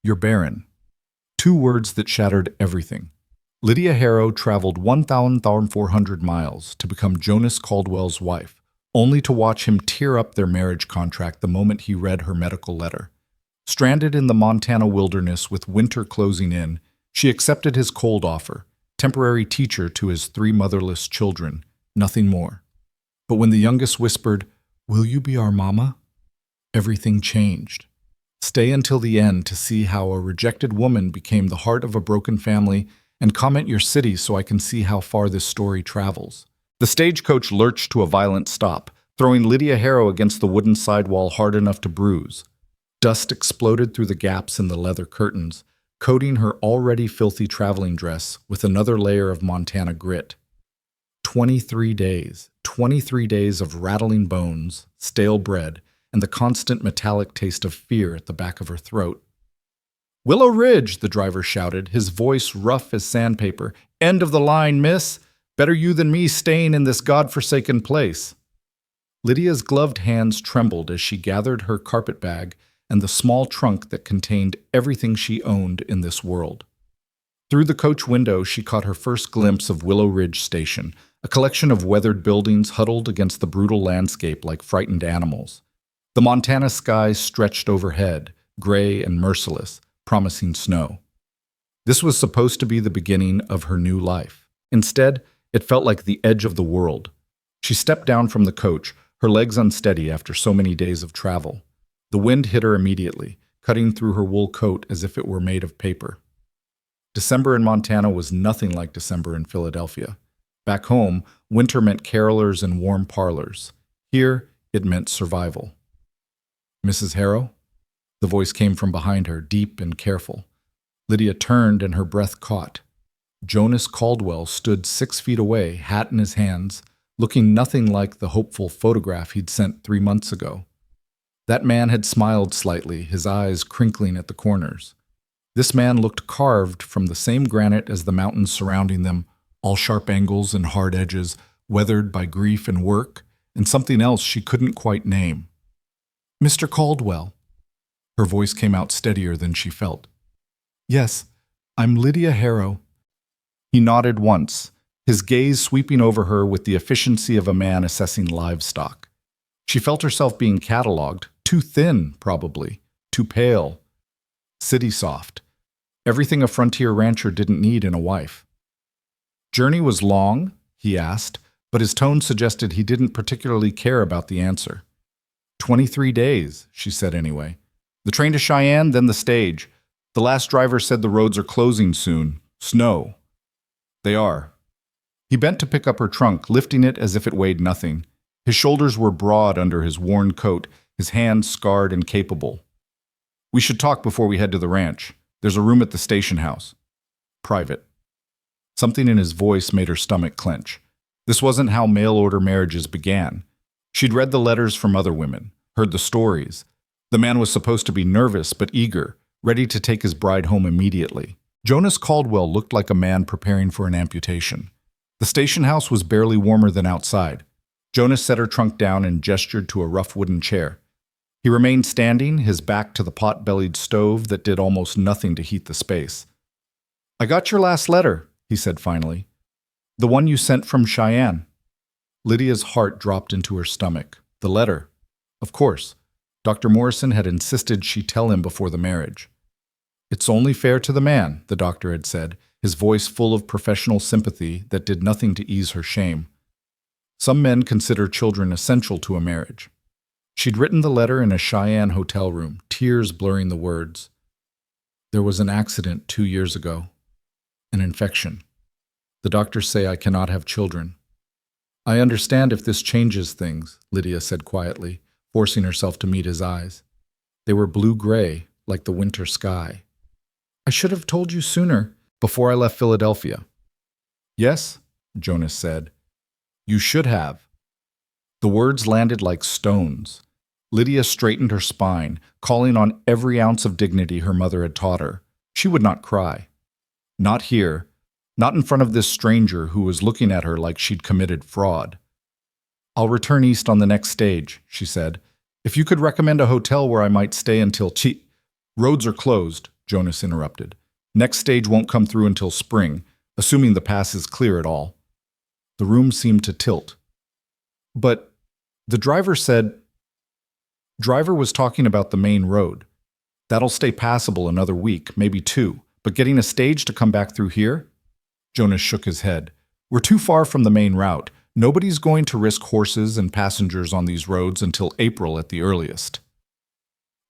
You're barren. Two words that shattered everything. Lydia Harrow traveled 1,400 miles to become Jonas Caldwell's wife, only to watch him tear up their marriage contract the moment he read her medical letter. Stranded in the Montana wilderness with winter closing in, she accepted his cold offer, temporary teacher to his three motherless children, nothing more. But when the youngest whispered, "Will you be our mama?" everything changed. Stay until the end to see how a rejected woman became the heart of a broken family, and comment your city so I can see how far this story travels. The stagecoach lurched to a violent stop, throwing Lydia Harrow against the wooden sidewall hard enough to bruise. Dust exploded through the gaps in the leather curtains, coating her already filthy traveling dress with another layer of Montana grit. 23 days of rattling bones, stale bread, and the constant metallic taste of fear at the back of her throat. "Willow Ridge," the driver shouted, his voice rough as sandpaper. "End of the line, miss. Better you than me staying in this godforsaken place." Lydia's gloved hands trembled as she gathered her carpet bag and the small trunk that contained everything she owned in this world. Through the coach window, she caught her first glimpse of Willow Ridge Station, a collection of weathered buildings huddled against the brutal landscape like frightened animals. The Montana sky stretched overhead, gray and merciless, promising snow. This was supposed to be the beginning of her new life. Instead, it felt like the edge of the world. She stepped down from the coach, her legs unsteady after so many days of travel. The wind hit her immediately, cutting through her wool coat as if it were made of paper. December in Montana was nothing like December in Philadelphia. Back home, winter meant carolers and warm parlors. Here, it meant survival. "Mrs. Harrow?" The voice came from behind her, deep and careful. Lydia turned and her breath caught. Jonas Caldwell stood 6 feet away, hat in his hands, looking nothing like the hopeful photograph he'd sent 3 months ago. That man had smiled slightly, his eyes crinkling at the corners. This man looked carved from the same granite as the mountains surrounding them, all sharp angles and hard edges, weathered by grief and work, and something else she couldn't quite name. "Mr. Caldwell." Her voice came out steadier than she felt. "Yes, I'm Lydia Harrow." He nodded once, his gaze sweeping over her with the efficiency of a man assessing livestock. She felt herself being catalogued, too thin, probably, too pale. City soft. Everything a frontier rancher didn't need in a wife. "Journey was long?" he asked, but his tone suggested he didn't particularly care about the answer. 23 days, she said anyway. "The train to Cheyenne, then the stage. The last driver said the roads are closing soon. Snow." "They are." He bent to pick up her trunk, lifting it as if it weighed nothing. His shoulders were broad under his worn coat, his hands scarred and capable. "We should talk before we head to the ranch. There's a room at the station house. Private." Something in his voice made her stomach clench. This wasn't how mail-order marriages began. She'd read the letters from other women, heard the stories. The man was supposed to be nervous but eager, ready to take his bride home immediately. Jonas Caldwell looked like a man preparing for an amputation. The station house was barely warmer than outside. Jonas set her trunk down and gestured to a rough wooden chair. He remained standing, his back to the pot-bellied stove that did almost nothing to heat the space. "I got your last letter," he said finally. "The one you sent from Cheyenne." Lydia's heart dropped into her stomach. The letter. Of course. Dr. Morrison had insisted she tell him before the marriage. "It's only fair to the man," the doctor had said, his voice full of professional sympathy that did nothing to ease her shame. Some men consider children essential to a marriage. She'd written the letter in a Cheyenne hotel room, tears blurring the words. "There was an accident 2 years ago. An infection. The doctors say I cannot have children." "I understand if this changes things," Lydia said quietly, forcing herself to meet his eyes. They were blue-gray, like the winter sky. "I should have told you sooner, before I left Philadelphia." "Yes," Jonas said. "You should have." The words landed like stones. Lydia straightened her spine, calling on every ounce of dignity her mother had taught her. She would not cry. Not here. Not in front of this stranger who was looking at her like she'd committed fraud. "I'll return east on the next stage," she said. "If you could recommend a hotel where I might stay until roads are closed. Jonas interrupted. Next stage won't come through until spring, assuming the pass is clear at all. The room seemed to tilt. But the driver said, Driver was talking about the main road. That'll stay passable another week, maybe 2, but getting a stage to come back through here? Jonas shook his head. We're too far from the main route. Nobody's going to risk horses and passengers on these roads until April at the earliest.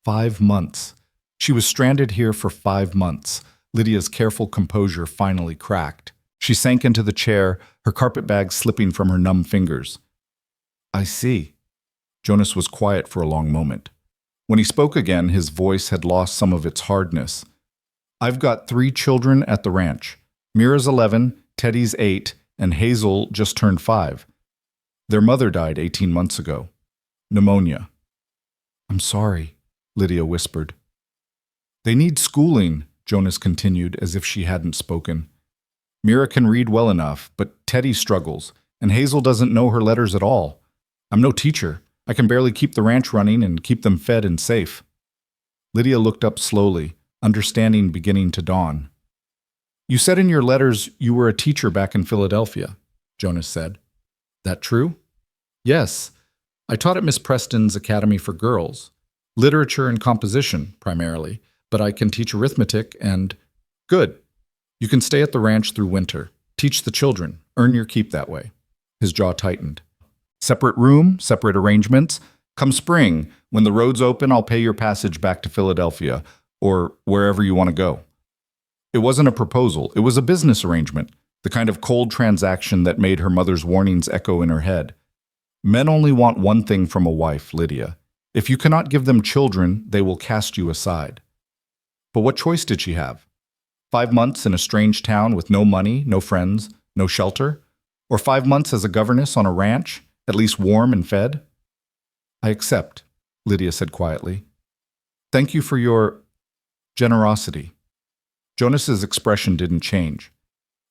5 months. She was stranded here for 5 months. Lydia's careful composure finally cracked. She sank into the chair, her carpet bag slipping from her numb fingers. I see. Jonas was quiet for a long moment. When he spoke again, his voice had lost some of its hardness. I've got 3 children at the ranch. Mira's 11, Teddy's 8, and Hazel just turned 5. Their mother died 18 months ago. Pneumonia. I'm sorry, Lydia whispered. They need schooling, Jonas continued as if she hadn't spoken. Mira can read well enough, but Teddy struggles, and Hazel doesn't know her letters at all. I'm no teacher. I can barely keep the ranch running and keep them fed and safe. Lydia looked up slowly, understanding beginning to dawn. You said in your letters you were a teacher back in Philadelphia, Jonas said. That true? Yes. I taught at Miss Preston's Academy for Girls. Literature and composition, primarily, but I can teach arithmetic and… Good. You can stay at the ranch through winter. Teach the children. Earn your keep that way. His jaw tightened. Separate room, separate arrangements. Come spring, when the roads open, I'll pay your passage back to Philadelphia, or wherever you want to go. It wasn't a proposal. It was a business arrangement, the kind of cold transaction that made her mother's warnings echo in her head. Men only want one thing from a wife, Lydia. If you cannot give them children, they will cast you aside. But what choice did she have? 5 months in a strange town with no money, no friends, no shelter? Or 5 months as a governess on a ranch, at least warm and fed? I accept, Lydia said quietly. Thank you for your generosity. Jonas's expression didn't change.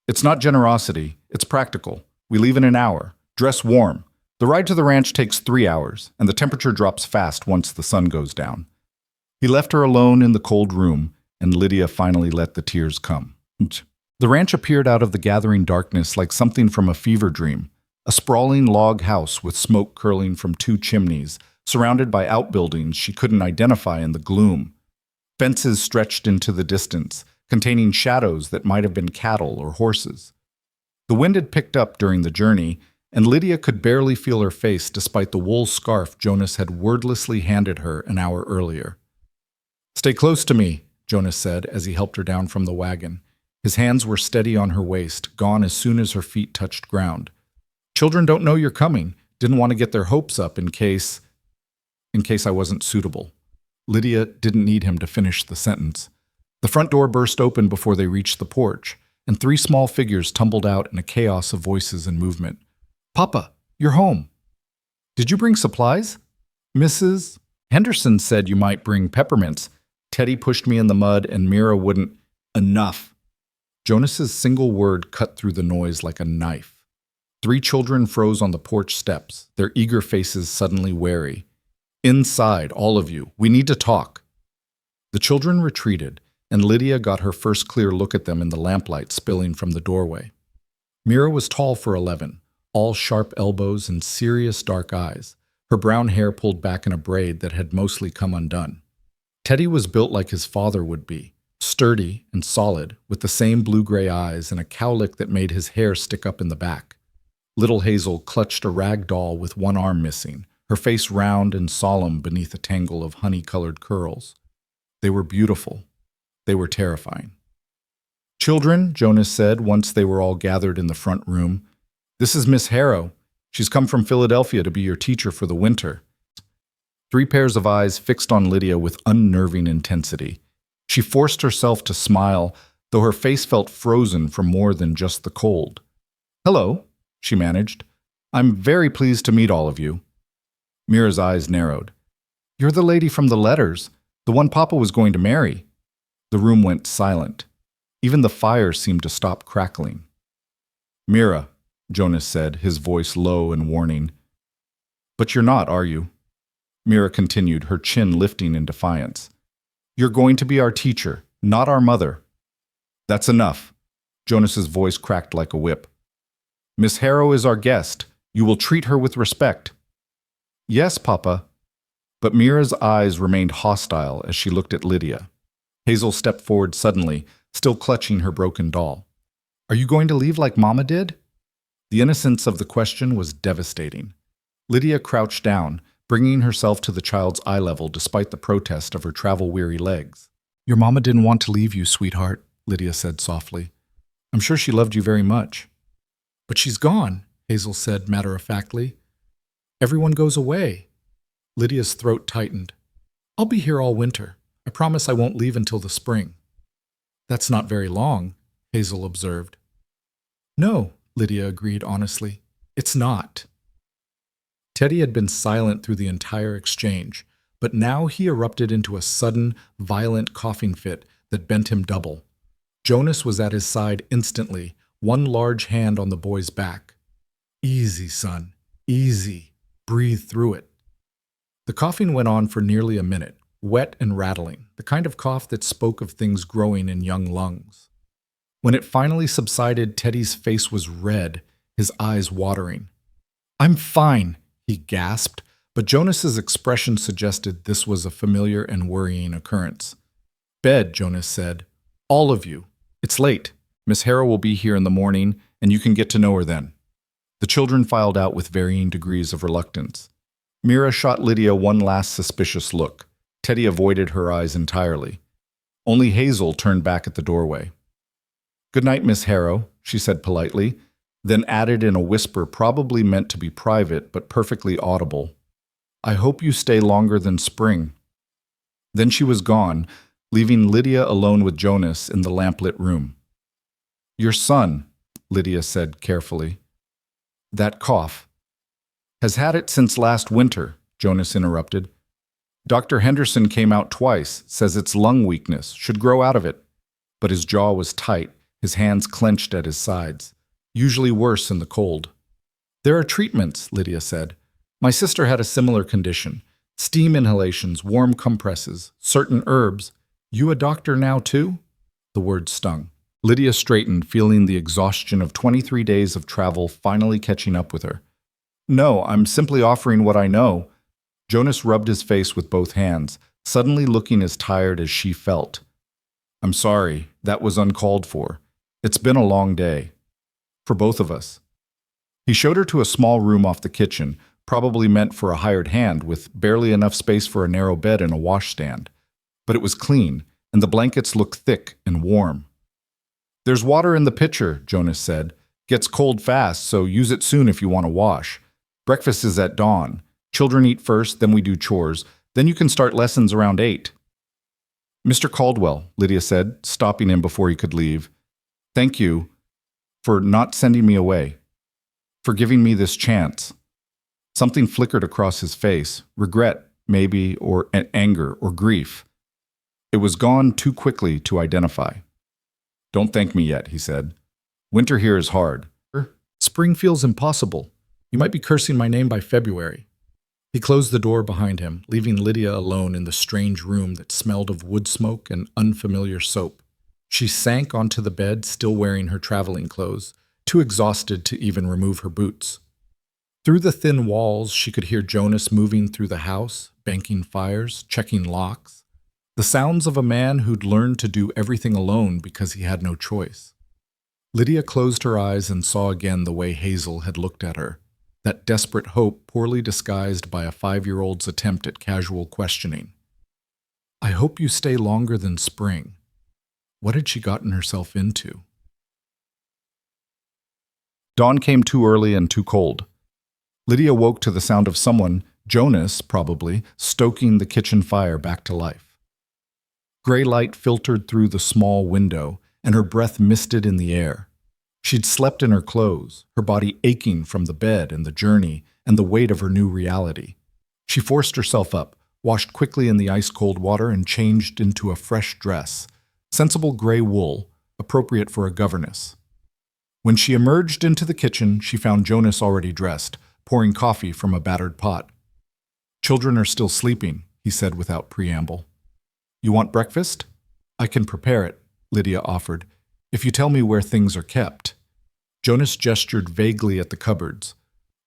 It's not generosity, it's practical. We leave in an hour. Dress warm. The ride to the ranch takes 3 hours, and the temperature drops fast once the sun goes down. He left her alone in the cold room, and Lydia finally let the tears come. The ranch appeared out of the gathering darkness like something from a fever dream, a sprawling log house with smoke curling from 2 chimneys, surrounded by outbuildings she couldn't identify in the gloom. Fences stretched into the distance, containing shadows that might have been cattle or horses. The wind had picked up during the journey, and Lydia could barely feel her face despite the wool scarf Jonas had wordlessly handed her an hour earlier. Stay close to me, Jonas said as he helped her down from the wagon. His hands were steady on her waist, gone as soon as her feet touched ground. Children don't know you're coming. Didn't want to get their hopes up in case I wasn't suitable. Lydia didn't need him to finish the sentence. The front door burst open before they reached the porch, and 3 small figures tumbled out in a chaos of voices and movement. Papa, you're home. Did you bring supplies? Mrs. Henderson said you might bring peppermints. Teddy pushed me in the mud and Mira wouldn't. Enough. Jonas's single word cut through the noise like a knife. 3 children froze on the porch steps, their eager faces suddenly wary. Inside, all of you. We need to talk. The children retreated, and Lydia got her first clear look at them in the lamplight spilling from the doorway. Mira was tall for 11, all sharp elbows and serious dark eyes, her brown hair pulled back in a braid that had mostly come undone. Teddy was built like his father would be, sturdy and solid, with the same blue-gray eyes and a cowlick that made his hair stick up in the back. Little Hazel clutched a rag doll with one arm missing, her face round and solemn beneath a tangle of honey-colored curls. They were beautiful. They were terrifying. Children, Jonas said once they were all gathered in the front room, this is Miss Harrow. She's come from Philadelphia to be your teacher for the winter. 3 pairs of eyes fixed on Lydia with unnerving intensity. She forced herself to smile, though her face felt frozen from more than just the cold. Hello, she managed. I'm very pleased to meet all of you. Mira's eyes narrowed. You're the lady from the letters, the one Papa was going to marry. The room went silent. Even the fire seemed to stop crackling. Mira, Jonas said, his voice low and warning. But you're not, are you? Mira continued, her chin lifting in defiance. You're going to be our teacher, Not our mother. That's enough. Jonas's voice cracked like a whip. Miss Harrow is our guest. You will treat her with respect. Yes, Papa. But Mira's eyes remained hostile as she looked at Lydia. Hazel stepped forward suddenly, still clutching her broken doll. Are you going to leave like Mama did? The innocence of the question was devastating. Lydia crouched down, bringing herself to the child's eye level despite the protest of her travel-weary legs. Your Mama didn't want to leave you, sweetheart, Lydia said softly. I'm sure she loved you very much. But she's gone, Hazel said matter-of-factly. Everyone goes away. Lydia's throat tightened. I'll be here all winter. I promise I won't leave until the spring. That's not very long, Hazel observed. No, Lydia agreed honestly. It's not. Teddy had been silent through the entire exchange, but now he erupted into a sudden, violent coughing fit that bent him double. Jonas was at his side instantly, one large hand on the boy's back. Easy, son. Easy. Breathe through it. The coughing went on for nearly a minute, wet and rattling, the kind of cough that spoke of things growing in young lungs. When it finally subsided, Teddy's face was red, his eyes watering. I'm fine, he gasped, but Jonas's expression suggested this was a familiar and worrying occurrence. Bed, Jonas said. All of you. It's late. Miss Harrow will be here in the morning, and you can get to know her then. The children filed out with varying degrees of reluctance. Mira shot Lydia one last suspicious look. Teddy avoided her eyes entirely. Only Hazel turned back at the doorway. Good night, Miss Harrow, she said politely, then added in a whisper probably meant to be private but perfectly audible. I hope you stay longer than spring. Then she was gone, leaving Lydia alone with Jonas in the lamplit room. Your son, Lydia said carefully. That cough. Has had it since last winter, Jonas interrupted. Dr. Henderson came out twice, says it's lung weakness, should grow out of it. But his jaw was tight, his hands clenched at his sides, usually worse in the cold. There are treatments, Lydia said. My sister had a similar condition. Steam inhalations, warm compresses, certain herbs. You a doctor now too? The word stung. Lydia straightened, feeling the exhaustion of 23 days of travel finally catching up with her. No, I'm simply offering what I know. Jonas rubbed his face with both hands, suddenly looking as tired as she felt. I'm sorry, that was uncalled for. It's been a long day. For both of us. He showed her to a small room off the kitchen, probably meant for a hired hand, with barely enough space for a narrow bed and a washstand. But it was clean, and the blankets looked thick and warm. There's water in the pitcher, Jonas said. Gets cold fast, so use it soon if you want to wash. Breakfast is at dawn. Children eat first, then we do chores. Then you can start lessons around 8. Mr. Caldwell, Lydia said, stopping him before he could leave. Thank you for not sending me away, for giving me this chance. Something flickered across his face, regret, maybe, or anger, or grief. It was gone too quickly to identify. Don't thank me yet, he said. Winter here is hard. Spring feels impossible. You might be cursing my name by February. He closed the door behind him, leaving Lydia alone in the strange room that smelled of wood smoke and unfamiliar soap. She sank onto the bed, still wearing her traveling clothes, too exhausted to even remove her boots. Through the thin walls, she could hear Jonas moving through the house, banking fires, checking locks. The sounds of a man who'd learned to do everything alone because he had no choice. Lydia closed her eyes and saw again the way Hazel had looked at her, that desperate hope poorly disguised by a 5-year-old's attempt at casual questioning. I hope you stay longer than spring. What had she gotten herself into? Dawn came too early and too cold. Lydia woke to the sound of someone, Jonas probably, stoking the kitchen fire back to life. Gray light filtered through the small window, and her breath misted in the air. She'd slept in her clothes, her body aching from the bed and the journey and the weight of her new reality. She forced herself up, washed quickly in the ice-cold water, and changed into a fresh dress, sensible gray wool, appropriate for a governess. When she emerged into the kitchen, she found Jonas already dressed, pouring coffee from a battered pot. Children are still sleeping, he said without preamble. You want breakfast? I can prepare it, Lydia offered, if you tell me where things are kept. Jonas gestured vaguely at the cupboards.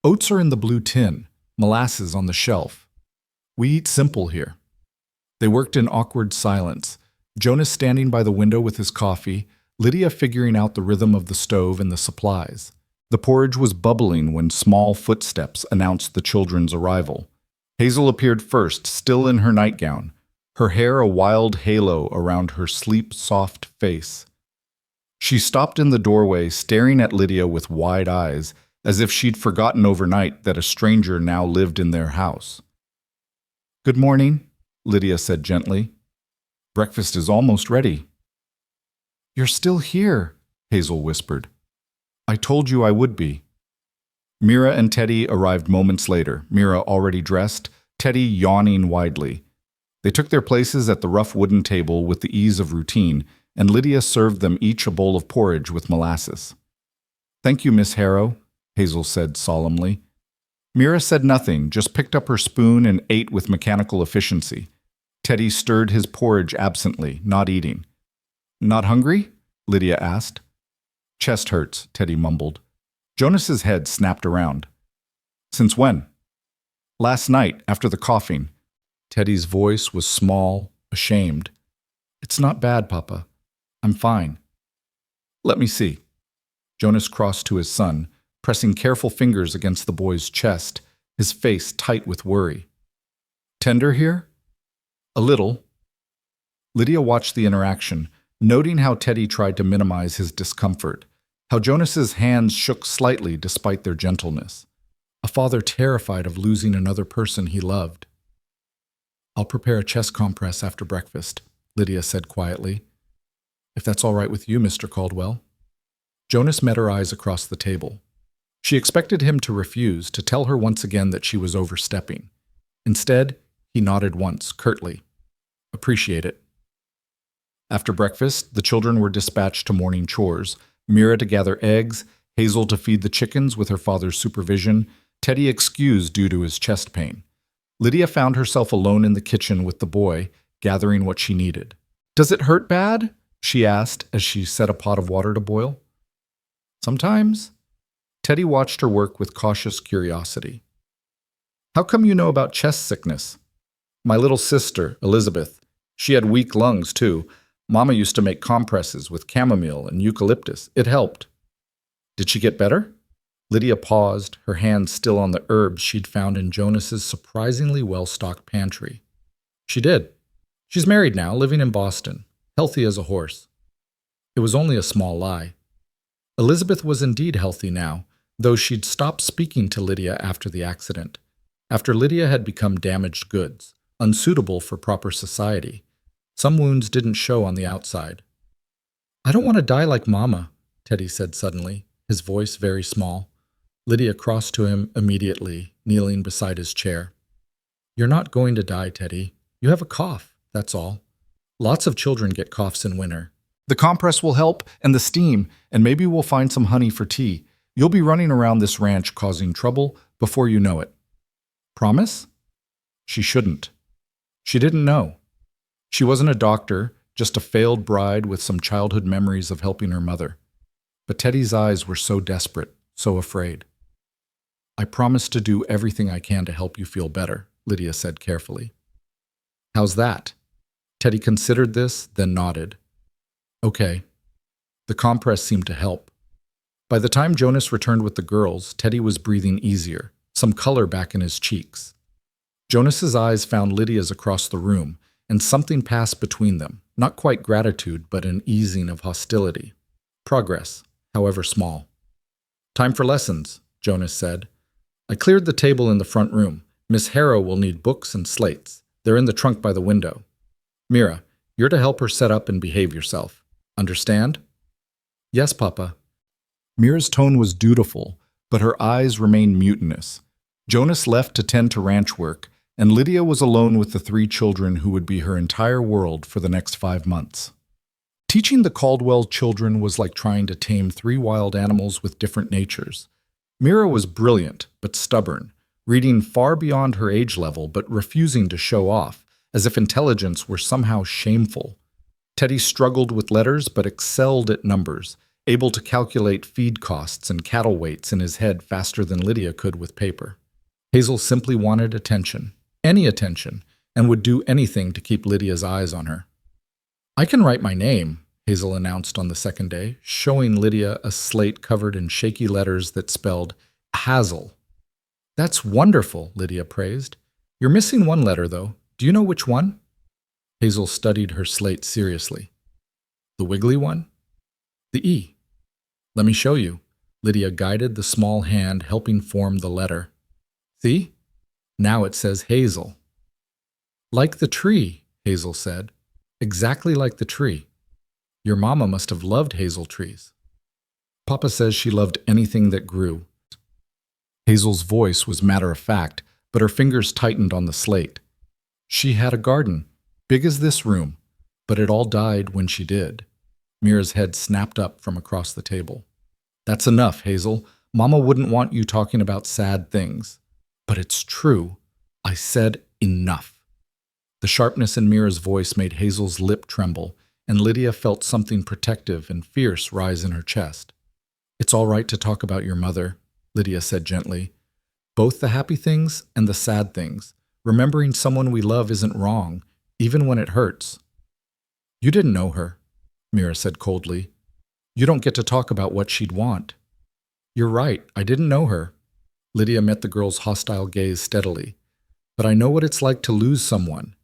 Oats are in the blue tin, molasses on the shelf. We eat simple here. They worked in awkward silence, Jonas standing by the window with his coffee, Lydia figuring out the rhythm of the stove and the supplies. The porridge was bubbling when small footsteps announced the children's arrival. Hazel appeared first, still in her nightgown, her hair a wild halo around her sleep-soft face. She stopped in the doorway, staring at Lydia with wide eyes, as if she'd forgotten overnight that a stranger now lived in their house. "Good morning," Lydia said gently. "Breakfast is almost ready." "You're still here," Hazel whispered. "I told you I would be." Mira and Teddy arrived moments later, Mira already dressed, Teddy yawning widely. They took their places at the rough wooden table with the ease of routine, and Lydia served them each a bowl of porridge with molasses. "Thank you, Miss Harrow," Hazel said solemnly. Mira said nothing, just picked up her spoon and ate with mechanical efficiency. Teddy stirred his porridge absently, not eating. "Not hungry?" Lydia asked. "Chest hurts," Teddy mumbled. Jonas's head snapped around. "Since when?" "Last night, after the coughing." Teddy's voice was small, ashamed. "It's not bad, Papa. I'm fine." "Let me see." Jonas crossed to his son, pressing careful fingers against the boy's chest, his face tight with worry. "Tender here?" "A little." Lydia watched the interaction, noting how Teddy tried to minimize his discomfort, how Jonas's hands shook slightly despite their gentleness. A father terrified of losing another person he loved. "I'll prepare a chest compress after breakfast," Lydia said quietly. "If that's all right with you, Mr. Caldwell." Jonas met her eyes across the table. She expected him to refuse, to tell her once again that she was overstepping. Instead, he nodded once, curtly. "Appreciate it." After breakfast, the children were dispatched to morning chores, Mira to gather eggs, Hazel to feed the chickens with her father's supervision, Teddy excused due to his chest pain. Lydia found herself alone in the kitchen with the boy, gathering what she needed. "Does it hurt bad?" she asked as she set a pot of water to boil. "Sometimes." Teddy watched her work with cautious curiosity. "How come you know about chest sickness?" "My little sister, Elizabeth. She had weak lungs, too. Mama used to make compresses with chamomile and eucalyptus. It helped." "Did she get better?" Lydia paused, her hands still on the herbs she'd found in Jonas's surprisingly well-stocked pantry. "She did. She's married now, living in Boston, healthy as a horse." It was only a small lie. Elizabeth was indeed healthy now, though she'd stopped speaking to Lydia after the accident, after Lydia had become damaged goods, unsuitable for proper society. Some wounds didn't show on the outside. "I don't want to die like Mama," Teddy said suddenly, his voice very small. Lydia crossed to him immediately, kneeling beside his chair. "You're not going to die, Teddy. You have a cough, that's all. Lots of children get coughs in winter. The compress will help, and the steam, and maybe we'll find some honey for tea. You'll be running around this ranch causing trouble before you know it." "Promise?" She shouldn't. She didn't know. She wasn't a doctor, just a failed bride with some childhood memories of helping her mother. But Teddy's eyes were so desperate, so afraid. "I promise to do everything I can to help you feel better," Lydia said carefully. "How's that?" Teddy considered this, then nodded. "Okay." The compress seemed to help. By the time Jonas returned with the girls, Teddy was breathing easier, some color back in his cheeks. Jonas's eyes found Lydia's across the room, and something passed between them, not quite gratitude, but an easing of hostility. Progress, however small. "Time for lessons," Jonas said. "I cleared the table in the front room. Miss Harrow will need books and slates. They're in the trunk by the window. Mira, you're to help her set up and behave yourself. Understand?" "Yes, Papa." Mira's tone was dutiful, but her eyes remained mutinous. Jonas left to tend to ranch work, and Lydia was alone with the 3 children who would be her entire world for the next 5 months. Teaching the Caldwell children was like trying to tame 3 wild animals with different natures. Mira was brilliant, but stubborn, reading far beyond her age level but refusing to show off, as if intelligence were somehow shameful. Teddy struggled with letters but excelled at numbers, able to calculate feed costs and cattle weights in his head faster than Lydia could with paper. Hazel simply wanted attention, any attention, and would do anything to keep Lydia's eyes on her. "I can write my name," Hazel announced on the second day, showing Lydia a slate covered in shaky letters that spelled Hazel. "That's wonderful," Lydia praised. "You're missing one letter, though. Do you know which one?" Hazel studied her slate seriously. "The wiggly one?" "The E." "Let me show you." Lydia guided the small hand, helping form the letter. "See? Now it says Hazel." "Like the tree," Hazel said. "Exactly like the tree. Your mama must have loved hazel trees." "Papa says she loved anything that grew." Hazel's voice was matter-of-fact, but her fingers tightened on the slate. "She had a garden, big as this room, but it all died when she did." Mira's head snapped up from across the table. "That's enough, Hazel. Mama wouldn't want you talking about sad things." "But it's true. I said enough." The sharpness in Mira's voice made Hazel's lip tremble, and Lydia felt something protective and fierce rise in her chest. "It's all right to talk about your mother," Lydia said gently. "Both the happy things and the sad things. Remembering someone we love isn't wrong, even when it hurts." "You didn't know her," Mira said coldly. "You don't get to talk about what she'd want." "You're right, I didn't know her." Lydia met the girl's hostile gaze steadily. "But I know what it's like to lose someone,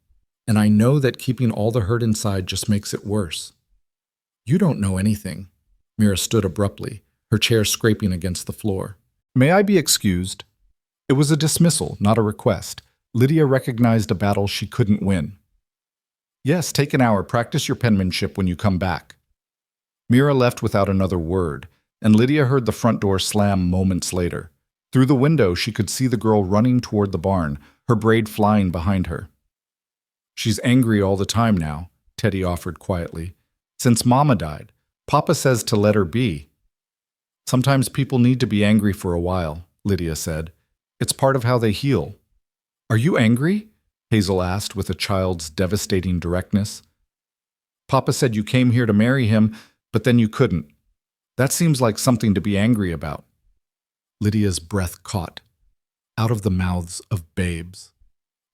and I know that keeping all the hurt inside just makes it worse." "You don't know anything." Mira stood abruptly, her chair scraping against the floor. "May I be excused?" It was a dismissal, not a request. Lydia recognized a battle she couldn't win. "Yes, take an hour. Practice your penmanship when you come back." Mira left without another word, and Lydia heard the front door slam moments later. Through the window, she could see the girl running toward the barn, her braid flying behind her. "She's angry all the time now," Teddy offered quietly. "Since Mama died. Papa says to let her be." "Sometimes people need to be angry for a while," Lydia said. "It's part of how they heal." "Are you angry?" Hazel asked with a child's devastating directness. "Papa said you came here to marry him, but then you couldn't. That seems like something to be angry about." Lydia's breath caught, out of the mouths of babes.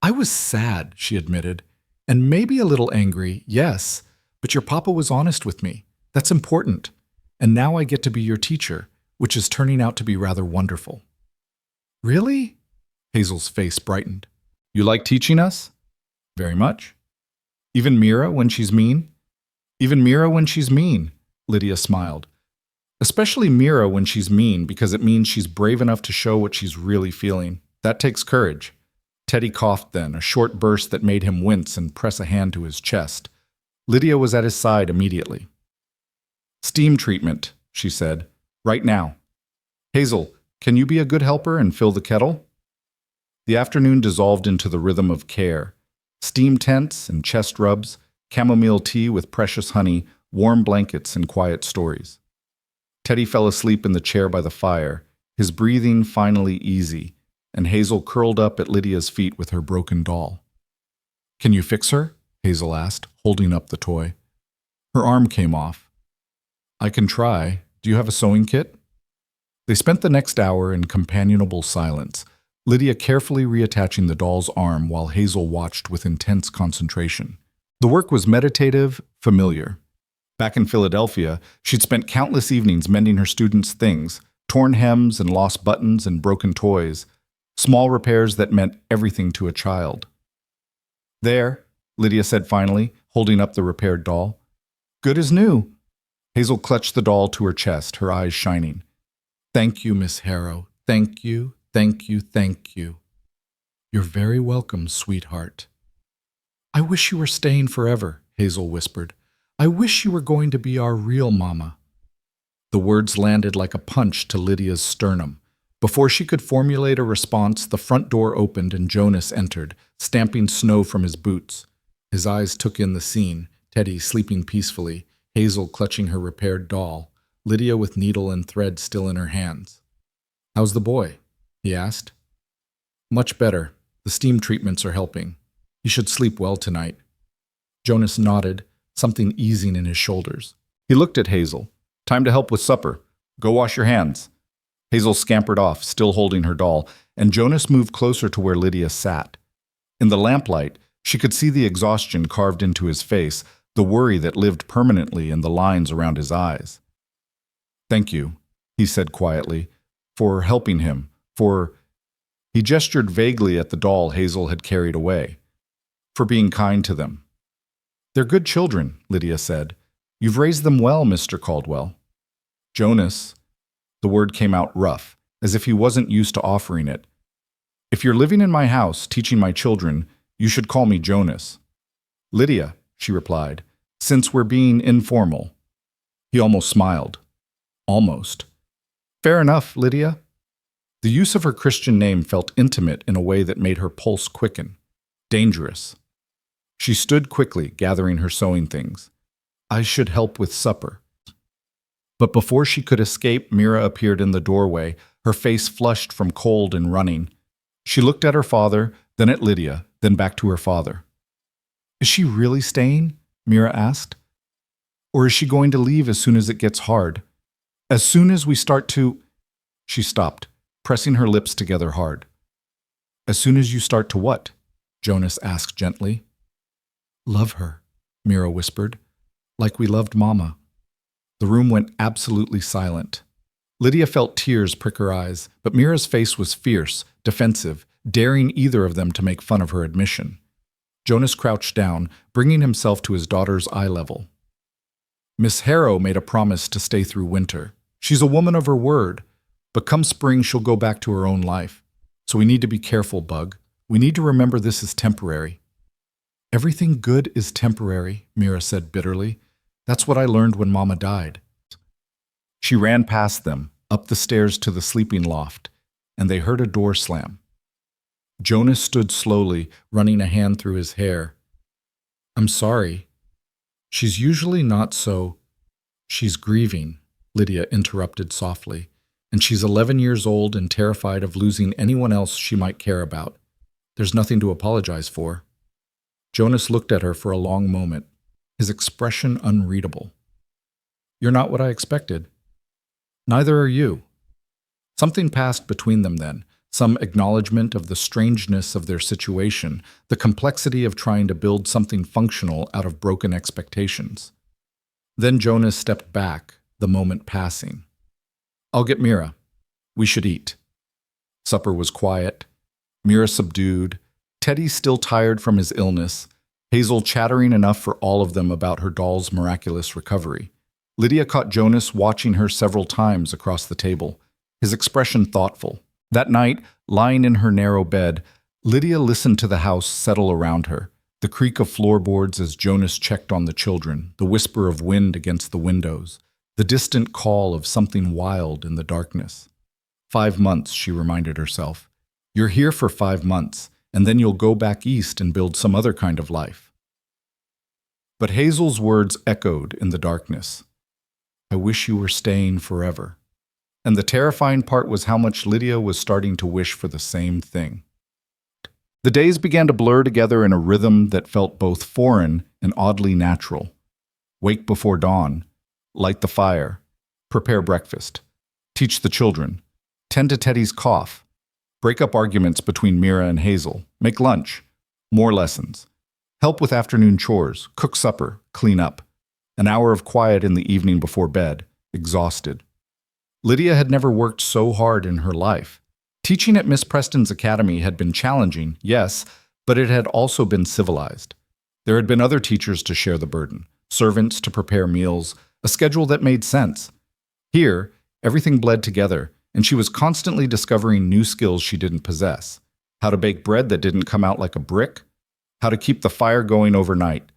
"I was sad," she admitted, "and maybe a little angry, yes, but your papa was honest with me. That's important. And now I get to be your teacher, which is turning out to be rather wonderful." "Really?" Hazel's face brightened. "You like teaching us?" "Very much." "Even Mira when she's mean?" "Even Mira when she's mean," Lydia smiled. "Especially Mira when she's mean, because it means she's brave enough to show what she's really feeling. That takes courage." Teddy coughed then, a short burst that made him wince and press a hand to his chest. Lydia was at his side immediately. "Steam treatment," she said. "Right now. Hazel, can you be a good helper and fill the kettle?" The afternoon dissolved into the rhythm of care. Steam tents and chest rubs, chamomile tea with precious honey, warm blankets and quiet stories. Teddy fell asleep in the chair by the fire, his breathing finally easy, and Hazel curled up at Lydia's feet with her broken doll. "Can you fix her?" Hazel asked, holding up the toy. Her arm came off. "I can try. Do you have a sewing kit?" They spent the next hour in companionable silence, Lydia carefully reattaching the doll's arm while Hazel watched with intense concentration. The work was meditative, familiar. Back in Philadelphia, she'd spent countless evenings mending her students' things, torn hems and lost buttons and broken toys, small repairs that meant everything to a child. "There," Lydia said finally, holding up the repaired doll. "Good as new." Hazel clutched the doll to her chest, her eyes shining. "Thank you, Miss Harrow. Thank you, thank you, thank you." "You're very welcome, sweetheart." "I wish you were staying forever," Hazel whispered. "I wish you were going to be our real mama." The words landed like a punch to Lydia's sternum. Before she could formulate a response, the front door opened and Jonas entered, stamping snow from his boots. His eyes took in the scene, Teddy sleeping peacefully, Hazel clutching her repaired doll, Lydia with needle and thread still in her hands. "How's the boy?" he asked. "Much better. The steam treatments are helping. He should sleep well tonight." Jonas nodded, something easing in his shoulders. He looked at Hazel. "Time to help with supper. Go wash your hands." Hazel scampered off, still holding her doll, and Jonas moved closer to where Lydia sat. In the lamplight, she could see the exhaustion carved into his face, the worry that lived permanently in the lines around his eyes. "Thank you," he said quietly, "for helping him, for—" He gestured vaguely at the doll Hazel had carried away. "For being kind to them." "They're good children," Lydia said. "You've raised them well, Mr. Caldwell." "Jonas," the word came out rough, as if he wasn't used to offering it. "If you're living in my house, teaching my children, you should call me Jonas." "Lydia," she replied, "since we're being informal." He almost smiled. Almost. "Fair enough, Lydia." The use of her Christian name felt intimate in a way that made her pulse quicken. Dangerous. She stood quickly, gathering her sewing things. "I should help with supper." But before she could escape, Mira appeared in the doorway, her face flushed from cold and running. She looked at her father, then at Lydia, then back to her father. "Is she really staying?" Mira asked. "Or is she going to leave as soon as it gets hard? As soon as we start to—" She stopped, pressing her lips together hard. "As soon as you start to what?" Jonas asked gently. "Love her," Mira whispered, "like we loved Mama." The room went absolutely silent. Lydia felt tears prick her eyes, but Mira's face was fierce, defensive, daring either of them to make fun of her admission. Jonas crouched down, bringing himself to his daughter's eye level. "Miss Harrow made a promise to stay through winter. She's a woman of her word, but come spring she'll go back to her own life. So we need to be careful, Bug. We need to remember this is temporary." "Everything good is temporary," Mira said bitterly. "That's what I learned when Mama died." She ran past them, up the stairs to the sleeping loft, and they heard a door slam. Jonas stood slowly, running a hand through his hair. "I'm sorry. She's usually not so—" "She's grieving," Lydia interrupted softly, "and she's 11 years old and terrified of losing anyone else she might care about. There's nothing to apologize for." Jonas looked at her for a long moment, his expression unreadable. "You're not what I expected. Neither are you." Something passed between them then, some acknowledgement of the strangeness of their situation, the complexity of trying to build something functional out of broken expectations. Then Jonas stepped back, the moment passing. "I'll get Mira. We should eat." Supper was quiet, Mira subdued, Teddy still tired from his illness, Hazel chattering enough for all of them about her doll's miraculous recovery. Lydia caught Jonas watching her several times across the table, his expression thoughtful. That night, lying in her narrow bed, Lydia listened to the house settle around her, the creak of floorboards as Jonas checked on the children, the whisper of wind against the windows, the distant call of something wild in the darkness. 5 months, she reminded herself. You're here for 5 months, and then you'll go back east and build some other kind of life. But Hazel's words echoed in the darkness. I wish you were staying forever. And the terrifying part was how much Lydia was starting to wish for the same thing. The days began to blur together in a rhythm that felt both foreign and oddly natural. Wake before dawn, light the fire, prepare breakfast, teach the children, tend to Teddy's cough, break up arguments between Mira and Hazel, make lunch, more lessons, help with afternoon chores, cook supper, clean up, an hour of quiet in the evening before bed, exhausted. Lydia had never worked so hard in her life. Teaching at Miss Preston's Academy had been challenging, yes, but it had also been civilized. There had been other teachers to share the burden, servants to prepare meals, a schedule that made sense. Here, everything bled together, and she was constantly discovering new skills she didn't possess. How to bake bread that didn't come out like a brick, how to keep the fire going overnight,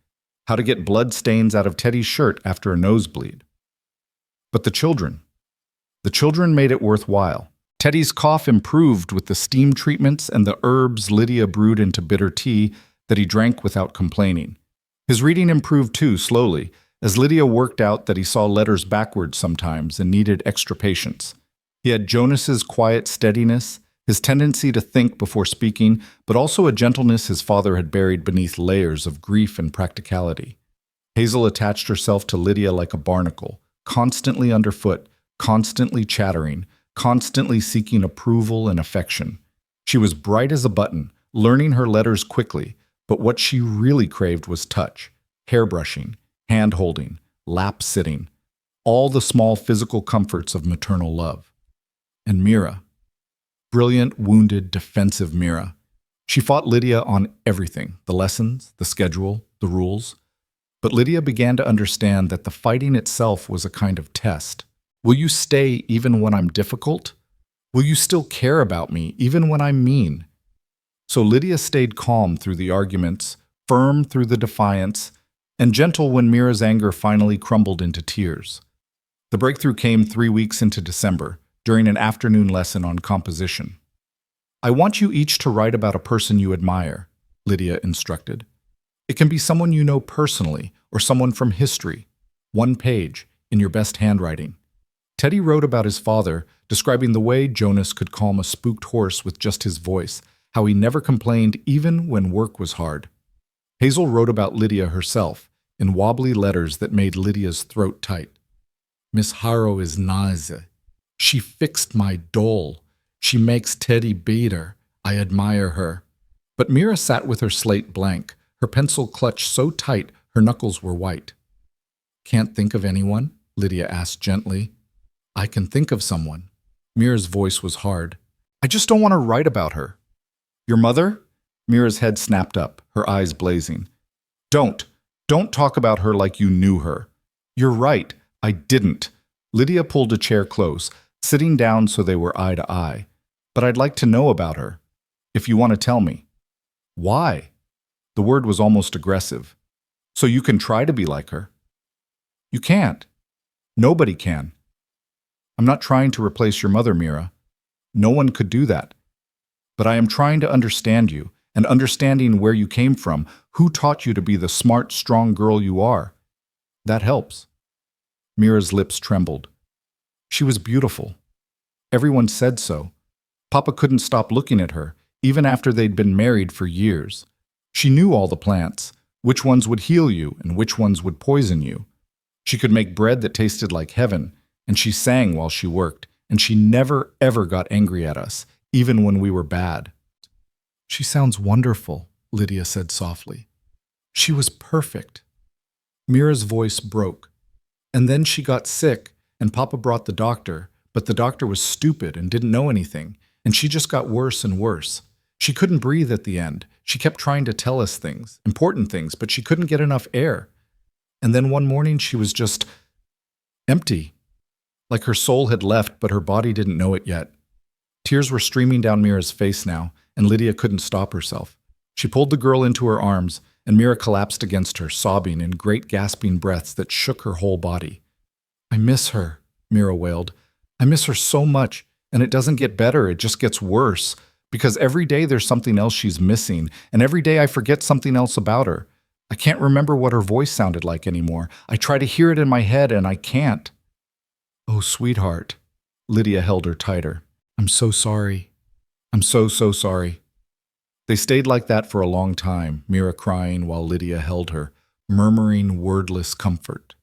how to get blood stains out of Teddy's shirt after a nosebleed. But the children made it worthwhile. Teddy's cough improved with the steam treatments and the herbs Lydia brewed into bitter tea that he drank without complaining. His reading improved too, slowly, as Lydia worked out that he saw letters backwards sometimes and needed extra patience. He had Jonas's quiet steadiness, his tendency to think before speaking, but also a gentleness his father had buried beneath layers of grief and practicality. Hazel attached herself to Lydia like a barnacle, constantly underfoot, constantly chattering, constantly seeking approval and affection. She was bright as a button, learning her letters quickly, but what she really craved was touch, hairbrushing, hand-holding, lap-sitting, all the small physical comforts of maternal love. And Mira, brilliant, wounded, defensive Mira. She fought Lydia on everything, the lessons, the schedule, the rules. But Lydia began to understand that the fighting itself was a kind of test. Will you stay even when I'm difficult? Will you still care about me even when I'm mean? So Lydia stayed calm through the arguments, firm through the defiance, and gentle when Mira's anger finally crumbled into tears. The breakthrough came 3 weeks into December, during an afternoon lesson on composition. I want you each to write about a person you admire, Lydia instructed. It can be someone you know personally or someone from history. 1 page, in your best handwriting. Teddy wrote about his father, describing the way Jonas could calm a spooked horse with just his voice, how he never complained even when work was hard. Hazel wrote about Lydia herself, in wobbly letters that made Lydia's throat tight. Miss Harrow is nice. She fixed my doll. She makes Teddy beat her. I admire her. But Mira sat with her slate blank, her pencil clutched so tight her knuckles were white. Can't think of anyone? Lydia asked gently. I can think of someone. Mira's voice was hard. I just don't want to write about her. Your mother? Mira's head snapped up, her eyes blazing. Don't talk about her like you knew her. You're right, I didn't. Lydia pulled a chair close, sitting down so they were eye to eye. But I'd like to know about her, if you want to tell me. Why? The word was almost aggressive. So you can try to be like her. You can't. Nobody can. I'm not trying to replace your mother, Mira. No one could do that. But I am trying to understand you, and understanding where you came from, who taught you to be the smart, strong girl you are. That helps. Mira's lips trembled. She was beautiful. Everyone said so. Papa couldn't stop looking at her, even after they'd been married for years. She knew all the plants, which ones would heal you and which ones would poison you. She could make bread that tasted like heaven, and she sang while she worked, and she never, ever got angry at us, even when we were bad. She sounds wonderful, Lydia said softly. She was perfect. Mira's voice broke. And then she got sick, and Papa brought the doctor, but the doctor was stupid and didn't know anything, and she just got worse and worse. She couldn't breathe at the end. She kept trying to tell us things, important things, but she couldn't get enough air. And then one morning she was just empty, like her soul had left, but her body didn't know it yet. Tears were streaming down Mira's face now, and Lydia couldn't stop herself. She pulled the girl into her arms, and Mira collapsed against her, sobbing in great gasping breaths that shook her whole body. I miss her, Mira wailed. I miss her so much, and it doesn't get better, it just gets worse, because every day there's something else she's missing, and every day I forget something else about her. I can't remember what her voice sounded like anymore. I try to hear it in my head, and I can't. Oh, sweetheart. Lydia held her tighter. I'm so sorry. I'm so sorry. They stayed like that for a long time, Mira crying while Lydia held her, murmuring wordless comfort.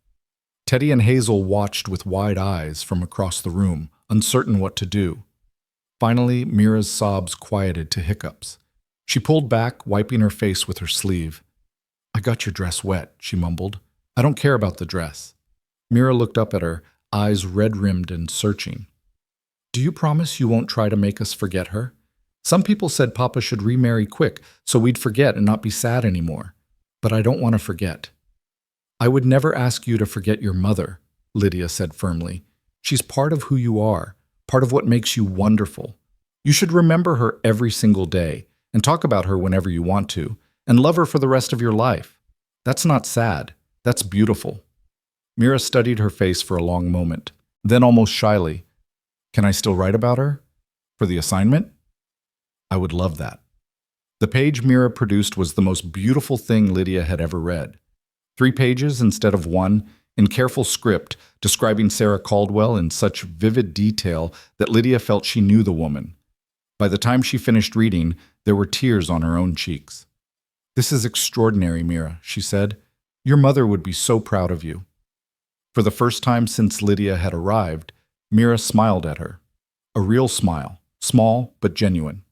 Teddy and Hazel watched with wide eyes from across the room, uncertain what to do. Finally, Mira's sobs quieted to hiccups. She pulled back, wiping her face with her sleeve. I got your dress wet, she mumbled. I don't care about the dress. Mira looked up at her, eyes red-rimmed and searching. Do you promise you won't try to make us forget her? Some people said Papa should remarry quick so we'd forget and not be sad anymore. But I don't want to forget. I would never ask you to forget your mother, Lydia said firmly. She's part of who you are, part of what makes you wonderful. You should remember her every single day and talk about her whenever you want to, and love her for the rest of your life. That's not sad. That's beautiful. Mira studied her face for a long moment, then almost shyly. Can I still write about her? For the assignment? I would love that. The page Mira produced was the most beautiful thing Lydia had ever read. 3 pages instead of 1, in careful script, describing Sarah Caldwell in such vivid detail that Lydia felt she knew the woman. By the time she finished reading, there were tears on her own cheeks. This is extraordinary, Mira, she said. Your mother would be so proud of you." For the first time since Lydia had arrived, Mira smiled at her. A real smile, small but genuine.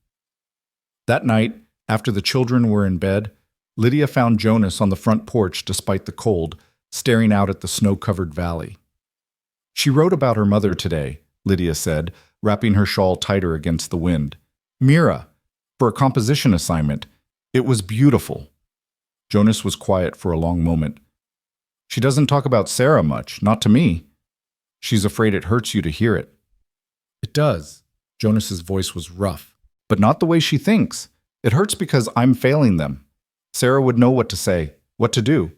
That night, after the children were in bed, Lydia found Jonas on the front porch despite the cold, staring out at the snow-covered valley. "She wrote about her mother today," Lydia said, wrapping her shawl tighter against the wind. "Mira, for a composition assignment. It was beautiful." Jonas was quiet for a long moment. "She doesn't talk about Sarah much, not to me." "She's afraid it hurts you to hear it." "It does." Jonas's voice was rough. "But not the way she thinks. It hurts because I'm failing them. Sarah would know what to say, what to do.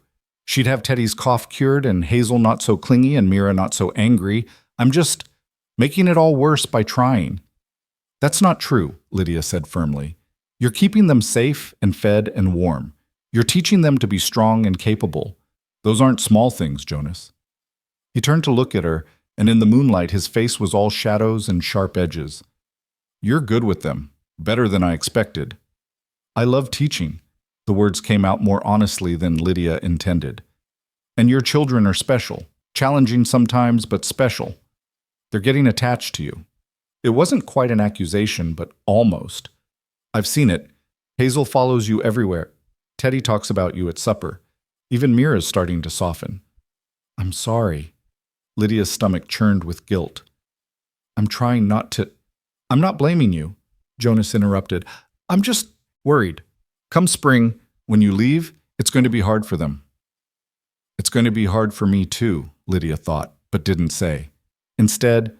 She'd have Teddy's cough cured and Hazel not so clingy and Mira not so angry. I'm just making it all worse by trying." "That's not true," Lydia said firmly. "You're keeping them safe and fed and warm. You're teaching them to be strong and capable. Those aren't small things, Jonas." He turned to look at her, and in the moonlight his face was all shadows and sharp edges. "You're good with them, better than I expected." "I love teaching." The words came out more honestly than Lydia intended. "And your children are special, challenging sometimes, but special. They're getting attached to you." It wasn't quite an accusation, but almost. "I've seen it. Hazel follows you everywhere. Teddy talks about you at supper. Even Mira's starting to soften." "I'm sorry." Lydia's stomach churned with guilt. "I'm trying not to—" "I'm not blaming you," Jonas interrupted. "I'm just worried. Come spring, when you leave, it's going to be hard for them." "It's going to be hard for me too," Lydia thought, but didn't say. Instead,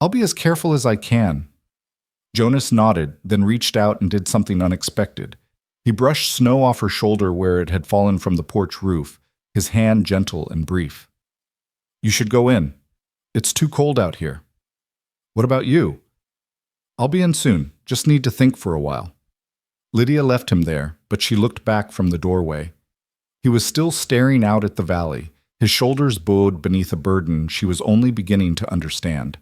"I'll be as careful as I can." Jonas nodded, then reached out and did something unexpected. He brushed snow off her shoulder where it had fallen from the porch roof, his hand gentle and brief. "You should go in. It's too cold out here." "What about you?" "I'll be in soon. Just need to think for a while." Lydia left him there, but she looked back from the doorway. He was still staring out at the valley, his shoulders bowed beneath a burden she was only beginning to understand.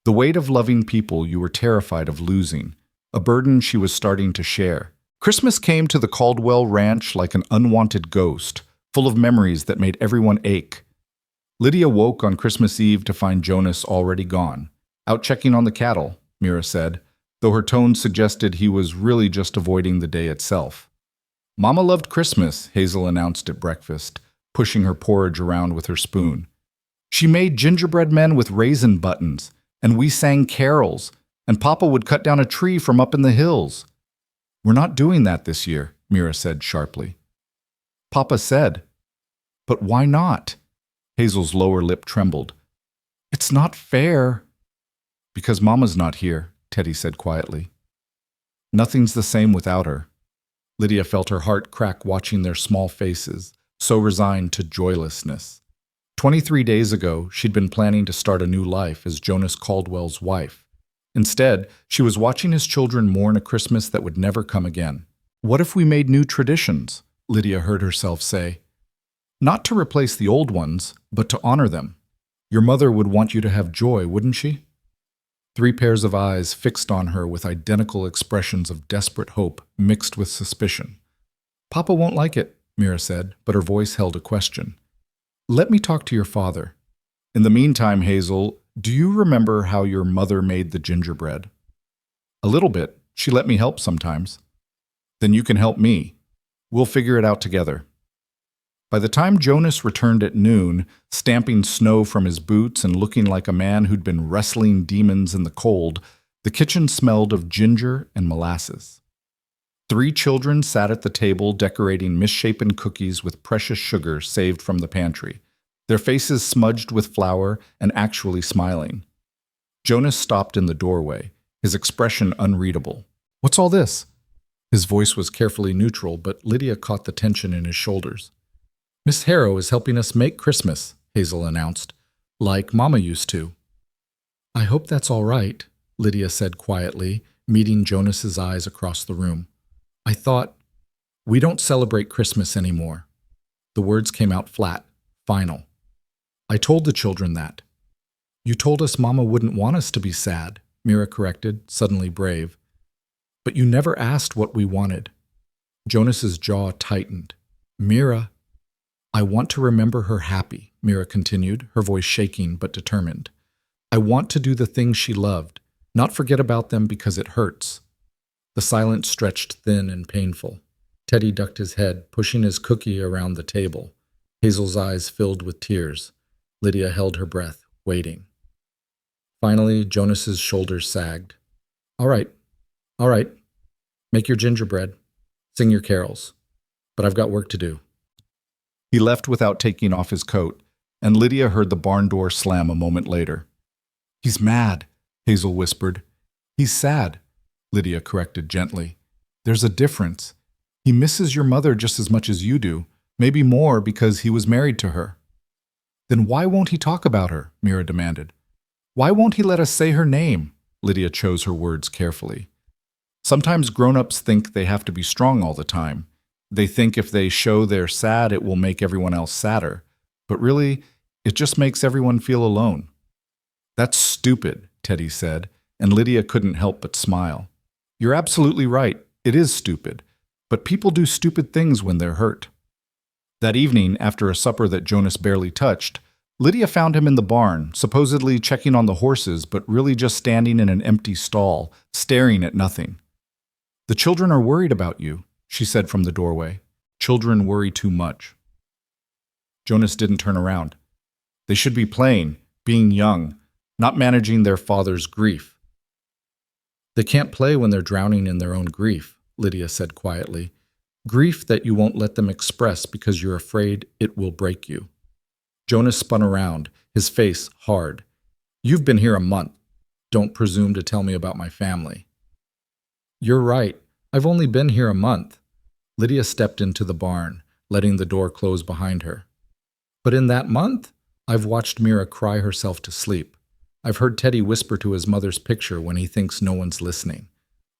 The weight of loving people you were terrified of losing, a burden she was starting to share. Christmas came to the Caldwell Ranch like an unwanted ghost, full of memories that made everyone ache. Lydia woke on Christmas Eve to find Jonas already gone. "Out checking on the cattle," Mira said, though her tone suggested he was really just avoiding the day itself. "Mama loved Christmas," Hazel announced at breakfast, pushing her porridge around with her spoon. "She made gingerbread men with raisin buttons, and we sang carols, and Papa would cut down a tree from up in the hills." "We're not doing that this year," Mira said sharply. "Papa said." "But why not?" Hazel's lower lip trembled. "It's not fair." "Because Mama's not here," Teddy said quietly. "Nothing's the same without her." Lydia felt her heart crack watching their small faces, so resigned to joylessness. 23 days ago, she'd been planning to start a new life as Jonas Caldwell's wife. Instead, she was watching his children mourn a Christmas that would never come again. "What if we made new traditions?" Lydia heard herself say. "Not to replace the old ones, but to honor them. Your mother would want you to have joy, wouldn't she?" 3 pairs of eyes fixed on her with identical expressions of desperate hope mixed with suspicion. "Papa won't like it," Mira said, but her voice held a question. "Let me talk to your father. In the meantime, Hazel, do you remember how your mother made the gingerbread?" "A little bit. She let me help sometimes." "Then you can help me. We'll figure it out together." By the time Jonas returned at noon, stamping snow from his boots and looking like a man who'd been wrestling demons in the cold, the kitchen smelled of ginger and molasses. 3 children sat at the table decorating misshapen cookies with precious sugar saved from the pantry, their faces smudged with flour and actually smiling. Jonas stopped in the doorway, his expression unreadable. "What's all this?" His voice was carefully neutral, but Lydia caught the tension in his shoulders. "Miss Harrow is helping us make Christmas," Hazel announced, "like Mama used to." "I hope that's all right," Lydia said quietly, meeting Jonas's eyes across the room. "I thought, we don't celebrate Christmas anymore." The words came out flat, final. "I told the children that." "You told us Mama wouldn't want us to be sad," Mira corrected, suddenly brave. "But you never asked what we wanted." Jonas's jaw tightened. "Mira." I want to remember her happy, Mira continued, her voice shaking but determined. I want to do the things she loved, not forget about them because it hurts. The silence stretched thin and painful. Teddy ducked his head, pushing his cookie around the table. Hazel's eyes filled with tears. Lydia held her breath, waiting. Finally, Jonas's shoulders sagged. All right. Make your gingerbread. Sing your carols. But I've got work to do. He left without taking off his coat, and Lydia heard the barn door slam a moment later. He's mad, Hazel whispered. He's sad, Lydia corrected gently. There's a difference. He misses your mother just as much as you do, maybe more because he was married to her. Then why won't he talk about her? Mira demanded. Why won't he let us say her name? Lydia chose her words carefully. Sometimes grown-ups think they have to be strong all the time. They think if they show they're sad, it will make everyone else sadder. But really, it just makes everyone feel alone. That's stupid, Teddy said, and Lydia couldn't help but smile. You're absolutely right. It is stupid. But people do stupid things when they're hurt. That evening, after a supper that Jonas barely touched, Lydia found him in the barn, supposedly checking on the horses, but really just standing in an empty stall, staring at nothing. The children are worried about you, she said from the doorway. Children worry too much. Jonas didn't turn around. They should be playing, being young, not managing their father's grief. They can't play when they're drowning in their own grief, Lydia said quietly. Grief that you won't let them express because you're afraid it will break you. Jonas spun around, his face hard. You've been here a month. Don't presume to tell me about my family. You're right. I've only been here a month. Lydia stepped into the barn, letting the door close behind her. But in that month, I've watched Mira cry herself to sleep. I've heard Teddy whisper to his mother's picture when he thinks no one's listening.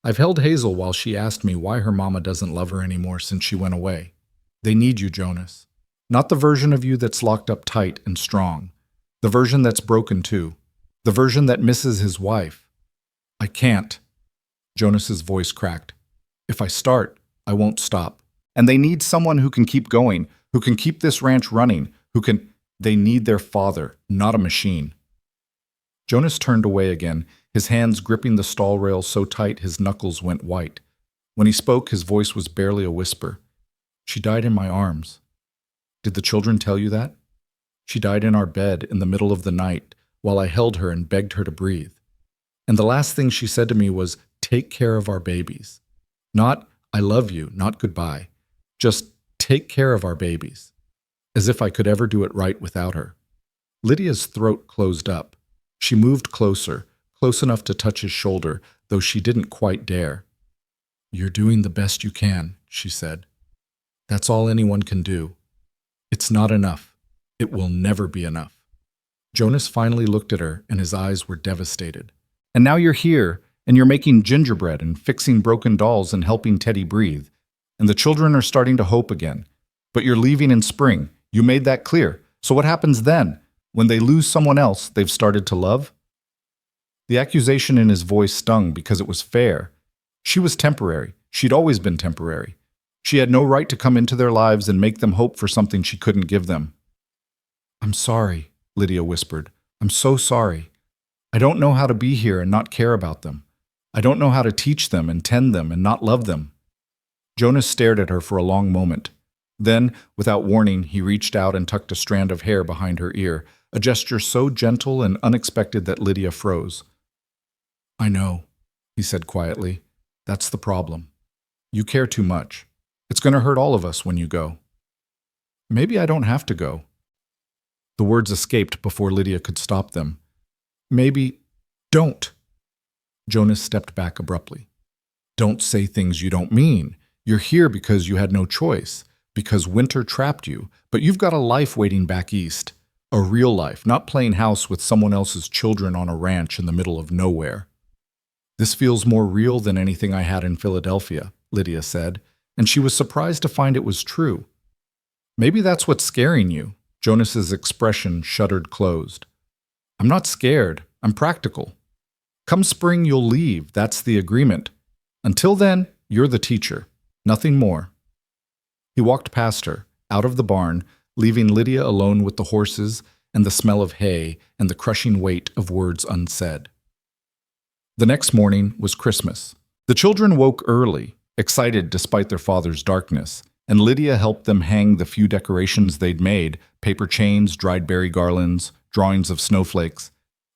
I've held Hazel while she asked me why her mama doesn't love her anymore since she went away. They need you, Jonas. Not the version of you that's locked up tight and strong. The version that's broken too. The version that misses his wife. I can't. Jonas's voice cracked. If I start, I won't stop. And they need someone who can keep going, who can keep this ranch running, They need their father, not a machine. Jonas turned away again, his hands gripping the stall rail so tight his knuckles went white. When he spoke, his voice was barely a whisper. She died in my arms. Did the children tell you that? She died in our bed in the middle of the night while I held her and begged her to breathe. And the last thing she said to me was, take care of our babies. Not, I love you, not goodbye. Just take care of our babies. As if I could ever do it right without her. Lydia's throat closed up. She moved closer, close enough to touch his shoulder, though she didn't quite dare. You're doing the best you can, she said. That's all anyone can do. It's not enough. It will never be enough. Jonas finally looked at her, and his eyes were devastated. And now you're here, and you're making gingerbread and fixing broken dolls and helping Teddy breathe. And the children are starting to hope again. But you're leaving in spring. You made that clear. So what happens then? When they lose someone else they've started to love? The accusation in his voice stung because it was fair. She was temporary. She'd always been temporary. She had no right to come into their lives and make them hope for something she couldn't give them. I'm sorry, Lydia whispered. I'm so sorry. I don't know how to be here and not care about them. I don't know how to teach them and tend them and not love them. Jonas stared at her for a long moment. Then, without warning, he reached out and tucked a strand of hair behind her ear, a gesture so gentle and unexpected that Lydia froze. I know, he said quietly. That's the problem. You care too much. It's going to hurt all of us when you go. Maybe I don't have to go. The words escaped before Lydia could stop them. Maybe, don't. Jonas stepped back abruptly. Don't say things you don't mean. You're here because you had no choice, because winter trapped you, but you've got a life waiting back east. A real life, not playing house with someone else's children on a ranch in the middle of nowhere. This feels more real than anything I had in Philadelphia, Lydia said, and she was surprised to find it was true. Maybe that's what's scaring you. Jonas's expression shuddered closed. I'm not scared. I'm practical. Come spring, you'll leave. That's the agreement. Until then, you're the teacher. Nothing more. He walked past her, out of the barn, leaving Lydia alone with the horses and the smell of hay and the crushing weight of words unsaid. The next morning was Christmas. The children woke early, excited despite their father's darkness, and Lydia helped them hang the few decorations they'd made: paper chains, dried berry garlands, drawings of snowflakes.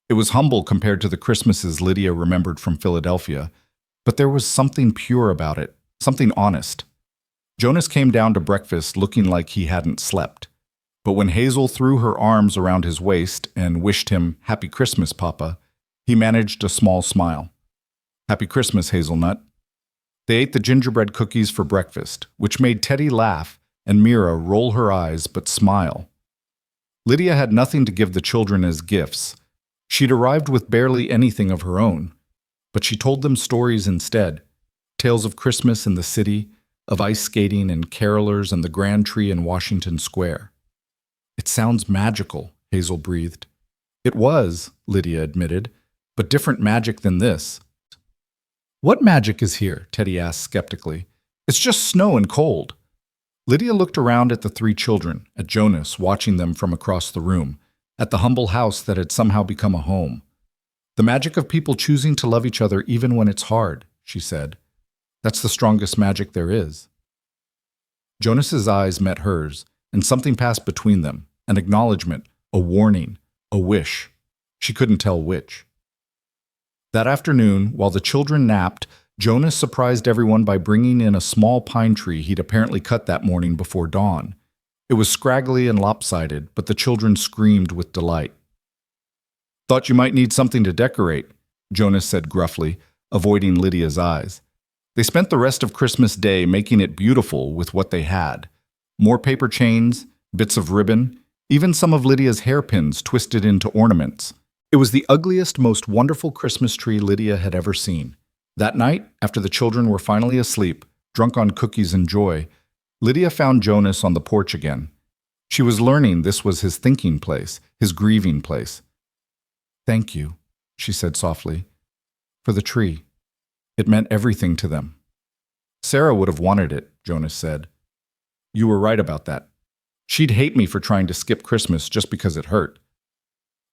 It was humble compared to the Christmases Lydia remembered from Philadelphia, but there was something pure about it, something honest. Jonas came down to breakfast looking like he hadn't slept. But when Hazel threw her arms around his waist and wished him, "Happy Christmas, Papa," he managed a small smile. "Happy Christmas, Hazelnut." They ate the gingerbread cookies for breakfast, which made Teddy laugh and Mira roll her eyes but smile. Lydia had nothing to give the children as gifts. She'd arrived with barely anything of her own, but she told them stories instead, tales of Christmas in the city, of ice skating and carolers and the grand tree in Washington Square. "It sounds magical," Hazel breathed. "It was," Lydia admitted, "but different magic than this." "What magic is here?" Teddy asked skeptically. "It's just snow and cold." Lydia looked around at the three children, at Jonas watching them from across the room, at the humble house that had somehow become a home. "The magic of people choosing to love each other even when it's hard," she said. "That's the strongest magic there is." Jonas's eyes met hers, and something passed between them, an acknowledgement, a warning, a wish. She couldn't tell which. That afternoon, while the children napped, Jonas surprised everyone by bringing in a small pine tree he'd apparently cut that morning before dawn. It was scraggly and lopsided, but the children screamed with delight. "Thought you might need something to decorate," Jonas said gruffly, avoiding Lydia's eyes. They spent the rest of Christmas Day making it beautiful with what they had. More paper chains, bits of ribbon, even some of Lydia's hairpins twisted into ornaments. It was the ugliest, most wonderful Christmas tree Lydia had ever seen. That night, after the children were finally asleep, drunk on cookies and joy, Lydia found Jonas on the porch again. She was learning this was his thinking place, his grieving place. "Thank you," she said softly, "for the tree. It meant everything to them." "Sarah would have wanted it," Jonas said. "You were right about that. She'd hate me for trying to skip Christmas just because it hurt."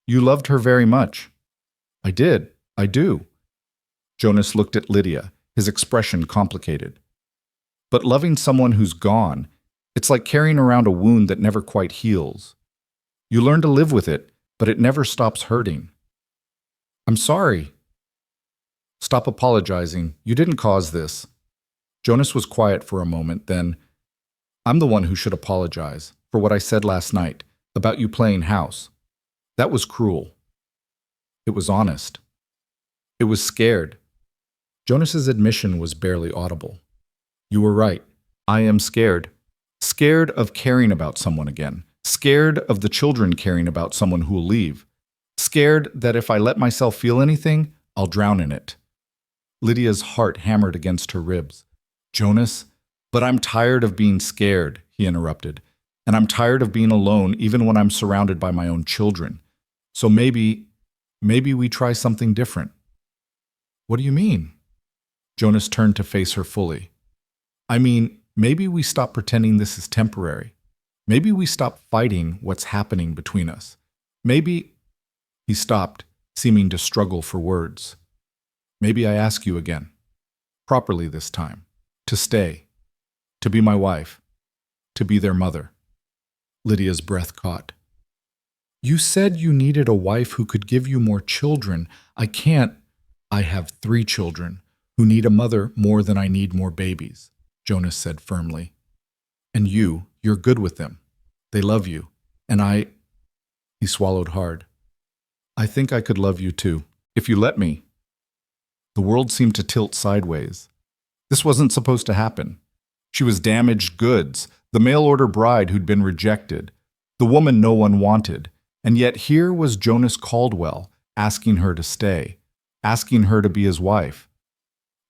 "You loved her very much." "I did. I do." Jonas looked at Lydia, his expression complicated. "But loving someone who's gone, it's like carrying around a wound that never quite heals. You learn to live with it, but it never stops hurting." "I'm sorry." "Stop apologizing. You didn't cause this." Jonas was quiet for a moment, then, "I'm the one who should apologize for what I said last night about you playing house. That was cruel. It was honest. It was scared." Jonas's admission was barely audible. "You were right. I am scared. Scared of caring about someone again. Scared of the children caring about someone who'll leave. Scared that if I let myself feel anything, I'll drown in it." Lydia's heart hammered against her ribs. "Jonas, but I'm tired of being scared," he interrupted. "And I'm tired of being alone even when I'm surrounded by my own children. So maybe we try something different." "What do you mean?" Jonas turned to face her fully. "I mean, maybe we stop pretending this is temporary. Maybe we stop fighting what's happening between us. Maybe—" He stopped, seeming to struggle for words. "Maybe I ask you again, properly this time, to stay, to be my wife, to be their mother." Lydia's breath caught. "You said you needed a wife who could give you more children. I can't. I have 3 children who need a mother more than I need more babies," Jonas said firmly. "And you're good with them. They love you. And I—" He swallowed hard. "I think I could love you too, if you let me." The world seemed to tilt sideways. This wasn't supposed to happen. She was damaged goods, the mail-order bride who'd been rejected, the woman no one wanted, and yet here was Jonas Caldwell asking her to stay, asking her to be his wife.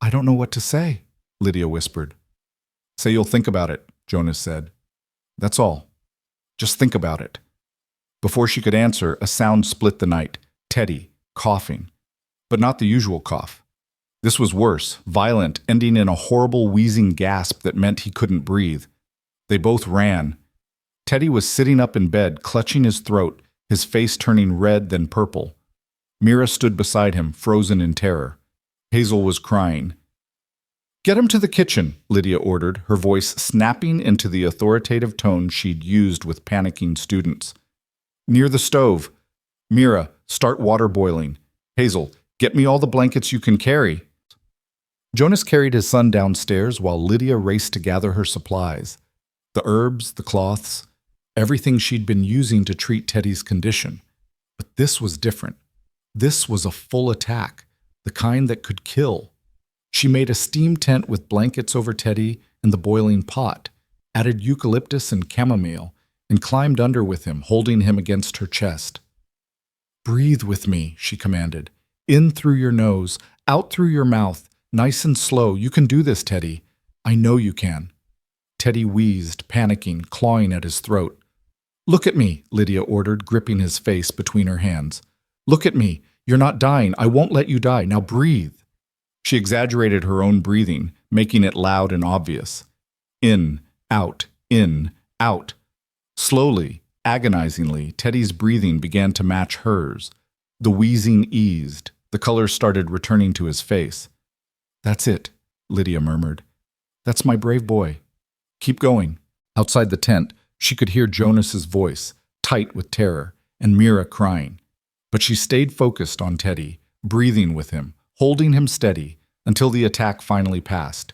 "I don't know what to say," Lydia whispered. "Say you'll think about it," Jonas said. "That's all. Just think about it." Before she could answer, a sound split the night. Teddy, coughing. But not the usual cough. This was worse, violent, ending in a horrible wheezing gasp that meant he couldn't breathe. They both ran. Teddy was sitting up in bed, clutching his throat, his face turning red then purple. Mira stood beside him, frozen in terror. Hazel was crying. "Get him to the kitchen," Lydia ordered, her voice snapping into the authoritative tone she'd used with panicking students. "Near the stove. Mira, start water boiling. Hazel, get me all the blankets you can carry." Jonas carried his son downstairs while Lydia raced to gather her supplies. The herbs, the cloths, everything she'd been using to treat Teddy's condition. But this was different. This was a full attack, the kind that could kill. She made a steam tent with blankets over Teddy and the boiling pot, added eucalyptus and chamomile, and climbed under with him, holding him against her chest. "Breathe with me," she commanded. "In through your nose, out through your mouth, nice and slow. You can do this, Teddy. I know you can." Teddy wheezed, panicking, clawing at his throat. "Look at me," Lydia ordered, gripping his face between her hands. "Look at me. You're not dying. I won't let you die. Now breathe." She exaggerated her own breathing, making it loud and obvious. In, out, in, out. Slowly, agonizingly, Teddy's breathing began to match hers. The wheezing eased. The color started returning to his face. "That's it," Lydia murmured. "That's my brave boy. Keep going." Outside the tent, she could hear Jonas's voice, tight with terror, and Mira crying. But she stayed focused on Teddy, breathing with him, holding him steady, until the attack finally passed.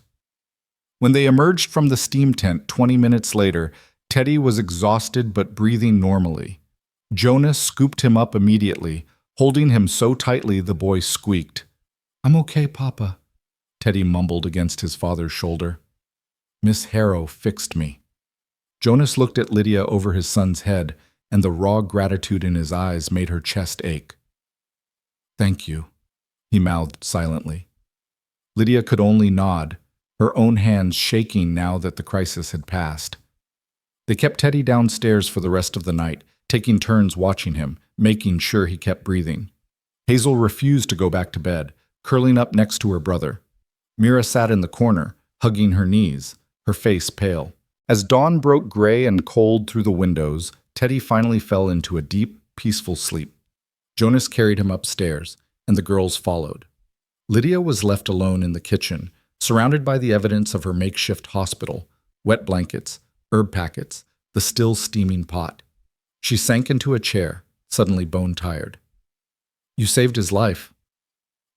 When they emerged from the steam tent 20 minutes later, Teddy was exhausted but breathing normally. Jonas scooped him up immediately, holding him so tightly the boy squeaked. "I'm okay, Papa," Teddy mumbled against his father's shoulder. "Miss Harrow fixed me." Jonas looked at Lydia over his son's head, and the raw gratitude in his eyes made her chest ache. "Thank you," he mouthed silently. Lydia could only nod, her own hands shaking now that the crisis had passed. They kept Teddy downstairs for the rest of the night, taking turns watching him, making sure he kept breathing. Hazel refused to go back to bed, curling up next to her brother. Mira sat in the corner, hugging her knees, her face pale. As dawn broke gray and cold through the windows, Teddy finally fell into a deep, peaceful sleep. Jonas carried him upstairs, and the girls followed. Lydia was left alone in the kitchen, surrounded by the evidence of her makeshift hospital, wet blankets, herb packets, the still steaming pot. She sank into a chair, suddenly bone-tired. "You saved his life."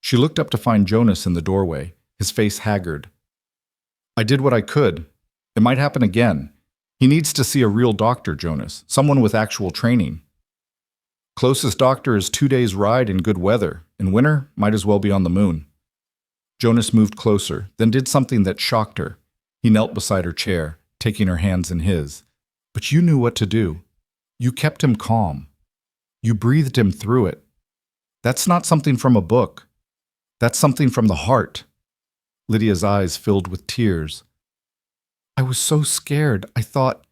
She looked up to find Jonas in the doorway, his face haggard. "I did what I could. It might happen again. He needs to see a real doctor, Jonas, someone with actual training." "Closest doctor is 2 days' ride in good weather. In winter, might as well be on the moon." Jonas moved closer, then did something that shocked her. He knelt beside her chair, taking her hands in his. "But you knew what to do. You kept him calm. You breathed him through it. That's not something from a book. That's something from the heart." Lydia's eyes filled with tears. "I was so scared. I thought—"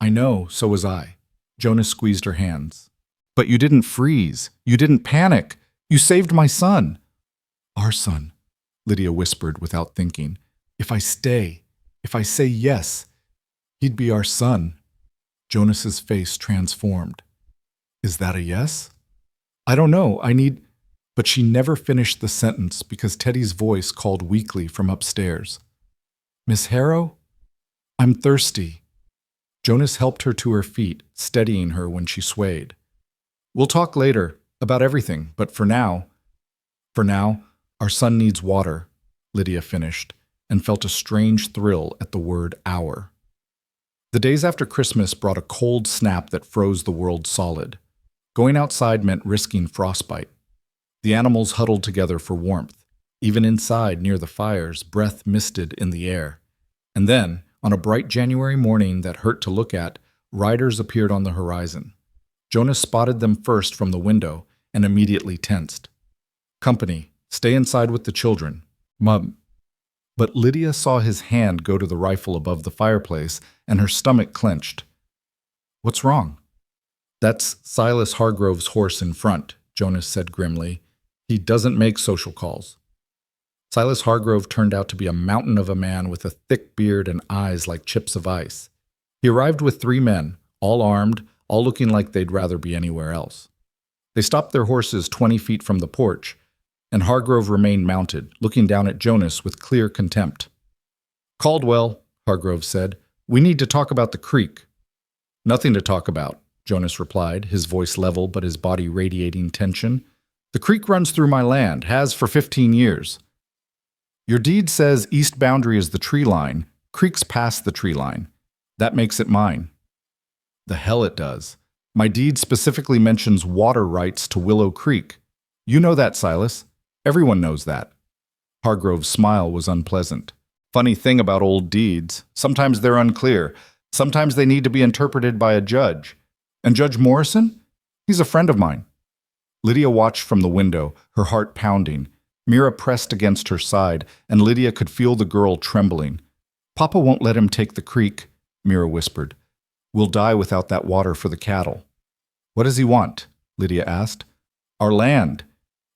"I know, so was I." Jonas squeezed her hands. "But you didn't freeze. You didn't panic. You saved my son." "Our son," Lydia whispered without thinking. If I say yes, he'd be our son." Jonas's face transformed. "Is that a yes?" "I don't know. But she never finished the sentence because Teddy's voice called weakly from upstairs. "Miss Harrow? I'm thirsty." Jonas helped her to her feet, steadying her when she swayed. "We'll talk later, about everything, but for now, our son needs water," Lydia finished, and felt a strange thrill at the word "our." The days after Christmas brought a cold snap that froze the world solid. Going outside meant risking frostbite. The animals huddled together for warmth. Even inside, near the fires, breath misted in the air. And then, on a bright January morning that hurt to look at, riders appeared on the horizon. Jonas spotted them first from the window and immediately tensed. "Company, stay inside with the children. Mum." But Lydia saw his hand go to the rifle above the fireplace, and her stomach clenched. "What's wrong?" "That's Silas Hargrove's horse in front," Jonas said grimly. "He doesn't make social calls." Silas Hargrove turned out to be a mountain of a man with a thick beard and eyes like chips of ice. He arrived with 3 men, all armed, all looking like they'd rather be anywhere else. They stopped their horses 20 feet from the porch, and Hargrove remained mounted, looking down at Jonas with clear contempt. "Caldwell," Hargrove said, "we need to talk about the creek." "Nothing to talk about," Jonas replied, his voice level but his body radiating tension. "The creek runs through my land, has for 15 years. Your deed says east boundary is the tree line, creek's past the tree line. That makes it mine." "The hell it does. My deed specifically mentions water rights to Willow Creek. You know that, Silas. Everyone knows that." Hargrove's smile was unpleasant. "Funny thing about old deeds. Sometimes they're unclear. Sometimes they need to be interpreted by a judge. And Judge Morrison? He's a friend of mine." Lydia watched from the window, her heart pounding. Mira pressed against her side, and Lydia could feel the girl trembling. "Papa won't let him take the creek," Mira whispered. "We'll die without that water for the cattle." "What does he want?" Lydia asked. "Our land.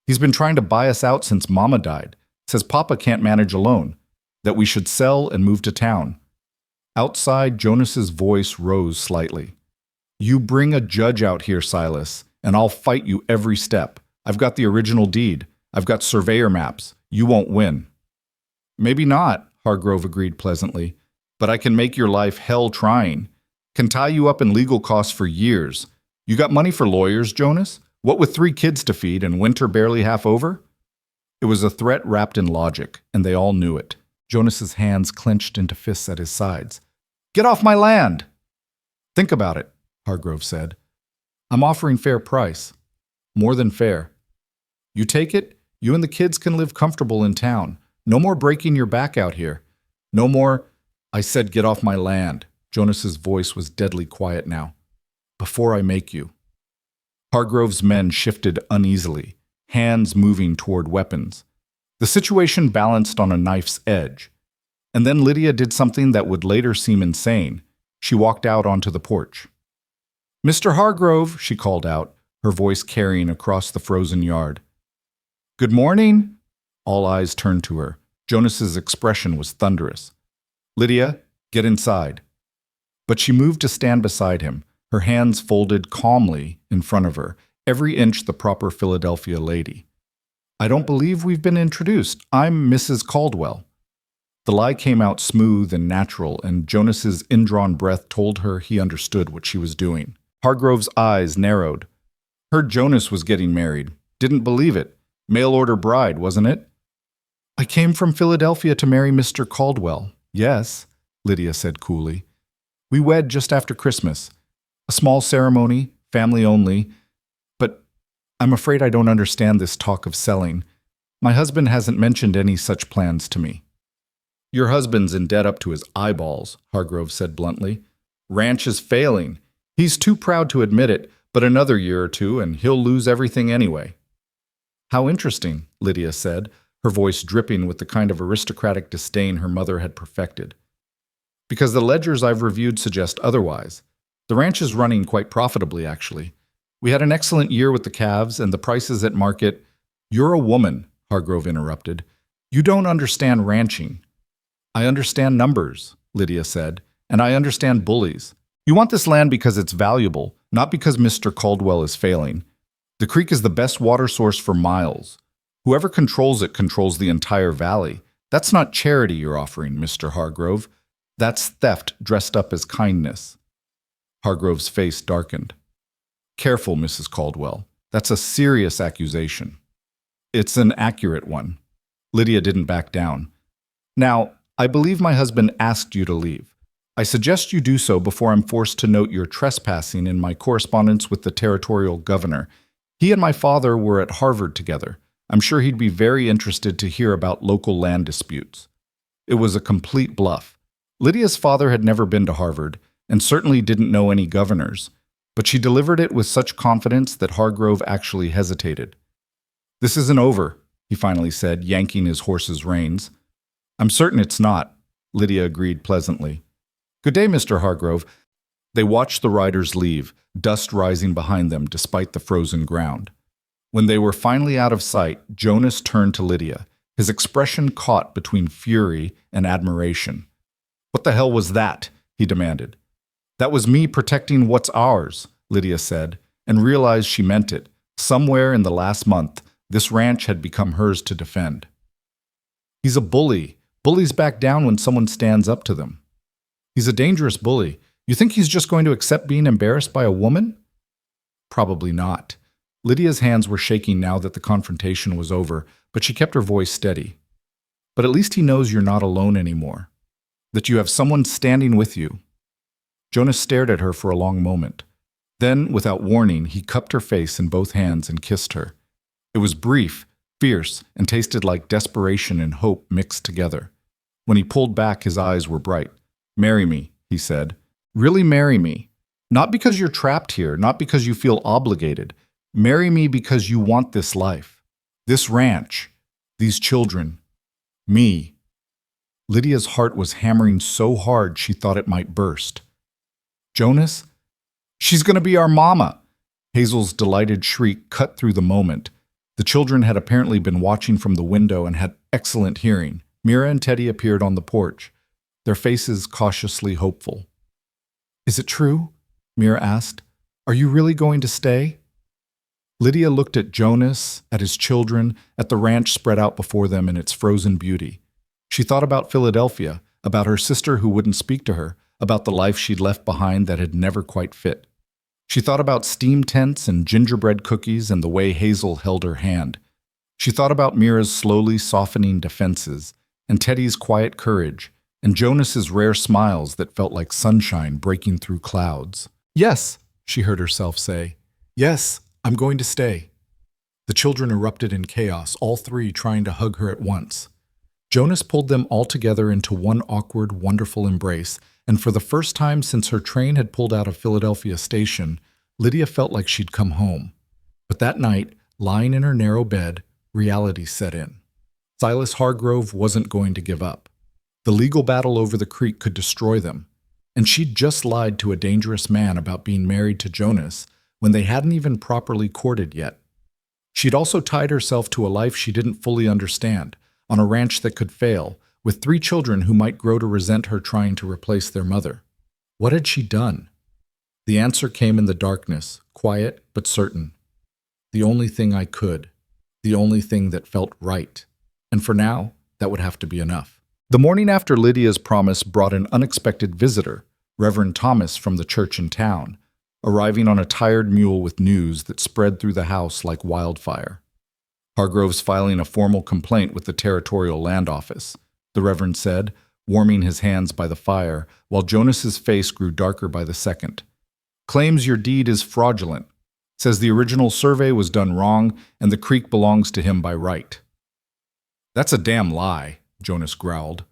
He's been trying to buy us out since Mama died. Says Papa can't manage alone, that we should sell and move to town." Outside, Jonas's voice rose slightly. "You bring a judge out here, Silas, and I'll fight you every step. I've got the original deed. I've got surveyor maps. You won't win." "Maybe not," Hargrove agreed pleasantly, "but I can make your life hell trying. Can tie you up in legal costs for years. You got money for lawyers, Jonas? What with 3 kids to feed and winter barely half over?" It was a threat wrapped in logic, and they all knew it. Jonas's hands clenched into fists at his sides. "Get off my land!" "Think about it," Hargrove said. "I'm offering fair price. More than fair. You take it, you and the kids can live comfortable in town. No more breaking your back out here. No more—" "I said get off my land." Jonas's voice was deadly quiet now. "Before I make you." Hargrove's men shifted uneasily, hands moving toward weapons. The situation balanced on a knife's edge. And then Lydia did something that would later seem insane. She walked out onto the porch. "Mr. Hargrove," she called out, her voice carrying across the frozen yard. "Good morning." All eyes turned to her. Jonas's expression was thunderous. "Lydia, get inside." But she moved to stand beside him, her hands folded calmly in front of her, every inch the proper Philadelphia lady. "I don't believe we've been introduced. I'm Mrs. Caldwell." The lie came out smooth and natural, and Jonas's indrawn breath told her he understood what she was doing. Hargrove's eyes narrowed. "Heard Jonas was getting married. Didn't believe it. Mail-order bride, wasn't it?" "I came from Philadelphia to marry Mr. Caldwell. Yes," Lydia said coolly. "We wed just after Christmas. A small ceremony, family only. But I'm afraid I don't understand this talk of selling. My husband hasn't mentioned any such plans to me." "Your husband's in debt up to his eyeballs," Hargrove said bluntly. "Ranch is failing. He's too proud to admit it, but another year or two and he'll lose everything anyway." "How interesting," Lydia said, her voice dripping with the kind of aristocratic disdain her mother had perfected. "Because the ledgers I've reviewed suggest otherwise. The ranch is running quite profitably, actually. We had an excellent year with the calves and the prices at market—" "You're a woman," Hargrove interrupted. "You don't understand ranching." "I understand numbers," Lydia said, "and I understand bullies. You want this land because it's valuable, not because Mr. Caldwell is failing. The creek is the best water source for miles. Whoever controls it controls the entire valley. That's not charity you're offering, Mr. Hargrove. That's theft dressed up as kindness." Hargrove's face darkened. "Careful, Mrs. Caldwell. That's a serious accusation." "It's an accurate one." Lydia didn't back down. "Now, I believe my husband asked you to leave. I suggest you do so before I'm forced to note your trespassing in my correspondence with the territorial governor. He and my father were at Harvard together. I'm sure he'd be very interested to hear about local land disputes." It was a complete bluff. Lydia's father had never been to Harvard, and certainly didn't know any governors, but she delivered it with such confidence that Hargrove actually hesitated. "This isn't over," he finally said, yanking his horse's reins. "I'm certain it's not," Lydia agreed pleasantly. "Good day, Mr. Hargrove." They watched the riders leave, dust rising behind them despite the frozen ground. When they were finally out of sight, Jonas turned to Lydia, his expression caught between fury and admiration. "What the hell was that?" he demanded. That was me protecting what's ours, Lydia said, and realized she meant it. Somewhere in the last month, this ranch had become hers to defend. He's a bully. Bullies back down when someone stands up to them. He's a dangerous bully. You think he's just going to accept being embarrassed by a woman? Probably not. Lydia's hands were shaking now that the confrontation was over, but she kept her voice steady. But at least he knows you're not alone anymore. That you have someone standing with you. Jonas stared at her for a long moment. Then, without warning, he cupped her face in both hands and kissed her. It was brief, fierce, and tasted like desperation and hope mixed together. When he pulled back, his eyes were bright. "Marry me," he said. "Really marry me. Not because you're trapped here, not because you feel obligated. Marry me because you want this life. This ranch. These children. Me." Lydia's heart was hammering so hard she thought it might burst. "Jonas? She's going to be our mama!" Hazel's delighted shriek cut through the moment. The children had apparently been watching from the window and had excellent hearing. Mira and Teddy appeared on the porch, their faces cautiously hopeful. "Is it true?" Mira asked. "Are you really going to stay?" Lydia looked at Jonas, at his children, at the ranch spread out before them in its frozen beauty. She thought about Philadelphia, about her sister who wouldn't speak to her, about the life she'd left behind that had never quite fit. She thought about steam tents and gingerbread cookies and the way Hazel held her hand. She thought about Mira's slowly softening defenses, and Teddy's quiet courage, and Jonas's rare smiles that felt like sunshine breaking through clouds. "Yes," she heard herself say. "Yes, I'm going to stay." The children erupted in chaos, all three trying to hug her at once. Jonas pulled them all together into one awkward, wonderful embrace, and for the first time since her train had pulled out of Philadelphia station, Lydia felt like she'd come home. But that night, lying in her narrow bed, reality set in. Silas Hargrove wasn't going to give up. The legal battle over the creek could destroy them, and she'd just lied to a dangerous man about being married to Jonas when they hadn't even properly courted yet. She'd also tied herself to a life she didn't fully understand, on a ranch that could fail, with 3 children who might grow to resent her trying to replace their mother. What had she done? The answer came in the darkness, quiet but certain. The only thing I could. The only thing that felt right. And for now, that would have to be enough. The morning after Lydia's promise brought an unexpected visitor, Reverend Thomas from the church in town, arriving on a tired mule with news that spread through the house like wildfire. Hargrove's filing a formal complaint with the Territorial Land Office, the Reverend said, warming his hands by the fire, while Jonas's face grew darker by the second. "Claims your deed is fraudulent. Says the original survey was done wrong and the creek belongs to him by right." "That's a damn lie," Jonas growled.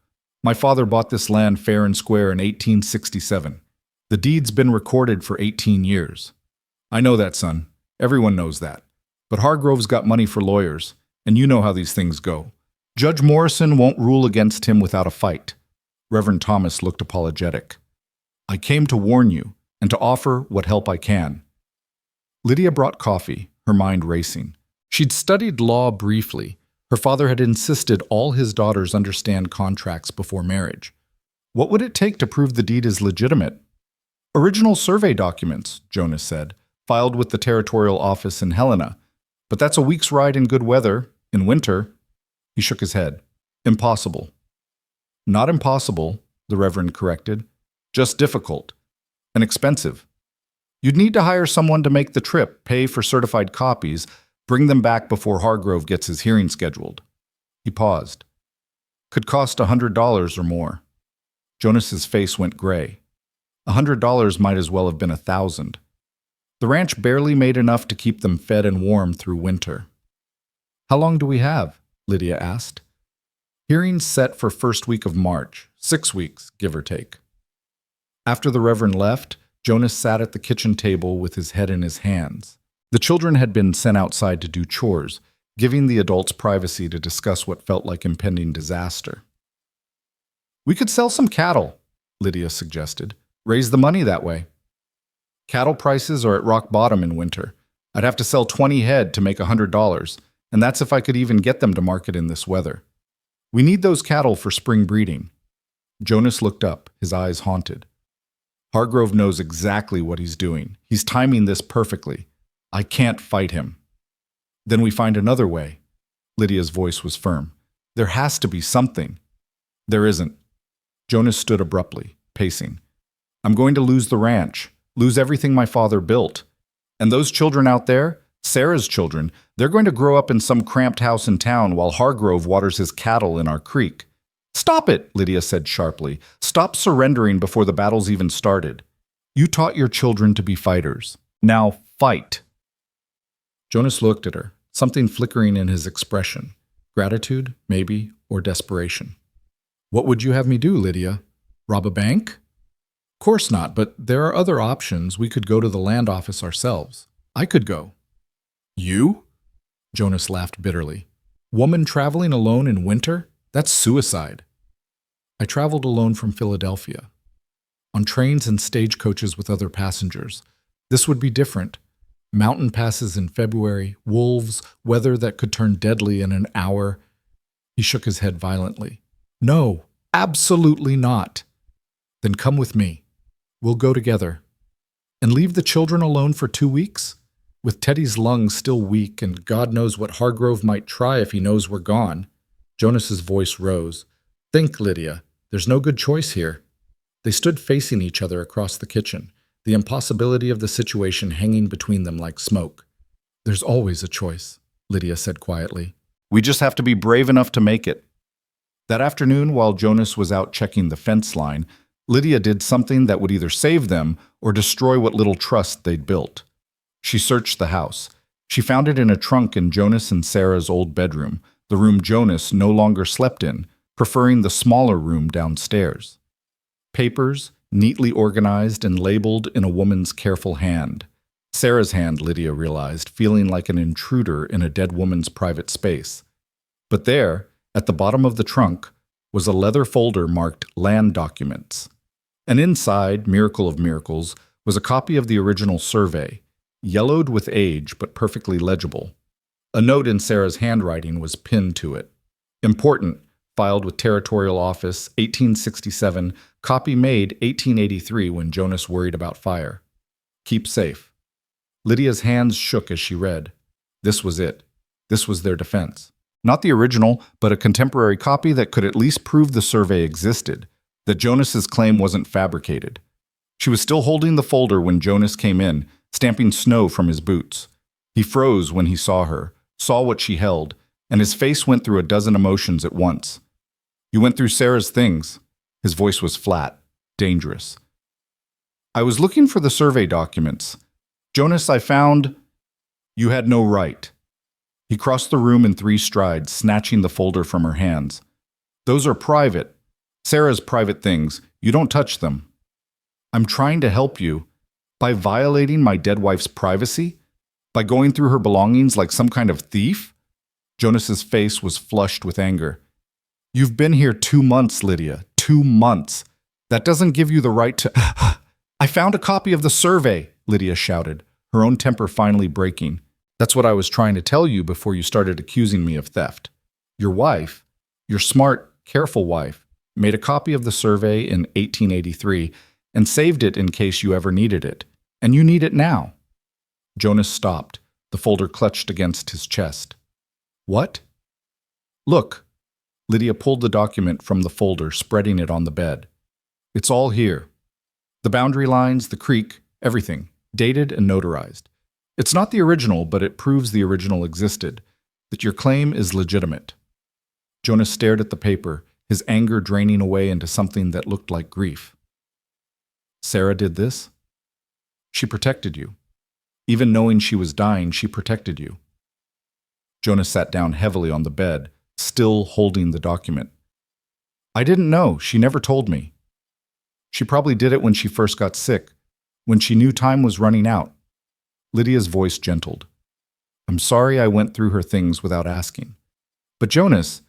"My father bought this land fair and square in 1867. The deed's been recorded for 18 years. I know that, son. Everyone knows that. But Hargrove's got money for lawyers, and you know how these things go. Judge Morrison won't rule against him without a fight." Reverend Thomas looked apologetic. "I came to warn you, and to offer what help I can." Lydia brought coffee, her mind racing. She'd studied law briefly. Her father had insisted all his daughters understand contracts before marriage. What would it take to prove the deed is legitimate? "Original survey documents," Jonas said, "filed with the Territorial Office in Helena. But that's a week's ride in good weather. In winter." He shook his head. "Impossible." "Not impossible," the Reverend corrected. "Just difficult. And expensive. You'd need to hire someone to make the trip, pay for certified copies, bring them back before Hargrove gets his hearing scheduled." He paused. "Could cost $100 or more." Jonas's face went gray. $100 might as well have been 1,000. The ranch barely made enough to keep them fed and warm through winter. "How long do we have?" Lydia asked. "Hearings set for first week of March, 6 weeks, give or take." After the Reverend left, Jonas sat at the kitchen table with his head in his hands. The children had been sent outside to do chores, giving the adults privacy to discuss what felt like impending disaster. "We could sell some cattle," Lydia suggested. "Raise the money that way." "Cattle prices are at rock bottom in winter. I'd have to sell 20 head to make $100, and that's if I could even get them to market in this weather. We need those cattle for spring breeding." Jonas looked up, his eyes haunted. Hargrove knows exactly what he's doing. He's timing this perfectly. I can't fight him. Then we find another way. Lydia's voice was firm. There has to be something. There isn't. Jonas stood abruptly, pacing. I'm going to lose the ranch, lose everything my father built. And those children out there, Sarah's children, they're going to grow up in some cramped house in town while Hargrove waters his cattle in our creek. Stop it, Lydia said sharply. Stop surrendering before the battle's even started. You taught your children to be fighters. Now fight. Jonas looked at her, something flickering in his expression. Gratitude, maybe, or desperation. What would you have me do, Lydia? Rob a bank? Of course not, but there are other options. We could go to the land office ourselves. I could go. You? Jonas laughed bitterly. Woman traveling alone in winter? That's suicide. I traveled alone from Philadelphia, on trains and stagecoaches with other passengers. This would be different. Mountain passes in February, wolves, weather that could turn deadly in an hour. He shook his head violently. No, absolutely not. Then come with me. We'll go together. And leave the children alone for 2 weeks? With Teddy's lungs still weak and God knows what Hargrove might try if he knows we're gone. Jonas's voice rose. Think, Lydia. There's no good choice here. They stood facing each other across the kitchen, the impossibility of the situation hanging between them like smoke. There's always a choice, Lydia said quietly. We just have to be brave enough to make it. That afternoon, while Jonas was out checking the fence line, Lydia did something that would either save them or destroy what little trust they'd built. She searched the house. She found it in a trunk in Jonas and Sarah's old bedroom, the room Jonas no longer slept in, preferring the smaller room downstairs. Papers, neatly organized and labeled in a woman's careful hand. Sarah's hand, Lydia realized, feeling like an intruder in a dead woman's private space. But there, at the bottom of the trunk, was a leather folder marked Land Documents. And inside, miracle of miracles, was a copy of the original survey, yellowed with age but perfectly legible. A note in Sarah's handwriting was pinned to it. Important, filed with Territorial Office, 1867, copy made 1883 when Jonas worried about fire. Keep safe. Lydia's hands shook as she read. This was it. This was their defense. Not the original, but a contemporary copy that could at least prove the survey existed, that Jonas's claim wasn't fabricated. She was still holding the folder when Jonas came in, stamping snow from his boots. He froze when he saw her, saw what she held, and his face went through a dozen emotions at once. You went through Sarah's things. His voice was flat, dangerous. I was looking for the survey documents. Jonas, I found... You had no right. He crossed the room in 3 strides, snatching the folder from her hands. Those are private. Sarah's private things. You don't touch them. I'm trying to help you. By violating my dead wife's privacy? By going through her belongings like some kind of thief? Jonas's face was flushed with anger. You've been here 2 months, Lydia. 2 months. That doesn't give you the right to... I found a copy of the survey, Lydia shouted, her own temper finally breaking. That's what I was trying to tell you before you started accusing me of theft. Your wife, your smart, careful wife, made a copy of the survey in 1883 and saved it in case you ever needed it. And you need it now. Jonas stopped, the folder clutched against his chest. What? Look. Lydia pulled the document from the folder, spreading it on the bed. It's all here. The boundary lines, the creek, everything, dated and notarized. It's not the original, but it proves the original existed, that your claim is legitimate. Jonas stared at the paper, his anger draining away into something that looked like grief. Sarah did this? She protected you. Even knowing she was dying, she protected you. Jonas sat down heavily on the bed, still holding the document. I didn't know. She never told me. She probably did it when she first got sick, when she knew time was running out. Lydia's voice gentled. I'm sorry I went through her things without asking. But Jonas,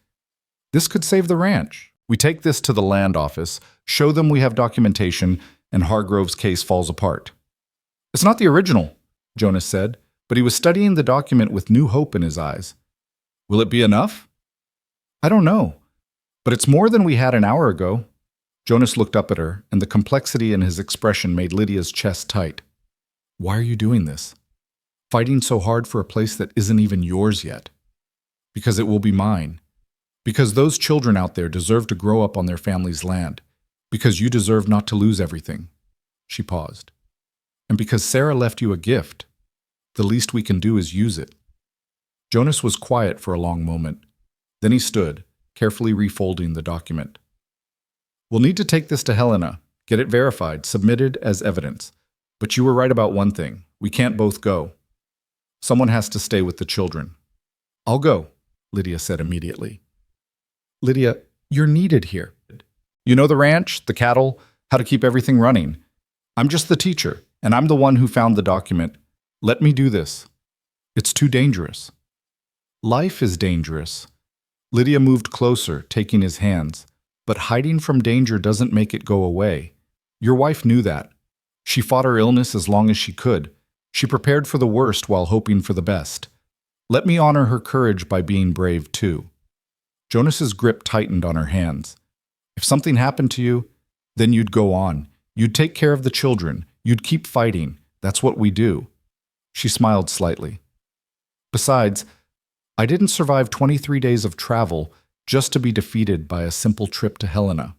this could save the ranch. We take this to the land office, show them we have documentation, and Hargrove's case falls apart. It's not the original, Jonas said, but he was studying the document with new hope in his eyes. Will it be enough? I don't know, but it's more than we had an hour ago. Jonas looked up at her, and the complexity in his expression made Lydia's chest tight. Why are you doing this? Fighting so hard for a place that isn't even yours yet? Because it will be mine. Because those children out there deserve to grow up on their family's land. Because you deserve not to lose everything. She paused. And because Sarah left you a gift, the least we can do is use it. Jonas was quiet for a long moment. Then he stood, carefully refolding the document. We'll need to take this to Helena, get it verified, submitted as evidence. But you were right about one thing. We can't both go. Someone has to stay with the children. I'll go, Lydia said immediately. Lydia, you're needed here. You know the ranch, the cattle, how to keep everything running. I'm just the teacher, and I'm the one who found the document. Let me do this. It's too dangerous. Life is dangerous. Lydia moved closer, taking his hands. But hiding from danger doesn't make it go away. Your wife knew that. She fought her illness as long as she could. She prepared for the worst while hoping for the best. Let me honor her courage by being brave too. Jonas's grip tightened on her hands. If something happened to you, then you'd go on. You'd take care of the children. You'd keep fighting. That's what we do. She smiled slightly. Besides, I didn't survive 23 days of travel just to be defeated by a simple trip to Helena.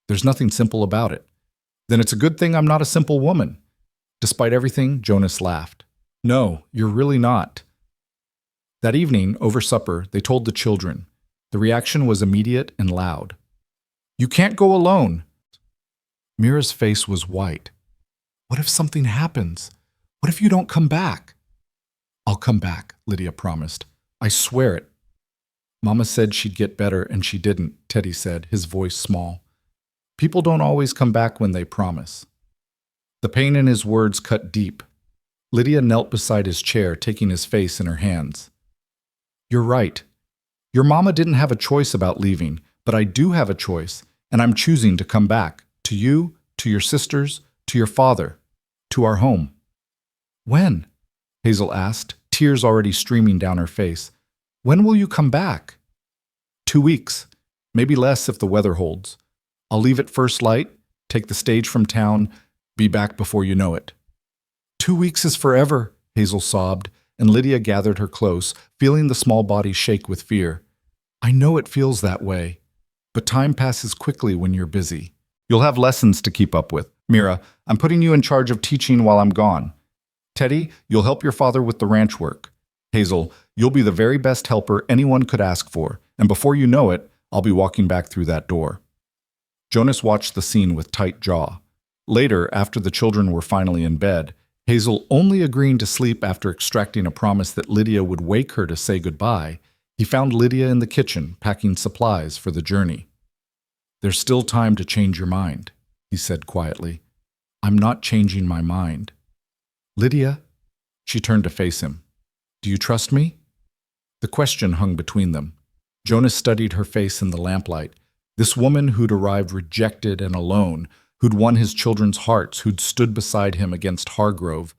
There's nothing simple about it. Then it's a good thing I'm not a simple woman. Despite everything, Jonas laughed. No, you're really not. That evening, over supper, they told the children. The reaction was immediate and loud. You can't go alone. Mira's face was white. What if something happens? What if you don't come back? I'll come back, Lydia promised. I swear it. Mama said she'd get better, and she didn't, Teddy said, his voice small. People don't always come back when they promise. The pain in his words cut deep. Lydia knelt beside his chair, taking his face in her hands. You're right. Your mama didn't have a choice about leaving, but I do have a choice, and I'm choosing to come back. To you, to your sisters, to your father, to our home. When? Hazel asked, tears already streaming down her face. When will you come back? 2 weeks, maybe less if the weather holds. I'll leave at first light, take the stage from town, be back before you know it. 2 weeks is forever, Hazel sobbed, and Lydia gathered her close, feeling the small body shake with fear. I know it feels that way, but time passes quickly when you're busy. You'll have lessons to keep up with. Mira, I'm putting you in charge of teaching while I'm gone. Teddy, you'll help your father with the ranch work. Hazel, you'll be the very best helper anyone could ask for, and before you know it, I'll be walking back through that door. Jonas watched the scene with tight jaw. Later, after the children were finally in bed, Hazel only agreeing to sleep after extracting a promise that Lydia would wake her to say goodbye, he found Lydia in the kitchen packing supplies for the journey. There's still time to change your mind, he said quietly. I'm not changing my mind. Lydia? She turned to face him. Do you trust me? The question hung between them. Jonas studied her face in the lamplight. This woman who'd arrived rejected and alone, who'd won his children's hearts, who'd stood beside him against Hargrove,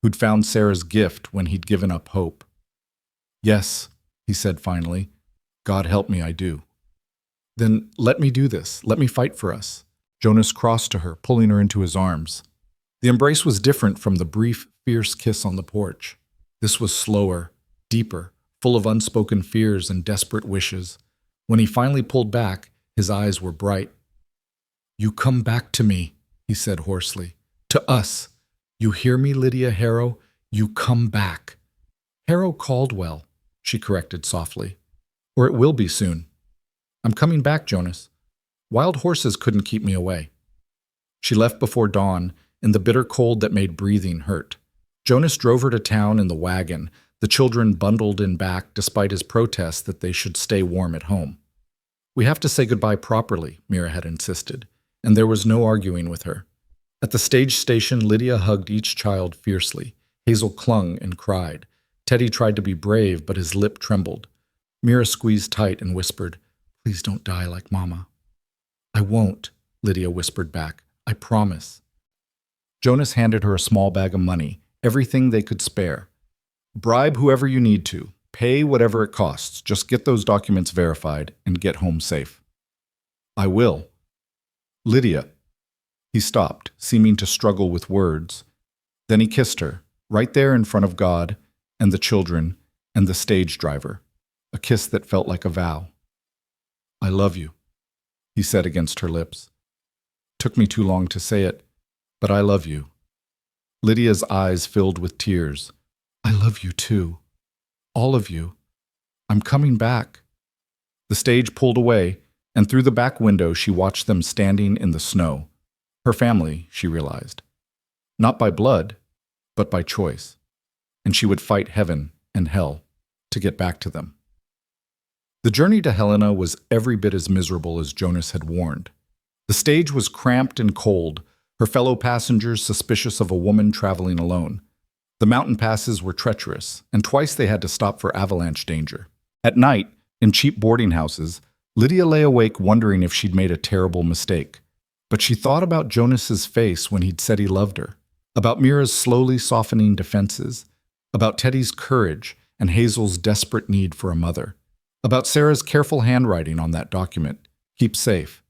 who'd found Sarah's gift when he'd given up hope. Yes, he said finally. God help me, I do. Then let me do this. Let me fight for us. Jonas crossed to her, pulling her into his arms. The embrace was different from the brief, fierce kiss on the porch. This was slower, deeper, full of unspoken fears and desperate wishes. When he finally pulled back, his eyes were bright. You come back to me, he said hoarsely. To us. You hear me, Lydia Harrow? You come back. Harrow Caldwell, she corrected softly. Or it will be soon. I'm coming back, Jonas. Wild horses couldn't keep me away. She left before dawn, in the bitter cold that made breathing hurt. Jonas drove her to town in the wagon, the children bundled in back despite his protest that they should stay warm at home. We have to say goodbye properly, Mira had insisted, and there was no arguing with her. At the stage station, Lydia hugged each child fiercely. Hazel clung and cried. Teddy tried to be brave, but his lip trembled. Mira squeezed tight and whispered, Please don't die like Mama. I won't, Lydia whispered back. I promise. Jonas handed her a small bag of money, everything they could spare. Bribe whoever you need to. Pay whatever it costs. Just get those documents verified and get home safe. I will. Lydia. He stopped, seeming to struggle with words. Then he kissed her, right there in front of God and the children and the stage driver, a kiss that felt like a vow. I love you, he said against her lips. Took me too long to say it, but I love you. Lydia's eyes filled with tears. I love you too. All of you. I'm coming back. The stage pulled away, and through the back window she watched them standing in the snow. Her family, she realized. Not by blood, but by choice. And she would fight heaven and hell to get back to them. The journey to Helena was every bit as miserable as Jonas had warned. The stage was cramped and cold, her fellow passengers suspicious of a woman traveling alone. The mountain passes were treacherous, and twice they had to stop for avalanche danger. At night, in cheap boarding houses, Lydia lay awake wondering if she'd made a terrible mistake. But she thought about Jonas's face when he'd said he loved her, about Mira's slowly softening defenses, about Teddy's courage and Hazel's desperate need for a mother, about Sarah's careful handwriting on that document, keep safe.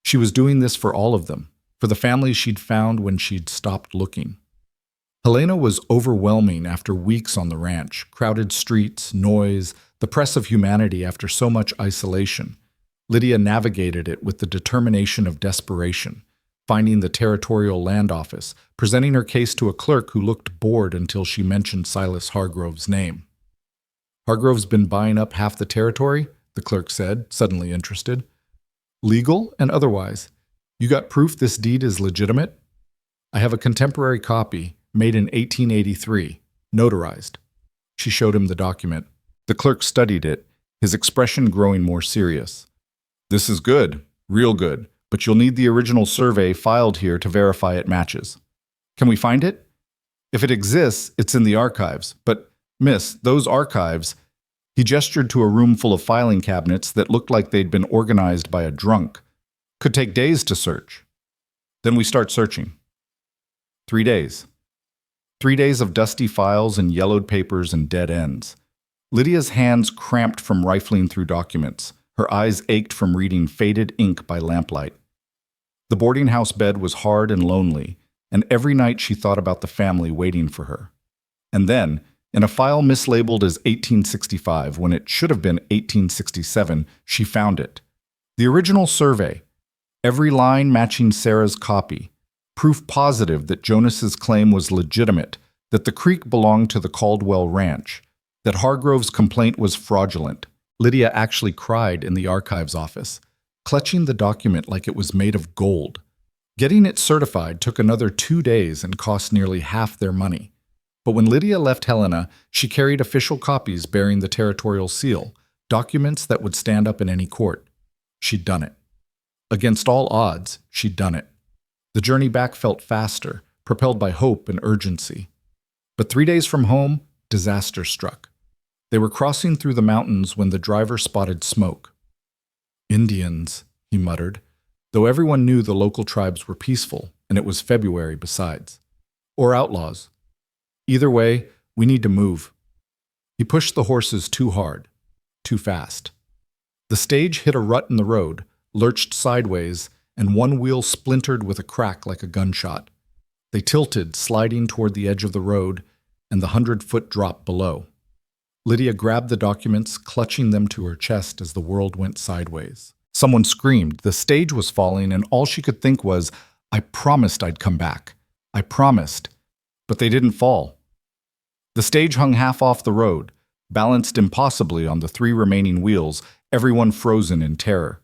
She was doing this for all of them, for the families she'd found when she'd stopped looking. Helena was overwhelming after weeks on the ranch, crowded streets, noise, the press of humanity after so much isolation. Lydia navigated it with the determination of desperation, finding the territorial land office, presenting her case to a clerk who looked bored until she mentioned Silas Hargrove's name. Hargrove's been buying up half the territory, the clerk said, suddenly interested. Legal and otherwise. You got proof this deed is legitimate? I have a contemporary copy, made in 1883, notarized. She showed him the document. The clerk studied it, his expression growing more serious. This is good, real good, but you'll need the original survey filed here to verify it matches. Can we find it? If it exists, it's in the archives, but, miss, those archives, he gestured to a room full of filing cabinets that looked like they'd been organized by a drunk, could take days to search. Then we start searching. 3 days. 3 days of dusty files and yellowed papers and dead ends. Lydia's hands cramped from rifling through documents. Her eyes ached from reading faded ink by lamplight. The boarding house bed was hard and lonely, and every night she thought about the family waiting for her. And then, in a file mislabeled as 1865 when it should have been 1867, she found it. The original survey. Every line matching Sarah's copy. Proof positive that Jonas's claim was legitimate, that the creek belonged to the Caldwell Ranch, that Hargrove's complaint was fraudulent. Lydia actually cried in the archives office, clutching the document like it was made of gold. Getting it certified took another 2 days and cost nearly half their money. But when Lydia left Helena, she carried official copies bearing the territorial seal, documents that would stand up in any court. She'd done it. Against all odds, she'd done it. The journey back felt faster, propelled by hope and urgency. But 3 days from home, disaster struck. They were crossing through the mountains when the driver spotted smoke. Indians, he muttered, though everyone knew the local tribes were peaceful, and it was February besides. Or outlaws. Either way, we need to move. He pushed the horses too hard, too fast. The stage hit a rut in the road, lurched sideways, and one wheel splintered with a crack like a gunshot. They tilted, sliding toward the edge of the road, and the 100-foot drop below. Lydia grabbed the documents, clutching them to her chest as the world went sideways. Someone screamed. The stage was falling, and all she could think was, I promised I'd come back. I promised. But they didn't fall. The stage hung half off the road, balanced impossibly on the 3 remaining wheels, everyone frozen in terror.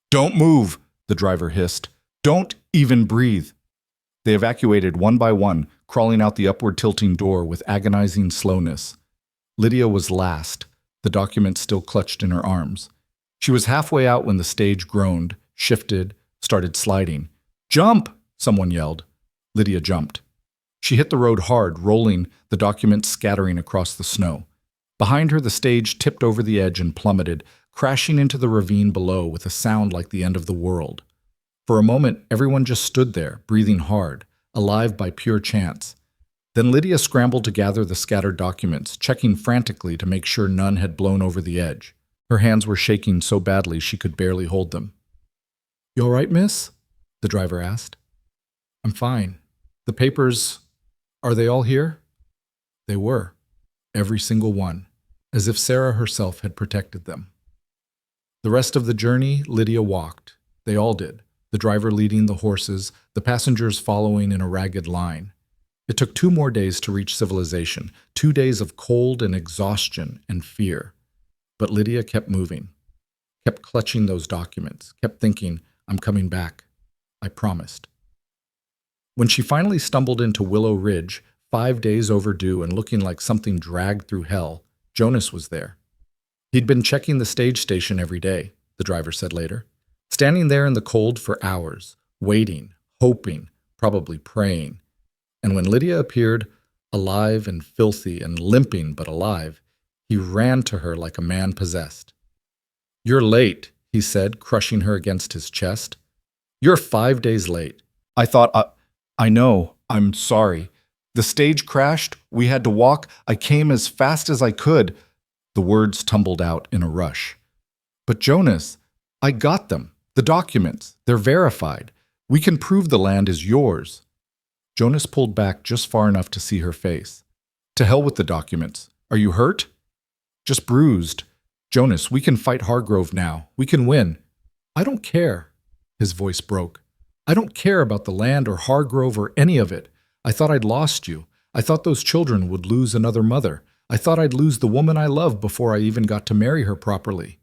Don't move, the driver hissed. Don't even breathe. They evacuated one by one, crawling out the upward tilting door with agonizing slowness. Lydia was last, the document still clutched in her arms. She was halfway out when the stage groaned, shifted, started sliding. Jump! Someone yelled. Lydia jumped. She hit the road hard, rolling, the document scattering across the snow. Behind her, the stage tipped over the edge and plummeted, crashing into the ravine below with a sound like the end of the world. For a moment, everyone just stood there, breathing hard, alive by pure chance. Then Lydia scrambled to gather the scattered documents, checking frantically to make sure none had blown over the edge. Her hands were shaking so badly she could barely hold them. You all right, miss? the driver asked. I'm fine. The papers, are they all here? They were. Every single one, as if Sarah herself had protected them. The rest of the journey, Lydia walked. They all did, the driver leading the horses, the passengers following in a ragged line. It took 2 more days to reach civilization, 2 days of cold and exhaustion and fear. But Lydia kept moving, kept clutching those documents, kept thinking, I'm coming back. I promised. When she finally stumbled into Willow Ridge, 5 days overdue and looking like something dragged through hell, Jonas was there. He'd been checking the stage station every day, the driver said later, standing there in the cold for hours, waiting, hoping, probably praying. And when Lydia appeared, alive and filthy and limping but alive, he ran to her like a man possessed. You're late, he said, crushing her against his chest. You're 5 days late. I know, I'm sorry. The stage crashed, we had to walk, I came as fast as I could. The words tumbled out in a rush. But Jonas, I got them. The documents, they're verified. We can prove the land is yours. Jonas pulled back just far enough to see her face. To hell with the documents. Are you hurt? Just bruised. Jonas, we can fight Hargrove now. We can win. I don't care. His voice broke. I don't care about the land or Hargrove or any of it. I thought I'd lost you. I thought those children would lose another mother. I thought I'd lose the woman I love before I even got to marry her properly.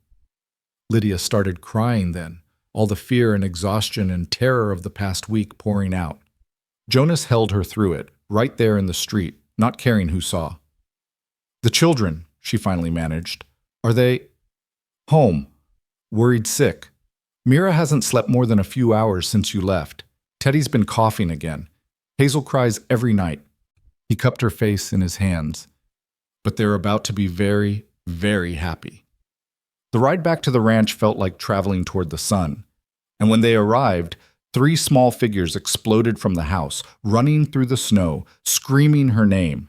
Lydia started crying then, all the fear and exhaustion and terror of the past week pouring out. Jonas held her through it, right there in the street, not caring who saw. The children, she finally managed. Are they home? Worried sick. Mira hasn't slept more than a few hours since you left. Teddy's been coughing again. Hazel cries every night. He cupped her face in his hands. But they're about to be very, very happy. The ride back to the ranch felt like traveling toward the sun. And when they arrived, 3 small figures exploded from the house, running through the snow, screaming her name.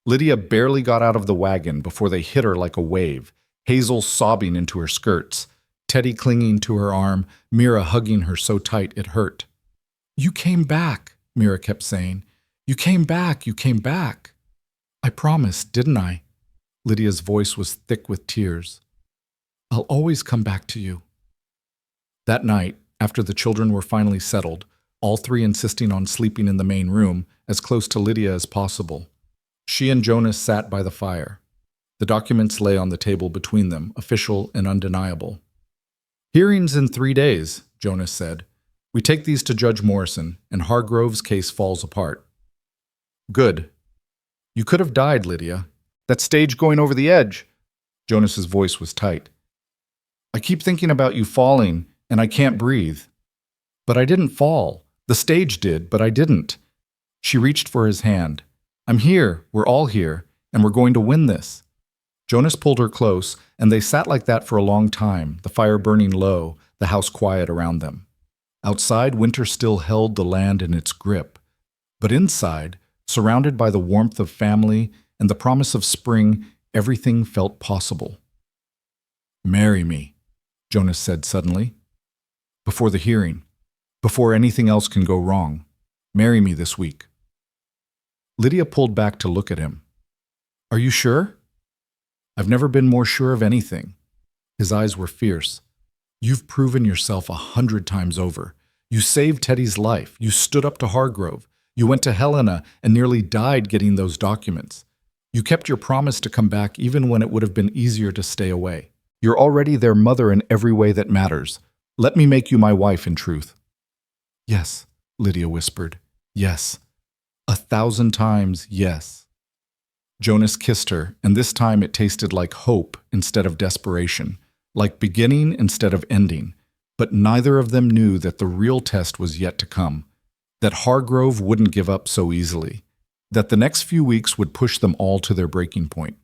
Lydia barely got out of the wagon before they hit her like a wave, Hazel sobbing into her skirts, Teddy clinging to her arm, Mira hugging her so tight it hurt. You came back, Mira kept saying. You came back, you came back. I promised, didn't I? Lydia's voice was thick with tears. I'll always come back to you. That night, after the children were finally settled, all 3 insisting on sleeping in the main room, as close to Lydia as possible, she and Jonas sat by the fire. The documents lay on the table between them, official and undeniable. Hearings in 3 days, Jonas said. We take these to Judge Morrison, and Hargrove's case falls apart. Good. You could have died, Lydia. That stage going over the edge. Jonas's voice was tight. I keep thinking about you falling, and I can't breathe. But I didn't fall. The stage did, but I didn't. She reached for his hand. I'm here, we're all here, and we're going to win this. Jonas pulled her close, and they sat like that for a long time, the fire burning low, the house quiet around them. Outside, winter still held the land in its grip. But inside, surrounded by the warmth of family and the promise of spring, everything felt possible. Marry me, Jonas said suddenly. Before the hearing, before anything else can go wrong, marry me this week. Lydia pulled back to look at him. Are you sure? I've never been more sure of anything. His eyes were fierce. You've proven yourself 100 times over. You saved Teddy's life. You stood up to Hargrove. You went to Helena and nearly died getting those documents. You kept your promise to come back even when it would have been easier to stay away. You're already their mother in every way that matters. Let me make you my wife in truth. Yes, Lydia whispered. Yes. 1,000 times yes. Jonas kissed her, and this time it tasted like hope instead of desperation, like beginning instead of ending. But neither of them knew that the real test was yet to come, that Hargrove wouldn't give up so easily, that the next few weeks would push them all to their breaking point,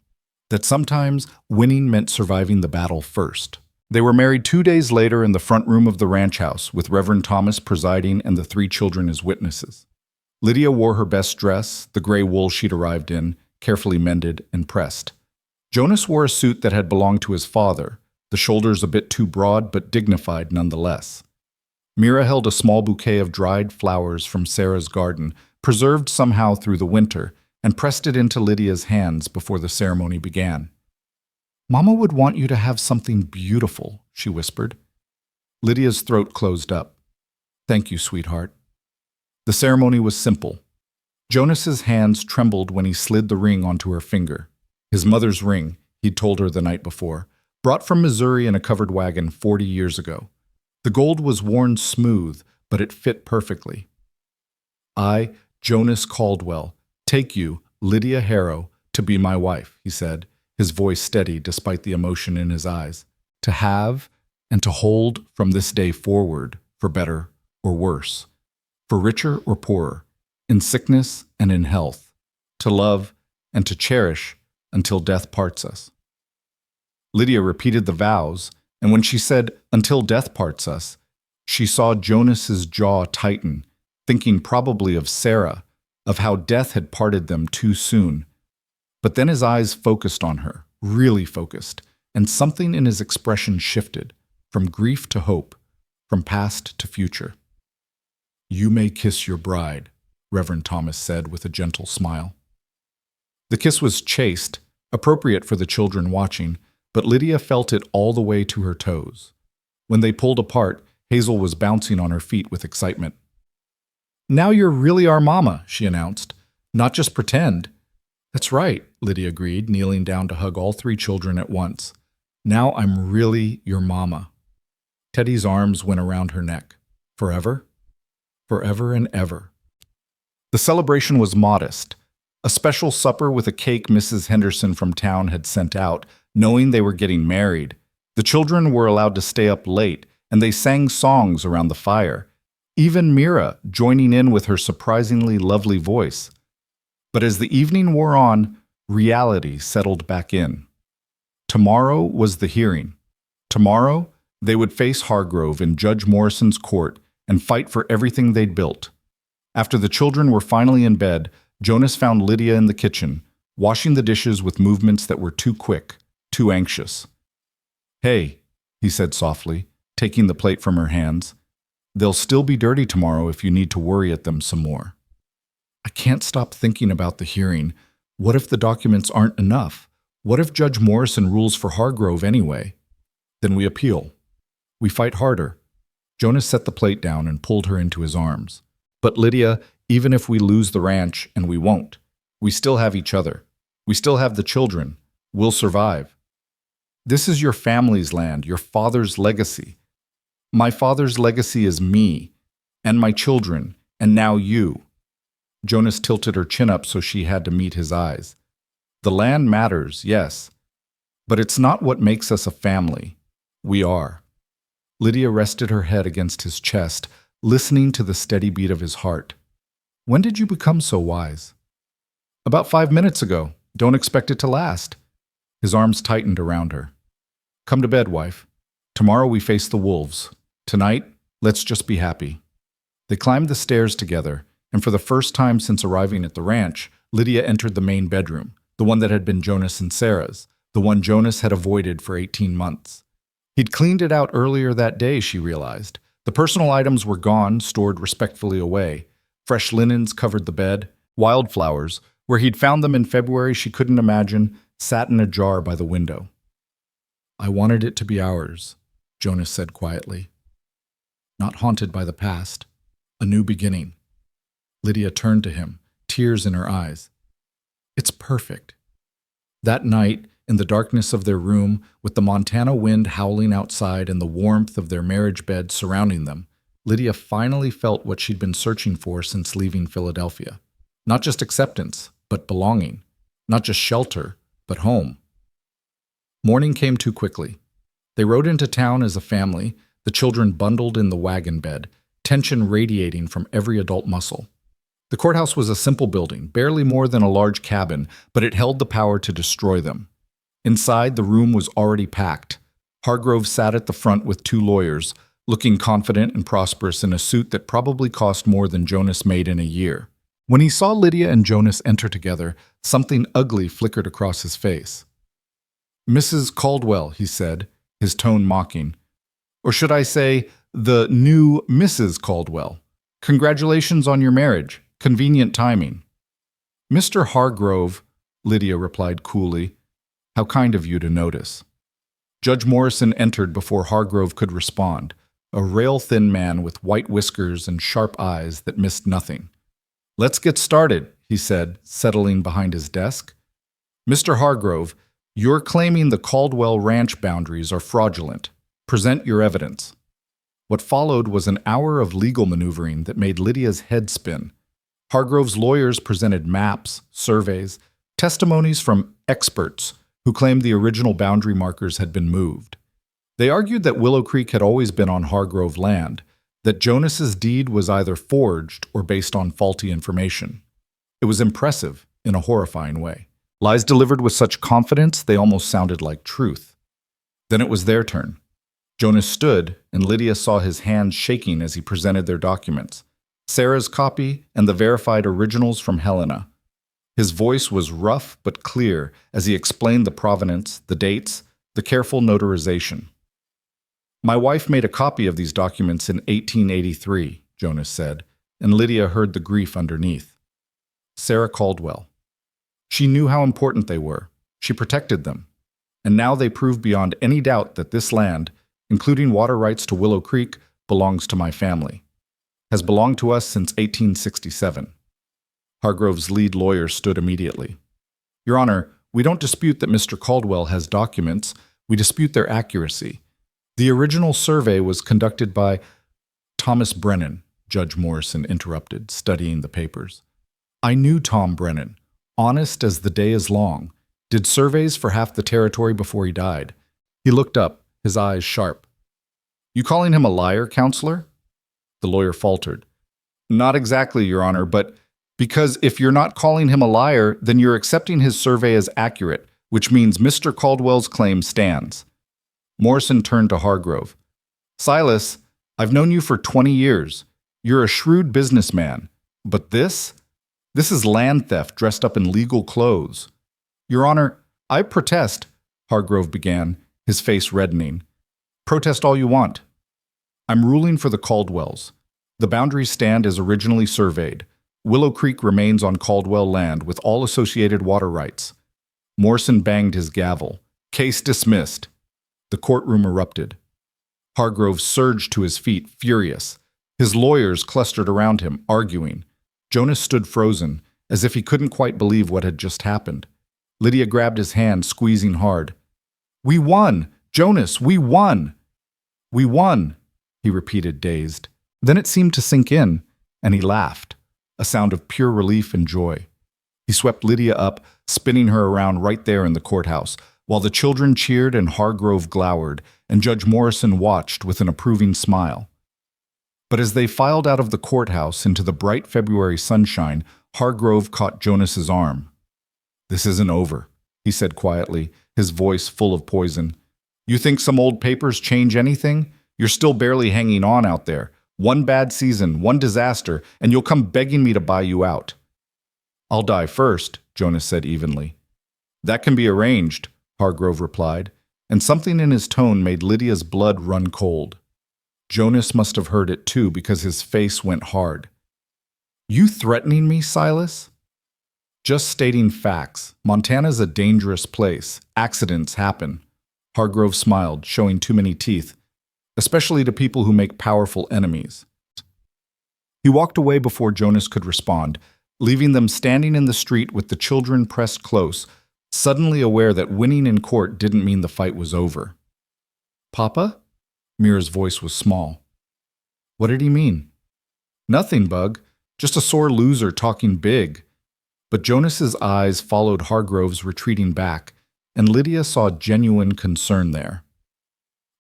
that sometimes winning meant surviving the battle first. They were married 2 days later in the front room of the ranch house, with Reverend Thomas presiding and the 3 children as witnesses. Lydia wore her best dress, the gray wool she'd arrived in, carefully mended and pressed. Jonas wore a suit that had belonged to his father, the shoulders a bit too broad but dignified nonetheless. Mira held a small bouquet of dried flowers from Sarah's garden, preserved somehow through the winter, and pressed it into Lydia's hands before the ceremony began. "Mama would want you to have something beautiful," she whispered. Lydia's throat closed up. "Thank you, sweetheart." The ceremony was simple. Jonas's hands trembled when he slid the ring onto her finger. His mother's ring, he'd told her the night before, brought from Missouri in a covered wagon 40 years ago. The gold was worn smooth, but it fit perfectly. "I, Jonas Caldwell, take you, Lydia Harrow, to be my wife," he said, his voice steady despite the emotion in his eyes. "To have and to hold from this day forward, for better or worse, for richer or poorer, in sickness and in health, to love and to cherish until death parts us." Lydia repeated the vows, and when she said, "until death parts us," she saw Jonas's jaw tighten, thinking probably of Sarah, of how death had parted them too soon. But then his eyes focused on her, really focused, and something in his expression shifted, from grief to hope, from past to future. "You may kiss your bride," Reverend Thomas said with a gentle smile. The kiss was chaste, appropriate for the children watching, but Lydia felt it all the way to her toes. When they pulled apart, Hazel was bouncing on her feet with excitement. "Now you're really our mama," she announced. "Not just pretend." "That's right," Lydia agreed, kneeling down to hug all three children at once. "Now I'm really your mama." Teddy's arms went around her neck. "Forever?" "Forever and ever." The celebration was modest. A special supper with a cake Mrs. Henderson from town had sent out, knowing they were getting married. The children were allowed to stay up late, and they sang songs around the fire, even Mira joining in with her surprisingly lovely voice. But as the evening wore on, reality settled back in. Tomorrow was the hearing. Tomorrow, they would face Hargrove in Judge Morrison's court and fight for everything they'd built. After the children were finally in bed, Jonas found Lydia in the kitchen, washing the dishes with movements that were too quick, too anxious. "Hey," he said softly, taking the plate from her hands. "They'll still be dirty tomorrow if you need to worry at them some more." "I can't stop thinking about the hearing. What if the documents aren't enough? What if Judge Morrison rules for Hargrove anyway? Then we appeal. We fight harder." Jonas set the plate down and pulled her into his arms. "But Lydia, even if we lose the ranch, and we won't, we still have each other. We still have the children. We'll survive. This is your family's land, your father's legacy. My father's legacy is me, and my children, and now you." Jonas tilted her chin up so she had to meet his eyes. "The land matters, yes, but it's not what makes us a family. We are." Lydia rested her head against his chest, listening to the steady beat of his heart. "When did you become so wise?" "About 5 minutes ago. Don't expect it to last." His arms tightened around her. "Come to bed, wife. Tomorrow we face the wolves. Tonight, let's just be happy." They climbed the stairs together, and for the first time since arriving at the ranch, Lydia entered the main bedroom, the one that had been Jonas and Sarah's, the one Jonas had avoided for 18 months. He'd cleaned it out earlier that day, she realized. The personal items were gone, stored respectfully away. Fresh linens covered the bed. Wildflowers, where he'd found them in February she couldn't imagine, sat in a jar by the window. "I wanted it to be ours," Jonas said quietly. "Not haunted by the past. A new beginning." Lydia turned to him, tears in her eyes. "It's perfect." That night, in the darkness of their room, with the Montana wind howling outside and the warmth of their marriage bed surrounding them, Lydia finally felt what she'd been searching for since leaving Philadelphia. Not just acceptance, but belonging. Not just shelter, but home. Morning came too quickly. They rode into town as a family, the children bundled in the wagon bed, tension radiating from every adult muscle. The courthouse was a simple building, barely more than a large cabin, but it held the power to destroy them. Inside, the room was already packed. Hargrove sat at the front with 2 lawyers, looking confident and prosperous in a suit that probably cost more than Jonas made in a year. When he saw Lydia and Jonas enter together, something ugly flickered across his face. "Mrs. Caldwell," he said, his tone mocking, Or should I say, the new Mrs. Caldwell? Congratulations on your marriage. Convenient timing. Mr. Hargrove, Lydia replied coolly. How kind of you to notice. Judge Morrison entered before Hargrove could respond, a rail-thin man with white whiskers and sharp eyes that missed nothing. Let's get started, he said, settling behind his desk. Mr. Hargrove, you're claiming the Caldwell Ranch boundaries are fraudulent. Present your evidence. What followed was an hour of legal maneuvering that made Lydia's head spin. Hargrove's lawyers presented maps, surveys, testimonies from experts who claimed the original boundary markers had been moved. They argued that Willow Creek had always been on Hargrove land, that Jonas's deed was either forged or based on faulty information. It was impressive in a horrifying way. Lies delivered with such confidence they almost sounded like truth. Then it was their turn. Jonas stood, and Lydia saw his hands shaking as he presented their documents, Sarah's copy and the verified originals from Helena. His voice was rough but clear as he explained the provenance, the dates, the careful notarization. My wife made a copy of these documents in 1883, Jonas said, and Lydia heard the grief underneath. Sarah Caldwell. She knew how important they were. She protected them. And now they prove beyond any doubt that this land, including water rights to Willow Creek, belongs to my family. Has belonged to us since 1867. Hargrove's lead lawyer stood immediately. Your Honor, we don't dispute that Mr. Caldwell has documents. We dispute their accuracy. The original survey was conducted by Thomas Brennan, Judge Morrison interrupted, studying the papers. I knew Tom Brennan, honest as the day is long, did surveys for half the territory before he died. He looked up, his eyes sharp. You calling him a liar, counselor? The lawyer faltered. Not exactly, Your Honor, but because if you're not calling him a liar, then you're accepting his survey as accurate, which means Mr. Caldwell's claim stands. Morrison turned to Hargrove. Silas, I've known you for 20 years. You're a shrewd businessman. But this is land theft dressed up in legal clothes. Your Honor, I protest, Hargrove began, his face reddening. Protest all you want. I'm ruling for the Caldwells. The boundaries stand as originally surveyed. Willow Creek remains on Caldwell land with all associated water rights. Morrison banged his gavel. Case dismissed. The courtroom erupted. Hargrove surged to his feet, furious. His lawyers clustered around him, arguing. Jonas stood frozen, as if he couldn't quite believe what had just happened. Lydia grabbed his hand, squeezing hard. We won! Jonas, we won! We won, he repeated, dazed. Then it seemed to sink in, and he laughed. A sound of pure relief and joy. He swept Lydia up, spinning her around right there in the courthouse, while the children cheered and Hargrove glowered, and Judge Morrison watched with an approving smile. But as they filed out of the courthouse into the bright February sunshine, Hargrove caught Jonas's arm. This isn't over, he said quietly, his voice full of poison. You think some old papers change anything? You're still barely hanging on out there. One bad season, one disaster, and you'll come begging me to buy you out. I'll die first, Jonas said evenly. That can be arranged, Hargrove replied, and something in his tone made Lydia's blood run cold. Jonas must have heard it too because his face went hard. You threatening me, Silas? Just stating facts. Montana's a dangerous place. Accidents happen. Hargrove smiled, showing too many teeth, especially to people who make powerful enemies. He walked away before Jonas could respond, leaving them standing in the street with the children pressed close, suddenly aware that winning in court didn't mean the fight was over. Papa? Mira's voice was small. What did he mean? Nothing, Bug. Just a sore loser talking big. But Jonas's eyes followed Hargrove's retreating back, and Lydia saw genuine concern there.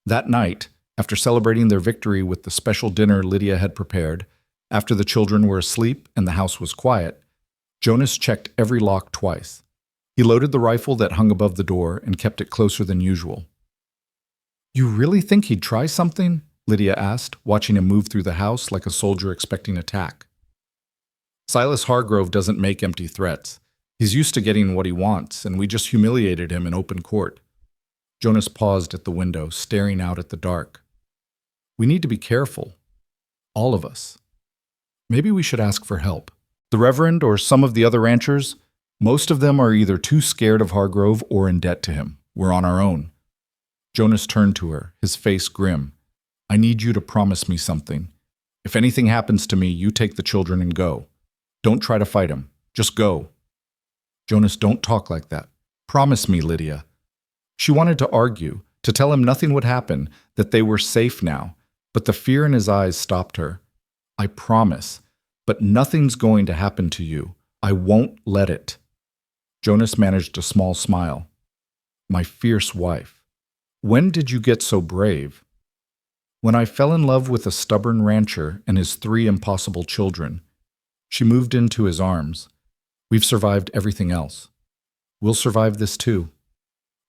That night, after celebrating their victory with the special dinner Lydia had prepared, after the children were asleep and the house was quiet, Jonas checked every lock twice. He loaded the rifle that hung above the door and kept it closer than usual. You really think he'd try something? Lydia asked, watching him move through the house like a soldier expecting attack. Silas Hargrove doesn't make empty threats. He's used to getting what he wants, and we just humiliated him in open court. Jonas paused at the window, staring out at the dark. We need to be careful. All of us. Maybe we should ask for help. The Reverend or some of the other ranchers, most of them are either too scared of Hargrove or in debt to him. We're on our own. Jonas turned to her, his face grim. I need you to promise me something. If anything happens to me, you take the children and go. Don't try to fight him. Just go. Jonas, don't talk like that. Promise me, Lydia. She wanted to argue, to tell him nothing would happen, that they were safe now, but the fear in his eyes stopped her. I promise, but nothing's going to happen to you. I won't let it. Jonas managed a small smile. My fierce wife. When did you get so brave? When I fell in love with a stubborn rancher and his 3 impossible children. She moved into his arms. We've survived everything else. We'll survive this too.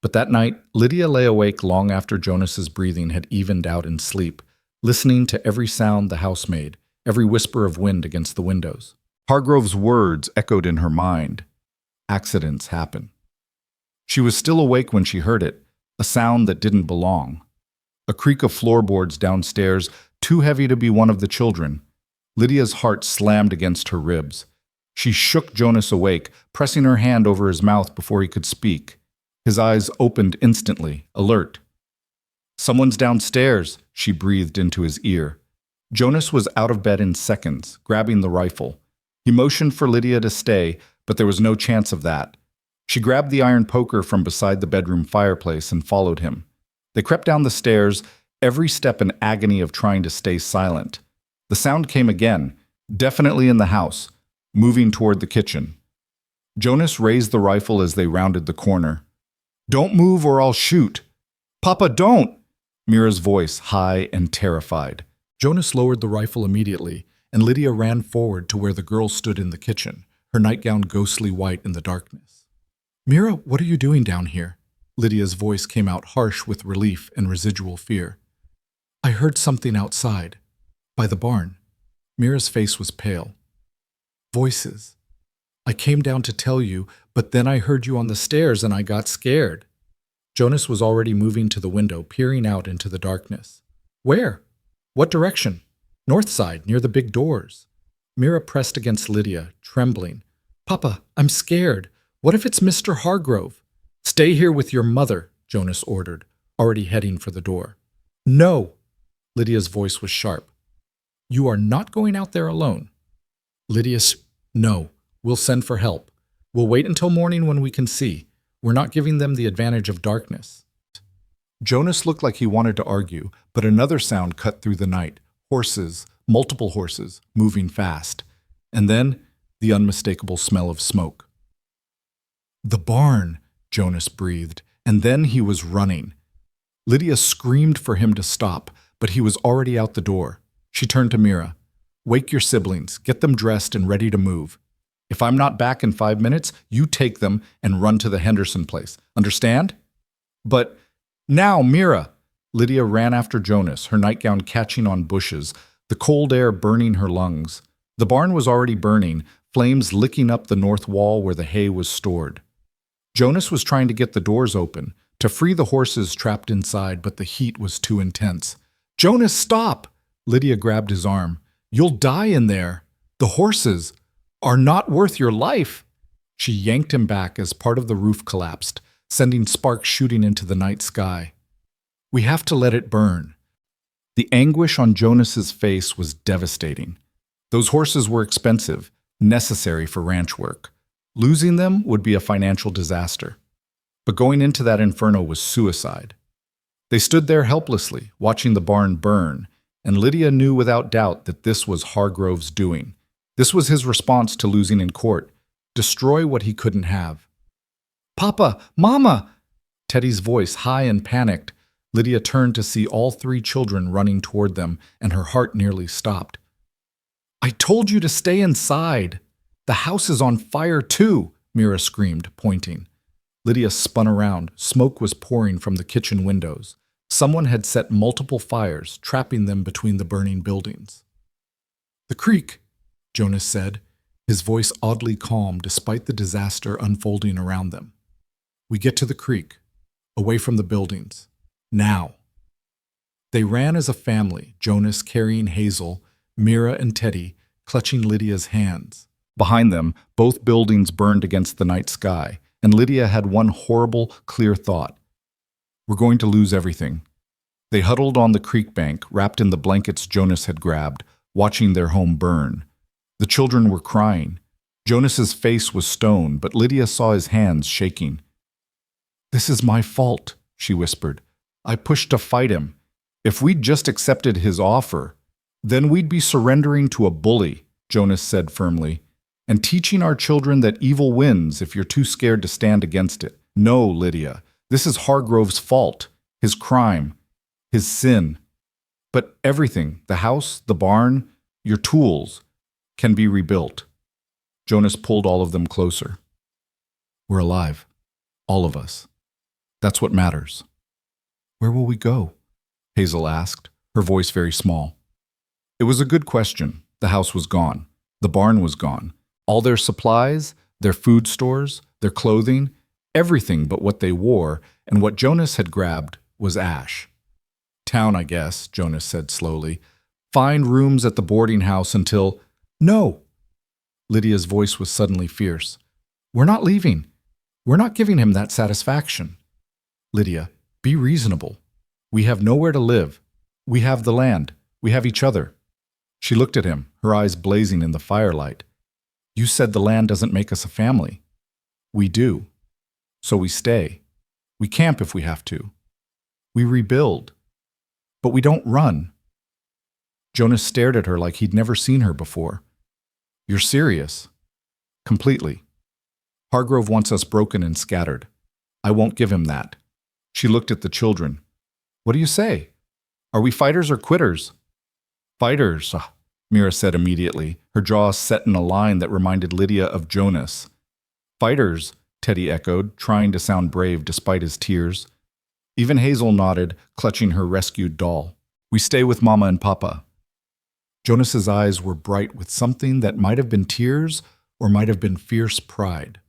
But that night, Lydia lay awake long after Jonas's breathing had evened out in sleep, listening to every sound the house made, every whisper of wind against the windows. Hargrove's words echoed in her mind. Accidents happen. She was still awake when she heard it, a sound that didn't belong. A creak of floorboards downstairs, too heavy to be one of the children. Lydia's heart slammed against her ribs. She shook Jonas awake, pressing her hand over his mouth before he could speak. His eyes opened instantly, alert. Someone's downstairs, she breathed into his ear. Jonas was out of bed in seconds, grabbing the rifle. He motioned for Lydia to stay, but there was no chance of that. She grabbed the iron poker from beside the bedroom fireplace and followed him. They crept down the stairs, every step an agony of trying to stay silent. The sound came again, definitely in the house, moving toward the kitchen. Jonas raised the rifle as they rounded the corner. Don't move or I'll shoot. Papa, don't! Mira's voice, high and terrified. Jonas lowered the rifle immediately, and Lydia ran forward to where the girl stood in the kitchen, her nightgown ghostly white in the darkness. Mira, what are you doing down here? Lydia's voice came out harsh with relief and residual fear. I heard something outside, by the barn. Mira's face was pale. Voices. I came down to tell you, but then I heard you on the stairs and I got scared. Jonas was already moving to the window, peering out into the darkness. Where? What direction? North side, near the big doors. Mira pressed against Lydia, trembling. Papa, I'm scared. What if it's Mr. Hargrove? Stay here with your mother, Jonas ordered, already heading for the door. No! Lydia's voice was sharp. You are not going out there alone. No. We'll send for help. We'll wait until morning when we can see. We're not giving them the advantage of darkness. Jonas looked like he wanted to argue, but another sound cut through the night. Horses, multiple horses, moving fast. And then, the unmistakable smell of smoke. The barn, Jonas breathed, and then he was running. Lydia screamed for him to stop, but he was already out the door. She turned to Mira. Wake your siblings, get them dressed and ready to move. If I'm not back in 5 minutes, you take them and run to the Henderson place. Understand? But now, Mira! Lydia ran after Jonas, her nightgown catching on bushes, the cold air burning her lungs. The barn was already burning, flames licking up the north wall where the hay was stored. Jonas was trying to get the doors open, to free the horses trapped inside, but the heat was too intense. Jonas, stop! Lydia grabbed his arm. You'll die in there. The horses are not worth your life. She yanked him back as part of the roof collapsed, sending sparks shooting into the night sky. We have to let it burn. The anguish on Jonas's face was devastating. Those horses were expensive, necessary for ranch work. Losing them would be a financial disaster. But going into that inferno was suicide. They stood there helplessly, watching the barn burn, and Lydia knew without doubt that this was Hargrove's doing. This was his response to losing in court. Destroy what he couldn't have. Papa! Mama! Teddy's voice, high and panicked. Lydia turned to see all 3 children running toward them, and her heart nearly stopped. I told you to stay inside. The house is on fire too, Mira screamed, pointing. Lydia spun around. Smoke was pouring from the kitchen windows. Someone had set multiple fires, trapping them between the burning buildings. The creek, Jonas said, his voice oddly calm despite the disaster unfolding around them. We get to the creek, away from the buildings. Now. They ran as a family, Jonas carrying Hazel, Mira and Teddy clutching Lydia's hands. Behind them, both buildings burned against the night sky, and Lydia had one horrible, clear thought. We're going to lose everything. They huddled on the creek bank, wrapped in the blankets Jonas had grabbed, watching their home burn. The children were crying. Jonas's face was stone, but Lydia saw his hands shaking. "This is my fault," she whispered. "I pushed to fight him. If we'd just accepted his offer, then we'd be surrendering to a bully," Jonas said firmly, "and teaching our children that evil wins if you're too scared to stand against it. No, Lydia, this is Hargrove's fault, his crime, his sin. But everything, the house, the barn, your tools, can be rebuilt." Jonas pulled all of them closer. "We're alive, all of us. That's what matters." "Where will we go?" Hazel asked, her voice very small. It was a good question. The house was gone. The barn was gone. All their supplies, their food stores, their clothing, everything but what they wore and what Jonas had grabbed was ash. "Town, I guess," Jonas said slowly. "Find rooms at the boarding house until—" "No!" Lydia's voice was suddenly fierce. "We're not leaving. We're not giving him that satisfaction." "Lydia, be reasonable. We have nowhere to live. We have the land. We have each other." She looked at him, her eyes blazing in the firelight. "You said the land doesn't make us a family." "We do. So we stay. We camp if we have to. We rebuild. But we don't run." Jonas stared at her like he'd never seen her before. "You're serious?" "Completely. Hargrove wants us broken and scattered. I won't give him that." She looked at the children. "What do you say? Are we fighters or quitters?" "Fighters," Mira said immediately, her jaw set in a line that reminded Lydia of Jonas. "Fighters," Teddy echoed, trying to sound brave despite his tears. Even Hazel nodded, clutching her rescued doll. "We stay with Mama and Papa." Jonas's eyes were bright with something that might have been tears or might have been fierce pride.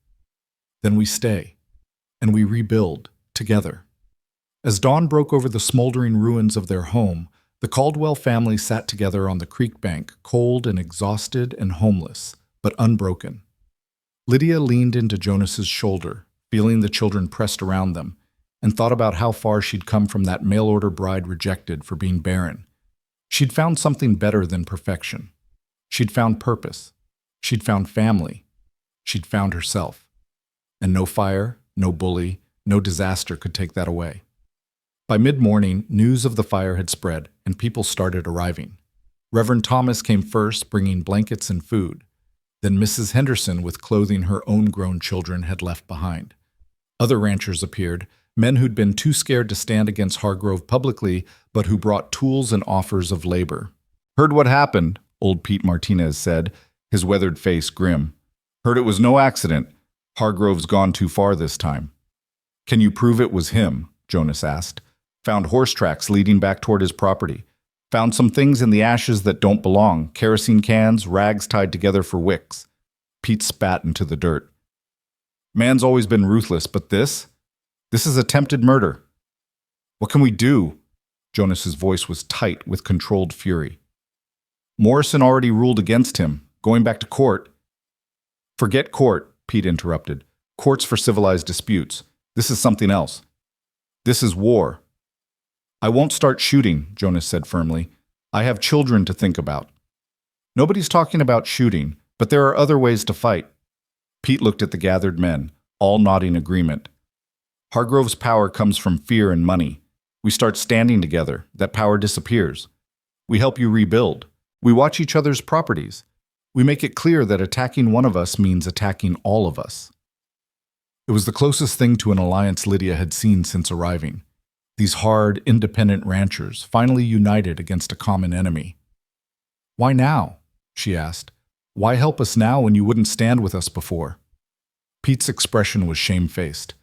"Then we stay, and we rebuild, together." As dawn broke over the smoldering ruins of their home, the Caldwell family sat together on the creek bank, cold and exhausted and homeless, but unbroken. Lydia leaned into Jonas's shoulder, feeling the children pressed around them, and thought about how far she'd come from that mail-order bride rejected for being barren. She'd found something better than perfection. She'd found purpose. She'd found family. She'd found herself. And no fire, no bully, no disaster could take that away. By mid-morning, news of the fire had spread, and people started arriving. Reverend Thomas came first, bringing blankets and food. Then Mrs. Henderson, with clothing her own grown children, had left behind. Other ranchers appeared, men who'd been too scared to stand against Hargrove publicly, but who brought tools and offers of labor. "Heard what happened," old Pete Martinez said, his weathered face grim. "Heard it was no accident. Hargrove's gone too far this time." "Can you prove it was him?" Jonas asked. "Found horse tracks leading back toward his property. Found some things in the ashes that don't belong, kerosene cans, rags tied together for wicks." Pete spat into the dirt. "Man's always been ruthless, but this is attempted murder." "What can we do?" Jonas's voice was tight with controlled fury. "Morrison already ruled against him, going back to court." "Forget court," Pete interrupted. "Court's for civilized disputes. This is something else. This is war." "I won't start shooting," Jonas said firmly. "I have children to think about." "Nobody's talking about shooting, but there are other ways to fight." Pete looked at the gathered men, all nodding agreement. "Hargrove's power comes from fear and money. We start standing together, that power disappears. We help you rebuild. We watch each other's properties. We make it clear that attacking one of us means attacking all of us." It was the closest thing to an alliance Lydia had seen since arriving. These hard, independent ranchers finally united against a common enemy. "Why now?" she asked. "Why help us now when you wouldn't stand with us before?" Pete's expression was shamefaced.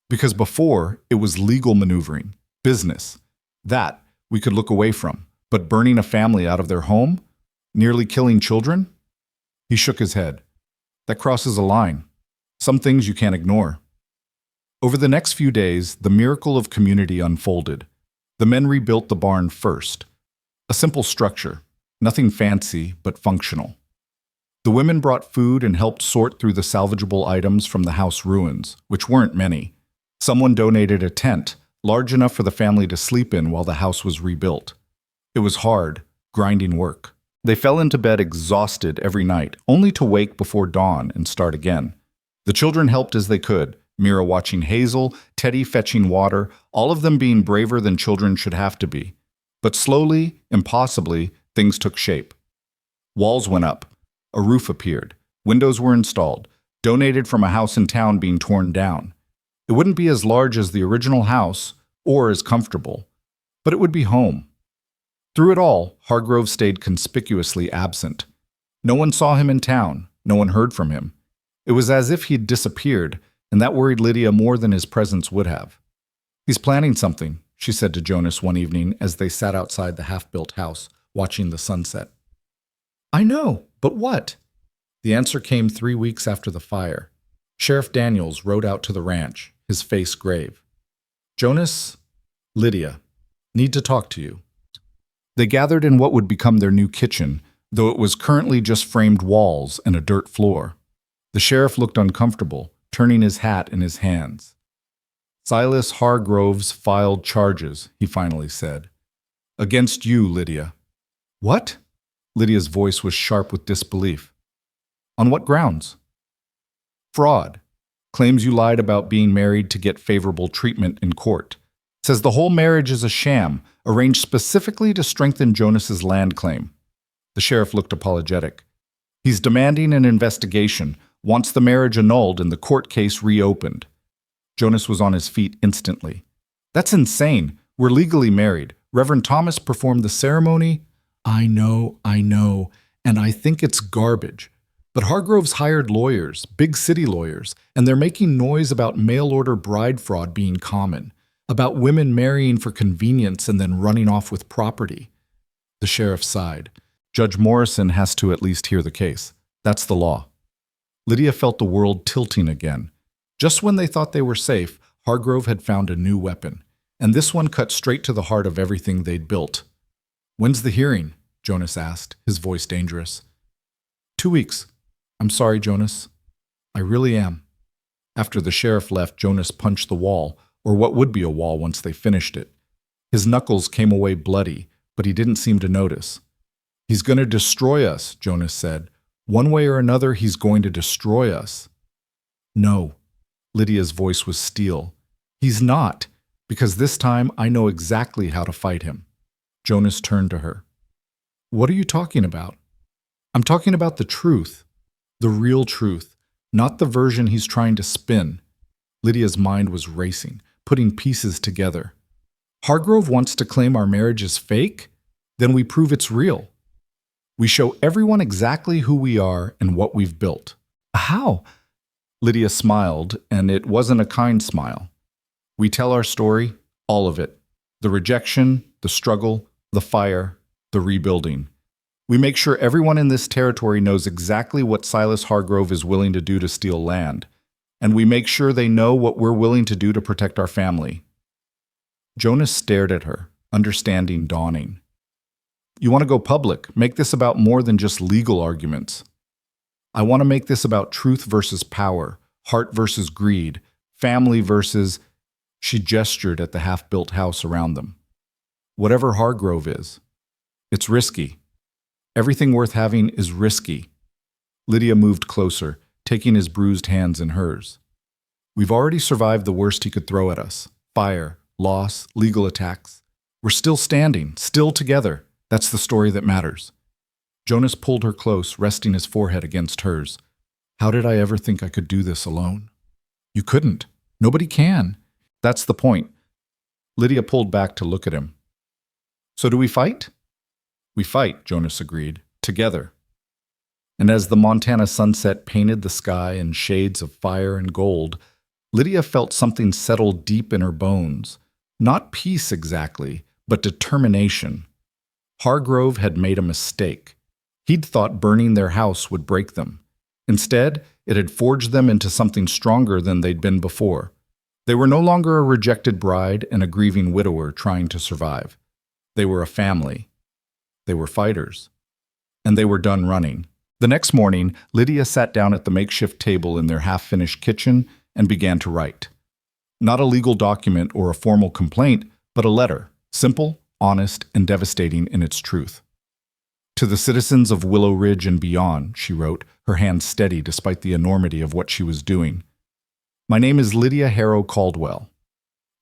"Because before, it was legal maneuvering, business. That we could look away from. But burning a family out of their home? Nearly killing children?" He shook his head. "That crosses a line. Some things you can't ignore." Over the next few days, the miracle of community unfolded. The men rebuilt the barn first. A simple structure, nothing fancy but functional. The women brought food and helped sort through the salvageable items from the house ruins, which weren't many. Someone donated a tent, large enough for the family to sleep in while the house was rebuilt. It was hard, grinding work. They fell into bed exhausted every night, only to wake before dawn and start again. The children helped as they could, Mira watching Hazel, Teddy fetching water, all of them being braver than children should have to be. But slowly, impossibly, things took shape. Walls went up. A roof appeared. Windows were installed, donated from a house in town being torn down. It wouldn't be as large as the original house, or as comfortable, but it would be home. Through it all, Hargrove stayed conspicuously absent. No one saw him in town. No one heard from him. It was as if he'd disappeared, and that worried Lydia more than his presence would have. "He's planning something," she said to Jonas one evening as they sat outside the half-built house, watching the sunset. "I know, but what?" The answer came 3 weeks after the fire. Sheriff Daniels rode out to the ranch, his face grave. "Jonas, Lydia, need to talk to you." They gathered in what would become their new kitchen, though it was currently just framed walls and a dirt floor. The sheriff looked uncomfortable, turning his hat in his hands. "Silas Hargrove's filed charges," he finally said. "Against you, Lydia." "What?" Lydia's voice was sharp with disbelief. "On what grounds?" "Fraud. Claims you lied about being married to get favorable treatment in court. Says the whole marriage is a sham, arranged specifically to strengthen Jonas's land claim." The sheriff looked apologetic. "He's demanding an investigation, wants the marriage annulled and the court case reopened." Jonas was on his feet instantly. "That's insane. We're legally married. Reverend Thomas performed the ceremony." I know, and I think it's garbage. But Hargrove's hired lawyers, big city lawyers, and they're making noise about mail-order bride fraud being common, about women marrying for convenience and then running off with property." The sheriff sighed. "Judge Morrison has to at least hear the case. That's the law." Lydia felt the world tilting again. Just when they thought they were safe, Hargrove had found a new weapon, and this one cut straight to the heart of everything they'd built. "When's the hearing?" Jonas asked, his voice dangerous. 2 weeks. I'm sorry, Jonas. I really am." After the sheriff left, Jonas punched the wall, or what would be a wall once they finished it. His knuckles came away bloody, but he didn't seem to notice. "He's going to destroy us," Jonas said. "One way or another, he's going to destroy us." "No." Lydia's voice was steel. "He's not, because this time I know exactly how to fight him." Jonas turned to her. "What are you talking about?" "I'm talking about the truth. The real truth, not the version he's trying to spin." Lydia's mind was racing, putting pieces together. "Hargrove wants to claim our marriage is fake? Then we prove it's real. We show everyone exactly who we are and what we've built." "How?" Lydia smiled, and it wasn't a kind smile. "We tell our story, all of it. The rejection, the struggle, the fire, the rebuilding. We make sure everyone in this territory knows exactly what Silas Hargrove is willing to do to steal land, and we make sure they know what we're willing to do to protect our family." Jonas stared at her, understanding dawning. "You want to go public, make this about more than just legal arguments." "I want to make this about truth versus power, heart versus greed, family versus—" She gestured at the half-built house around them. "Whatever Hargrove is. It's risky. Everything worth having is risky." Lydia moved closer, taking his bruised hands in hers. "We've already survived the worst he could throw at us. Fire, loss, legal attacks. We're still standing, still together. That's the story that matters." Jonas pulled her close, resting his forehead against hers. "How did I ever think I could do this alone?" "You couldn't. Nobody can. That's the point." Lydia pulled back to look at him. "So do we fight?" "We fight," Jonas agreed, "together." And as the Montana sunset painted the sky in shades of fire and gold, Lydia felt something settle deep in her bones. Not peace exactly, but determination. Hargrove had made a mistake. He'd thought burning their house would break them. Instead, it had forged them into something stronger than they'd been before. They were no longer a rejected bride and a grieving widower trying to survive. They were a family. They were fighters. And they were done running. The next morning, Lydia sat down at the makeshift table in their half-finished kitchen and began to write. Not a legal document or a formal complaint, but a letter, simple, honest, and devastating in its truth. To the citizens of Willow Ridge and beyond, she wrote, her hand steady despite the enormity of what she was doing. My name is Lydia Harrow Caldwell.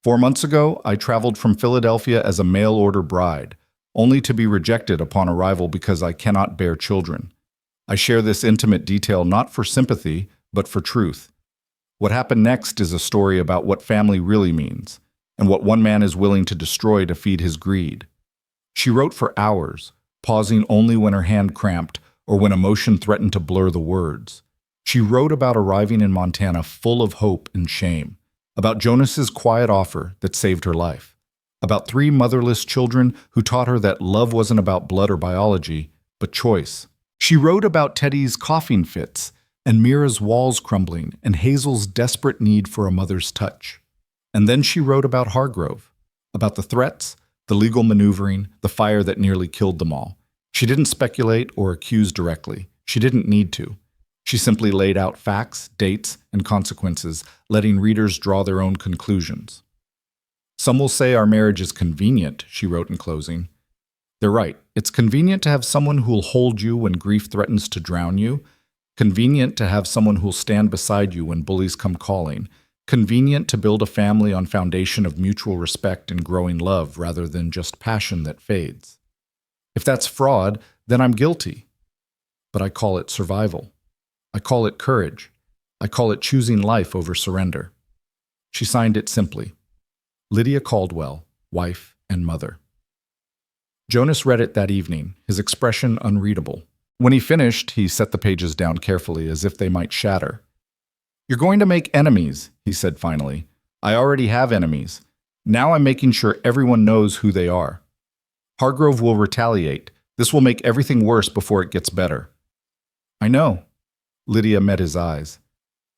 4 months ago, I traveled from Philadelphia as a mail-order bride, only to be rejected upon arrival because I cannot bear children. I share this intimate detail not for sympathy, but for truth. What happened next is a story about what family really means, and what one man is willing to destroy to feed his greed. She wrote for hours, pausing only when her hand cramped or when emotion threatened to blur the words. She wrote about arriving in Montana full of hope and shame, about Jonas's quiet offer that saved her life, about 3 motherless children who taught her that love wasn't about blood or biology, but choice. She wrote about Teddy's coughing fits, and Mira's walls crumbling, and Hazel's desperate need for a mother's touch. And then she wrote about Hargrove, about the threats, the legal maneuvering, the fire that nearly killed them all. She didn't speculate or accuse directly. She didn't need to. She simply laid out facts, dates, and consequences, letting readers draw their own conclusions. Some will say our marriage is convenient, she wrote in closing. They're right. It's convenient to have someone who'll hold you when grief threatens to drown you. Convenient to have someone who'll stand beside you when bullies come calling. Convenient to build a family on foundation of mutual respect and growing love rather than just passion that fades. If that's fraud, then I'm guilty. But I call it survival. I call it courage. I call it choosing life over surrender. She signed it simply. Lydia Caldwell, wife and mother. Jonas read it that evening, his expression unreadable. When he finished, he set the pages down carefully as if they might shatter. You're going to make enemies, he said finally. I already have enemies. Now I'm making sure everyone knows who they are. Hargrove will retaliate. This will make everything worse before it gets better. I know. Lydia met his eyes.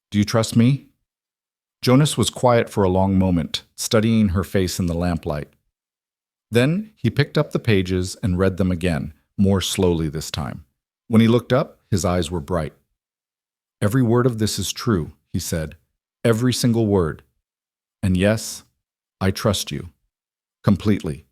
Do you trust me? Jonas was quiet for a long moment, studying her face in the lamplight. Then he picked up the pages and read them again, more slowly this time. When he looked up, his eyes were bright. Every word of this is true, he said. Every single word. And yes, I trust you. Completely.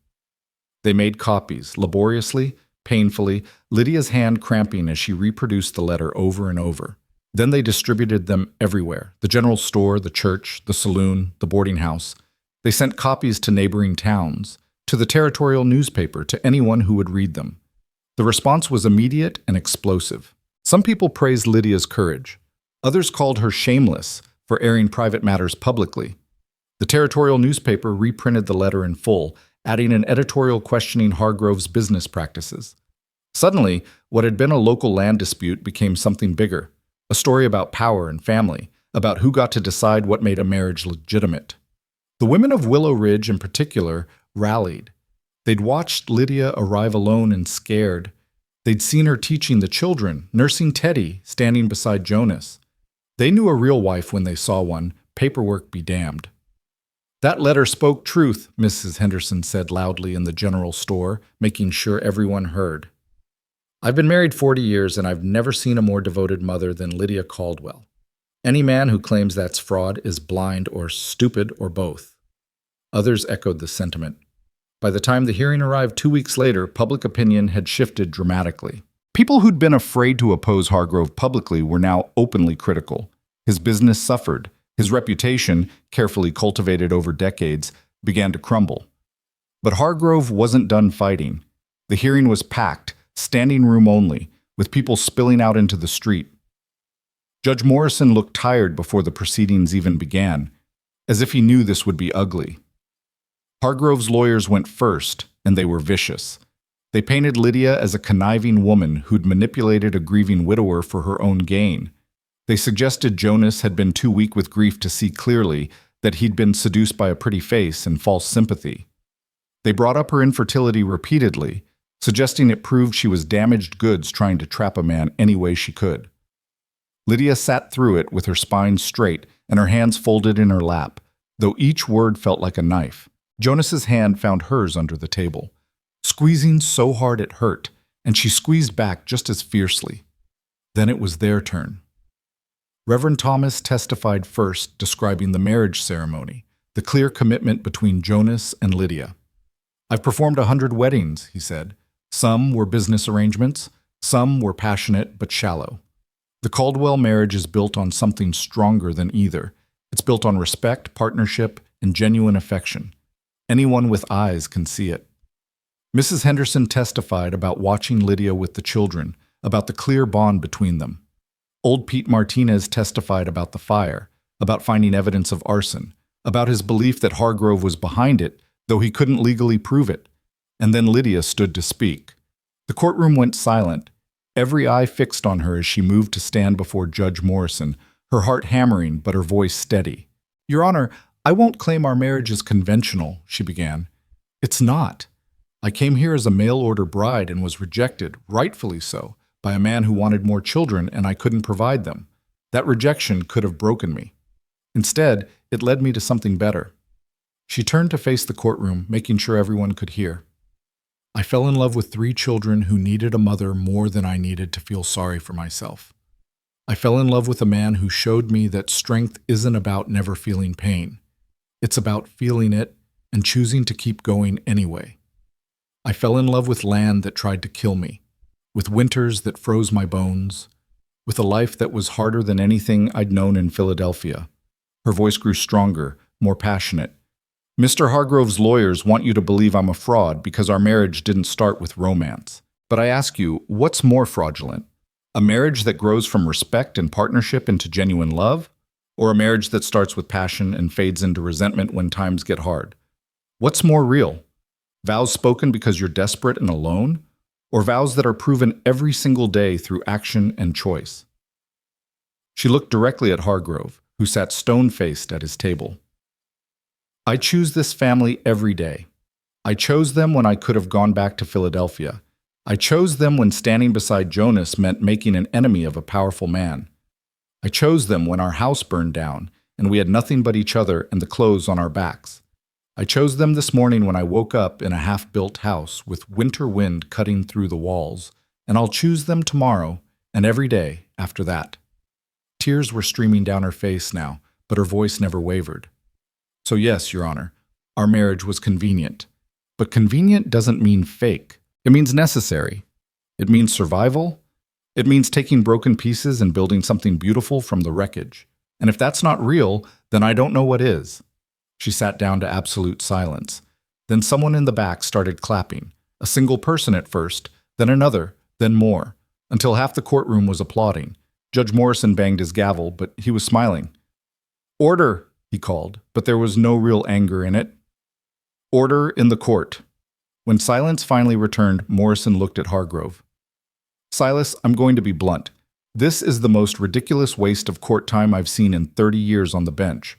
They made copies, laboriously, painfully, Lydia's hand cramping as she reproduced the letter over and over. Then they distributed them everywhere, the general store, the church, the saloon, the boarding house. They sent copies to neighboring towns, to the territorial newspaper, to anyone who would read them. The response was immediate and explosive. Some people praised Lydia's courage. Others called her shameless for airing private matters publicly. The territorial newspaper reprinted the letter in full, adding an editorial questioning Hargrove's business practices. Suddenly, what had been a local land dispute became something bigger, a story about power and family, about who got to decide what made a marriage legitimate. The women of Willow Ridge, in particular, rallied. They'd watched Lydia arrive alone and scared. They'd seen her teaching the children, nursing Teddy, standing beside Jonas. They knew a real wife when they saw one, paperwork be damned. That letter spoke truth, Mrs. Henderson said loudly in the general store, making sure everyone heard. I've been married 40 years and I've never seen a more devoted mother than Lydia Caldwell. Any man who claims that's fraud is blind or stupid or both. Others echoed the sentiment. By the time the hearing arrived 2 weeks later, public opinion had shifted dramatically. People who'd been afraid to oppose Hargrove publicly were now openly critical. His business suffered. His reputation, carefully cultivated over decades, began to crumble. But Hargrove wasn't done fighting. The hearing was packed, standing room only, with people spilling out into the street. Judge Morrison looked tired before the proceedings even began, as if he knew this would be ugly. Hargrove's lawyers went first, and they were vicious. They painted Lydia as a conniving woman who'd manipulated a grieving widower for her own gain. They suggested Jonas had been too weak with grief to see clearly, that he'd been seduced by a pretty face and false sympathy. They brought up her infertility repeatedly, suggesting it proved she was damaged goods trying to trap a man any way she could. Lydia sat through it with her spine straight and her hands folded in her lap, though each word felt like a knife. Jonas's hand found hers under the table, squeezing so hard it hurt, and she squeezed back just as fiercely. Then it was their turn. Reverend Thomas testified first, describing the marriage ceremony, the clear commitment between Jonas and Lydia. "I've performed 100 weddings," he said. "Some were business arrangements, some were passionate but shallow. The Caldwell marriage is built on something stronger than either. It's built on respect, partnership, and genuine affection. Anyone with eyes can see it." Mrs. Henderson testified about watching Lydia with the children, about the clear bond between them. Old Pete Martinez testified about the fire, about finding evidence of arson, about his belief that Hargrove was behind it, though he couldn't legally prove it. And then Lydia stood to speak. The courtroom went silent, every eye fixed on her as she moved to stand before Judge Morrison, her heart hammering but her voice steady. "Your Honor, I won't claim our marriage is conventional," she began. "It's not. I came here as a mail-order bride and was rejected, rightfully so, by a man who wanted more children and I couldn't provide them. That rejection could have broken me. Instead, it led me to something better." She turned to face the courtroom, making sure everyone could hear. "I fell in love with 3 children who needed a mother more than I needed to feel sorry for myself. I fell in love with a man who showed me that strength isn't about never feeling pain. It's about feeling it and choosing to keep going anyway. I fell in love with land that tried to kill me, with winters that froze my bones, with a life that was harder than anything I'd known in Philadelphia." Her voice grew stronger, more passionate. "Mr. Hargrove's lawyers want you to believe I'm a fraud because our marriage didn't start with romance. But I ask you, what's more fraudulent? A marriage that grows from respect and partnership into genuine love? Or a marriage that starts with passion and fades into resentment when times get hard? What's more real? Vows spoken because you're desperate and alone? Or vows that are proven every single day through action and choice?" She looked directly at Hargrove, who sat stone-faced at his table. "I choose this family every day. I chose them when I could have gone back to Philadelphia. I chose them when standing beside Jonas meant making an enemy of a powerful man. I chose them when our house burned down and we had nothing but each other and the clothes on our backs. I chose them this morning when I woke up in a half-built house with winter wind cutting through the walls, and I'll choose them tomorrow and every day after that." Tears were streaming down her face now, but her voice never wavered. "So yes, Your Honor, our marriage was convenient. But convenient doesn't mean fake. It means necessary. It means survival. It means taking broken pieces and building something beautiful from the wreckage. And if that's not real, then I don't know what is." She sat down to absolute silence. Then someone in the back started clapping, a single person at first, then another, then more, until half the courtroom was applauding. Judge Morrison banged his gavel, but he was smiling. "Order," he called, but there was no real anger in it. "Order in the court." When silence finally returned, Morrison looked at Hargrove. "Silas, I'm going to be blunt. This is the most ridiculous waste of court time I've seen in 30 years on the bench.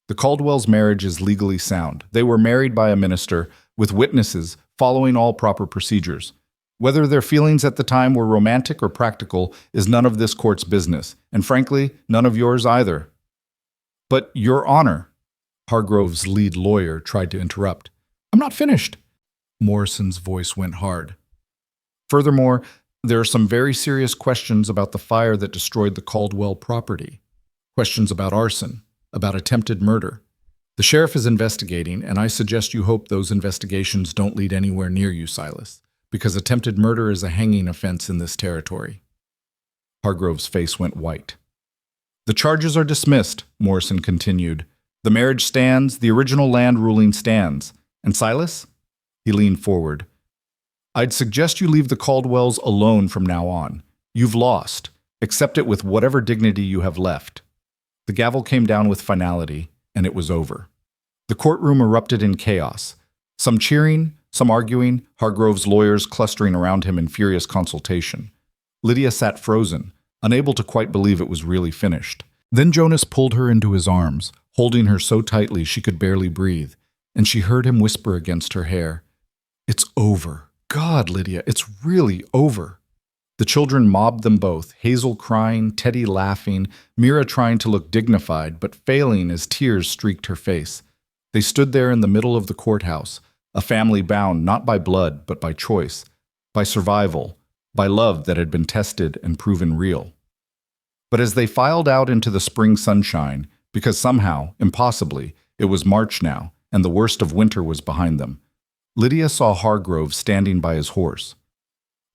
The Caldwell's marriage is legally sound. They were married by a minister, with witnesses, following all proper procedures. Whether their feelings at the time were romantic or practical is none of this court's business, and frankly, none of yours either." "But, Your Honor," Hargrove's lead lawyer tried to interrupt. "I'm not finished." Morrison's voice went hard. "Furthermore, there are some very serious questions about the fire that destroyed the Caldwell property. Questions about arson, about attempted murder. The sheriff is investigating, and I suggest you hope those investigations don't lead anywhere near you, Silas, because attempted murder is a hanging offense in this territory." Hargrove's face went white. "The charges are dismissed," Morrison continued. "The marriage stands, the original land ruling stands. And Silas?" He leaned forward. "I'd suggest you leave the Caldwells alone from now on. You've lost. Accept it with whatever dignity you have left." The gavel came down with finality, and it was over. The courtroom erupted in chaos. Some cheering, some arguing, Hargrove's lawyers clustering around him in furious consultation. Lydia sat frozen, unable to quite believe it was really finished. Then Jonas pulled her into his arms, holding her so tightly she could barely breathe, and she heard him whisper against her hair, "It's over. God, Lydia, it's really over." The children mobbed them both, Hazel crying, Teddy laughing, Mira trying to look dignified, but failing as tears streaked her face. They stood there in the middle of the courthouse, a family bound not by blood, but by choice, by survival, by love that had been tested and proven real. But as they filed out into the spring sunshine, because somehow, impossibly, it was March now, and the worst of winter was behind them, Lydia saw Hargrove standing by his horse.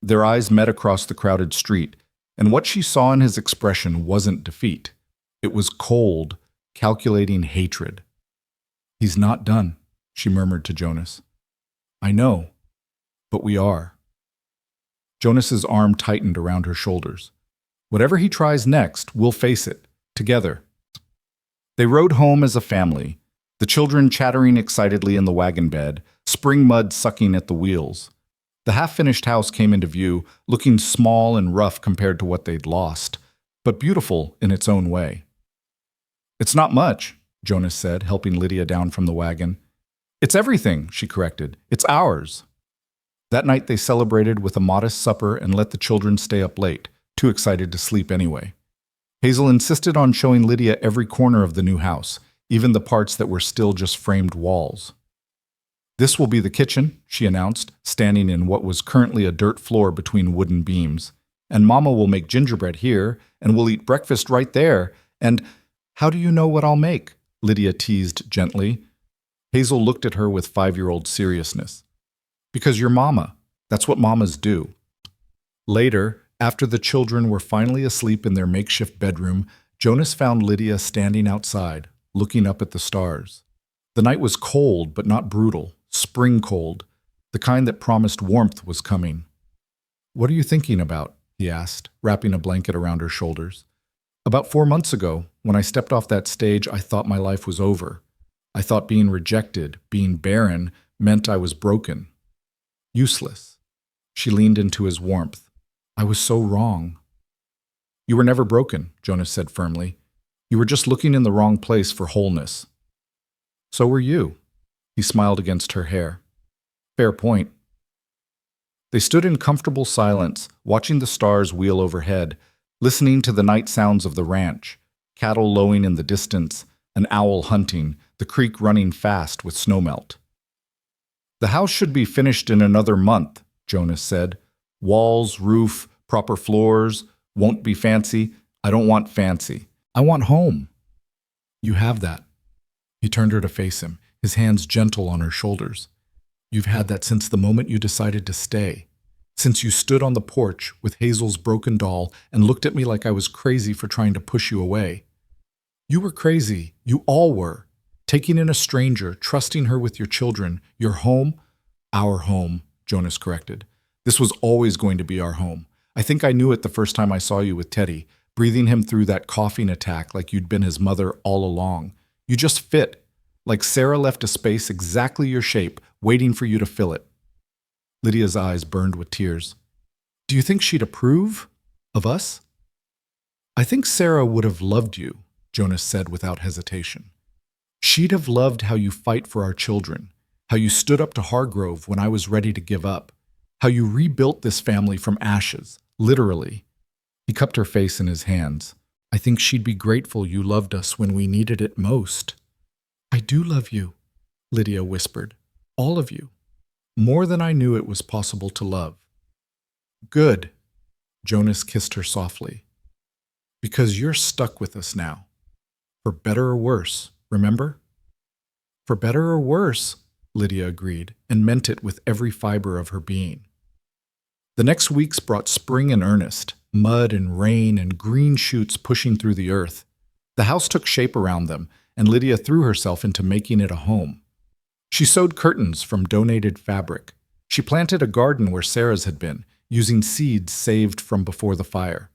Their eyes met across the crowded street, and what she saw in his expression wasn't defeat. It was cold, calculating hatred. "He's not done," she murmured to Jonas. "I know, but we are." Jonas's arm tightened around her shoulders. "Whatever he tries next, we'll face it, together." They rode home as a family, the children chattering excitedly in the wagon bed, spring mud sucking at the wheels. The half-finished house came into view, looking small and rough compared to what they'd lost, but beautiful in its own way. "It's not much," Jonas said, helping Lydia down from the wagon. "It's everything," she corrected. "It's ours." That night they celebrated with a modest supper and let the children stay up late, too excited to sleep anyway. Hazel insisted on showing Lydia every corner of the new house, even the parts that were still just framed walls. "This will be the kitchen," she announced, standing in what was currently a dirt floor between wooden beams. "And Mama will make gingerbread here, and we'll eat breakfast right there, and—" "How do you know what I'll make?" Lydia teased gently. Hazel looked at her with 5-year-old seriousness. "Because you're Mama. That's what mamas do." Later, after the children were finally asleep in their makeshift bedroom, Jonas found Lydia standing outside, looking up at the stars. The night was cold, but not brutal. Spring cold, the kind that promised warmth was coming. "What are you thinking about?" he asked, wrapping a blanket around her shoulders. "About 4 months ago, when I stepped off that stage, I thought my life was over. I thought being rejected, being barren, meant I was broken. Useless." She leaned into his warmth. "I was so wrong." "You were never broken," Jonas said firmly. "You were just looking in the wrong place for wholeness." "So were you." He smiled against her hair. "Fair point." They stood in comfortable silence, watching the stars wheel overhead, listening to the night sounds of the ranch, cattle lowing in the distance, an owl hunting, the creek running fast with snowmelt. "The house should be finished in another month," Jonas said. "Walls, roof, proper floors, won't be fancy. I don't want fancy. I want home." "You have that." He turned her to face him, his hands gentle on her shoulders. "You've had that since the moment you decided to stay. Since you stood on the porch with Hazel's broken doll and looked at me like I was crazy for trying to push you away. You were crazy. You all were. Taking in a stranger, trusting her with your children, your home." "Our home," Jonas corrected. "This was always going to be our home. I think I knew it the first time I saw you with Teddy, breathing him through that coughing attack like you'd been his mother all along. You just fit. Like Sarah left a space exactly your shape, waiting for you to fill it." Lydia's eyes burned with tears. "Do you think she'd approve of us?" "I think Sarah would have loved you," Jonas said without hesitation. "She'd have loved how you fight for our children, how you stood up to Hargrove when I was ready to give up, how you rebuilt this family from ashes, literally." He cupped her face in his hands. "I think she'd be grateful you loved us when we needed it most." "I do love you," Lydia whispered. "All of you. More than I knew it was possible to love." "Good," Jonas kissed her softly. "Because you're stuck with us now. For better or worse, remember?" "For better or worse," Lydia agreed, and meant it with every fiber of her being. The next weeks brought spring in earnest, mud and rain and green shoots pushing through the earth. The house took shape around them, and Lydia threw herself into making it a home. She sewed curtains from donated fabric. She planted a garden where Sarah's had been, using seeds saved from before the fire.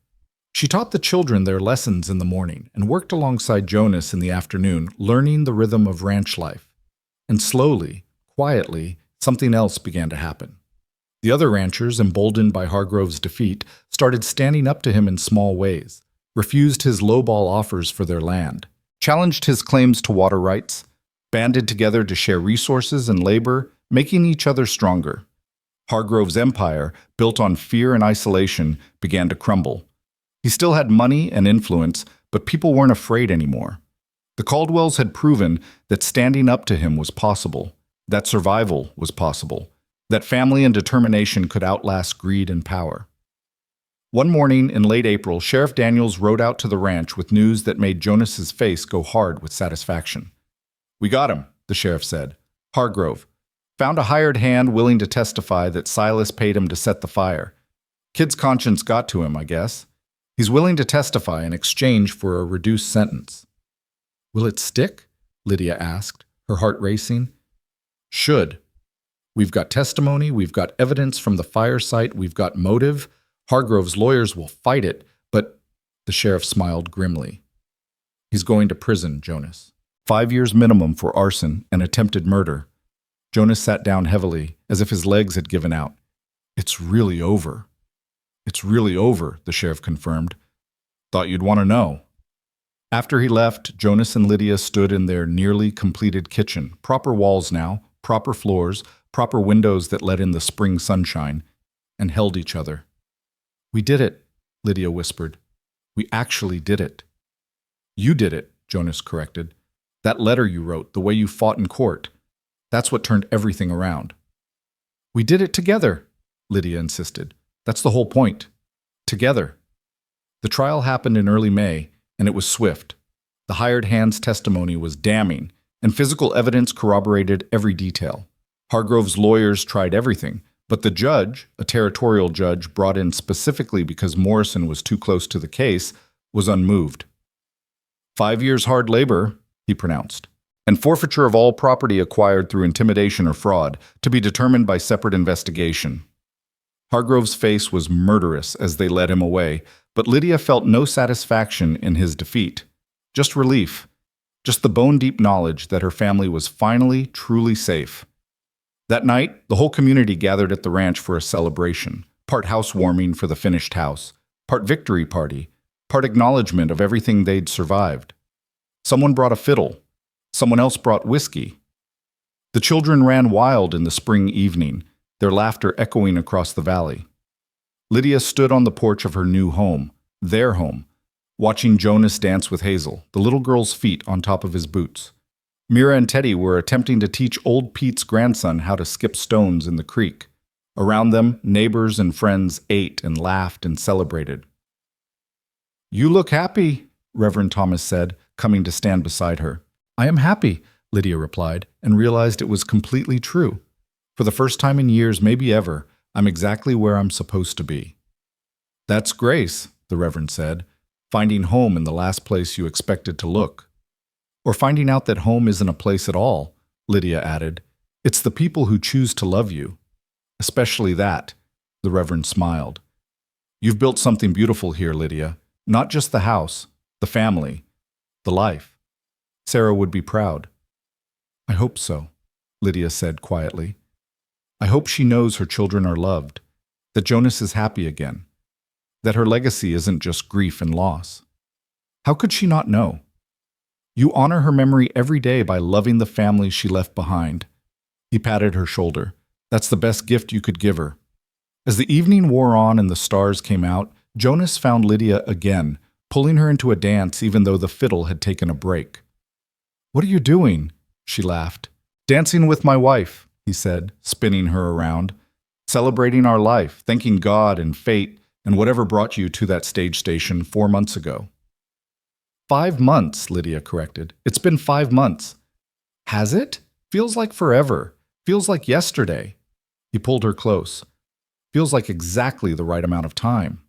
She taught the children their lessons in the morning and worked alongside Jonas in the afternoon, learning the rhythm of ranch life. And slowly, quietly, something else began to happen. The other ranchers, emboldened by Hargrove's defeat, started standing up to him in small ways, refused his lowball offers for their land, challenged his claims to water rights, banded together to share resources and labor, making each other stronger. Hargrove's empire, built on fear and isolation, began to crumble. He still had money and influence, but people weren't afraid anymore. The Caldwells had proven that standing up to him was possible, that survival was possible, that family and determination could outlast greed and power. One morning in late April, Sheriff Daniels rode out to the ranch with news that made Jonas's face go hard with satisfaction. "We got him," the sheriff said. "Hargrove. Found a hired hand willing to testify that Silas paid him to set the fire. Kid's conscience got to him, I guess. He's willing to testify in exchange for a reduced sentence." "Will it stick?" Lydia asked, her heart racing. "Should. We've got testimony, we've got evidence from the fire site, we've got motive. Hargrove's lawyers will fight it, but—" The sheriff smiled grimly. "He's going to prison, Jonas. 5 years minimum for arson and attempted murder." Jonas sat down heavily, as if his legs had given out. "It's really over." "It's really over," the sheriff confirmed. "Thought you'd want to know." After he left, Jonas and Lydia stood in their nearly completed kitchen. Proper walls now, proper floors, proper windows that let in the spring sunshine, and held each other. "We did it," Lydia whispered. "We actually did it." "You did it," Jonas corrected. "That letter you wrote, the way you fought in court. That's what turned everything around." "We did it together," Lydia insisted. "That's the whole point. Together." The trial happened in early May, and it was swift. The hired hand's testimony was damning, and physical evidence corroborated every detail. Hargrove's lawyers tried everything, but the judge, a territorial judge brought in specifically because Morrison was too close to the case, was unmoved. 5 years hard labor, he pronounced, and forfeiture of all property acquired through intimidation or fraud, to be determined by separate investigation. Hargrove's face was murderous as they led him away, but Lydia felt no satisfaction in his defeat. Just relief. Just the bone-deep knowledge that her family was finally, truly safe. That night, the whole community gathered at the ranch for a celebration, part housewarming for the finished house, part victory party, part acknowledgement of everything they'd survived. Someone brought a fiddle. Someone else brought whiskey. The children ran wild in the spring evening, their laughter echoing across the valley. Lydia stood on the porch of her new home, their home, watching Jonas dance with Hazel, the little girl's feet on top of his boots. Mira and Teddy were attempting to teach old Pete's grandson how to skip stones in the creek. Around them, neighbors and friends ate and laughed and celebrated. "You look happy," Reverend Thomas said, coming to stand beside her. "I am happy," Lydia replied, and realized it was completely true. For the first time in years, maybe ever, I'm exactly where I'm supposed to be. "That's grace," the Reverend said, "finding home in the last place you expected to look." "Or finding out that home isn't a place at all," Lydia added. "It's the people who choose to love you." "Especially that," the Reverend smiled. "You've built something beautiful here, Lydia. Not just the house, the family, the life. Sarah would be proud." "I hope so," Lydia said quietly. "I hope she knows her children are loved, that Jonas is happy again, that her legacy isn't just grief and loss. How could she not know? You honor her memory every day by loving the family she left behind." He patted her shoulder. "That's the best gift you could give her." As the evening wore on and the stars came out, Jonas found Lydia again, pulling her into a dance even though the fiddle had taken a break. "What are you doing?" she laughed. "Dancing with my wife," he said, spinning her around. "Celebrating our life, thanking God and fate and whatever brought you to that stage station 4 months ago." 5 months, Lydia corrected. "It's been 5 months." "Has it? Feels like forever. Feels like yesterday." He pulled her close. "Feels like exactly the right amount of time."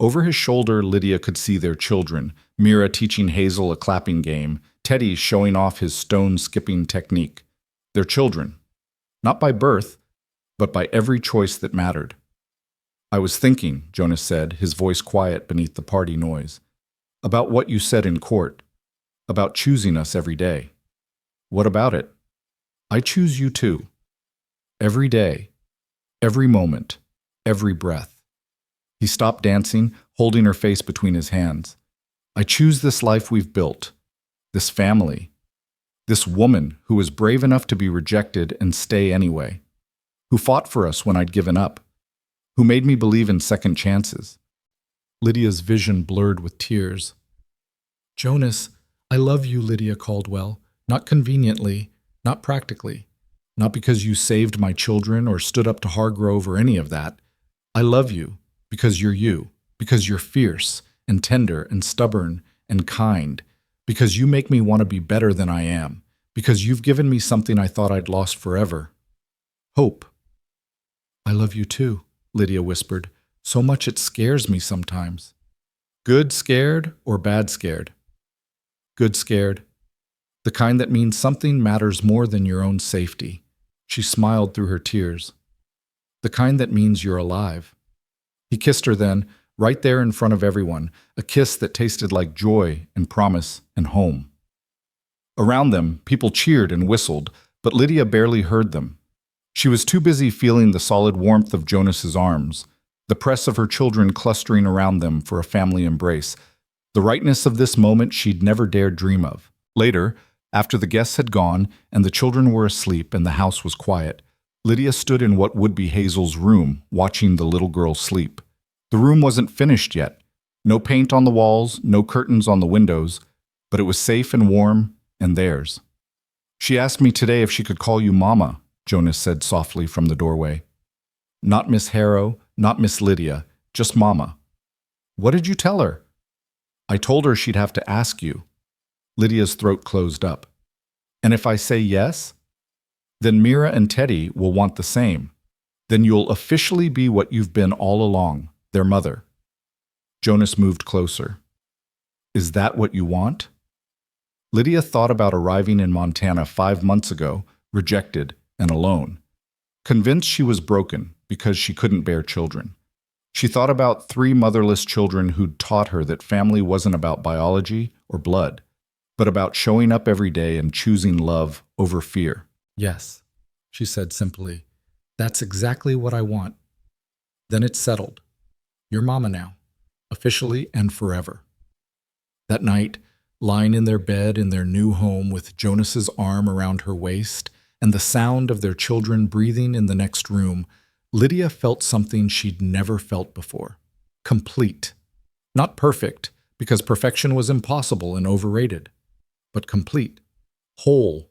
Over his shoulder, Lydia could see their children, Mira teaching Hazel a clapping game, Teddy showing off his stone-skipping technique. Their children. Not by birth, but by every choice that mattered. "I was thinking," Jonas said, his voice quiet beneath the party noise, "about what you said in court, about choosing us every day." "What about it?" "I choose you too. Every day, every moment, every breath." He stopped dancing, holding her face between his hands. "I choose this life we've built, this family, this woman who was brave enough to be rejected and stay anyway, who fought for us when I'd given up, who made me believe in second chances. Lydia's vision blurred with tears. Jonas, I love you, Lydia Caldwell, not conveniently, not practically, not because you saved my children or stood up to Hargrove or any of that. I love you because you're fierce and tender and stubborn and kind, because you make me want to be better than I am, because you've given me something I thought I'd lost forever. Hope. I love you too, Lydia whispered, so much it scares me sometimes. Good scared or bad scared? Good scared. The kind that means something matters more than your own safety. She smiled through her tears. The kind that means you're alive. He kissed her then, right there in front of everyone, a kiss that tasted like joy and promise and home. Around them, people cheered and whistled, but Lydia barely heard them. She was too busy feeling the solid warmth of Jonas's arms, the press of her children clustering around them for a family embrace, the rightness of this moment she'd never dared dream of. Later, after the guests had gone and the children were asleep and the house was quiet, Lydia stood in what would be Hazel's room, watching the little girl sleep. The room wasn't finished yet. No paint on the walls, no curtains on the windows, but it was safe and warm, and theirs. She asked me today if she could call you Mama, Jonas said softly from the doorway. Not Miss Harrow, not Miss Lydia, just Mama. What did you tell her? I told her she'd have to ask you. Lydia's throat closed up. And if I say yes? Then Mira and Teddy will want the same. Then you'll officially be what you've been all along, their mother. Jonas moved closer. Is that what you want? Lydia thought about arriving in Montana 5 months ago, rejected and alone, convinced she was broken because she couldn't bear children. She thought about 3 motherless children who'd taught her that family wasn't about biology or blood, but about showing up every day and choosing love over fear. Yes, she said simply. That's exactly what I want. Then it's settled. You're Mama now, officially and forever. That night, lying in their bed in their new home with Jonas's arm around her waist and the sound of their children breathing in the next room, Lydia felt something she'd never felt before. Complete. Not perfect, because perfection was impossible and overrated, but complete. Whole.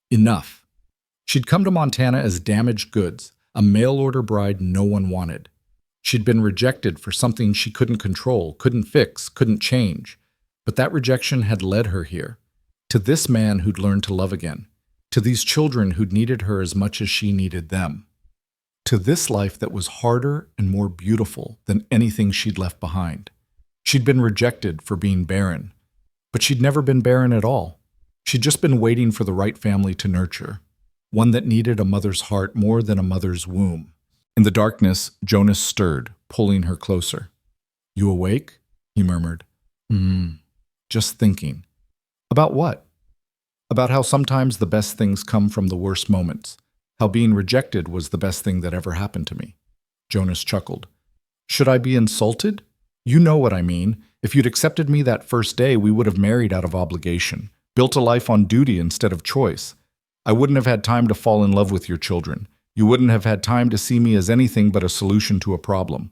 Enough. She'd come to Montana as damaged goods, a mail-order bride no one wanted. She'd been rejected for something she couldn't control, couldn't fix, couldn't change. But that rejection had led her here, to this man who'd learned to love again, to these children who'd needed her as much as she needed them, to this life that was harder and more beautiful than anything she'd left behind. She'd been rejected for being barren, but she'd never been barren at all. She'd just been waiting for the right family to nurture, one that needed a mother's heart more than a mother's womb. In the darkness, Jonas stirred, pulling her closer. You awake? He murmured. Just thinking. About what? About how sometimes the best things come from the worst moments. How being rejected was the best thing that ever happened to me. Jonas chuckled. Should I be insulted? You know what I mean. If you'd accepted me that first day, we would have married out of obligation, built a life on duty instead of choice. I wouldn't have had time to fall in love with your children. You wouldn't have had time to see me as anything but a solution to a problem.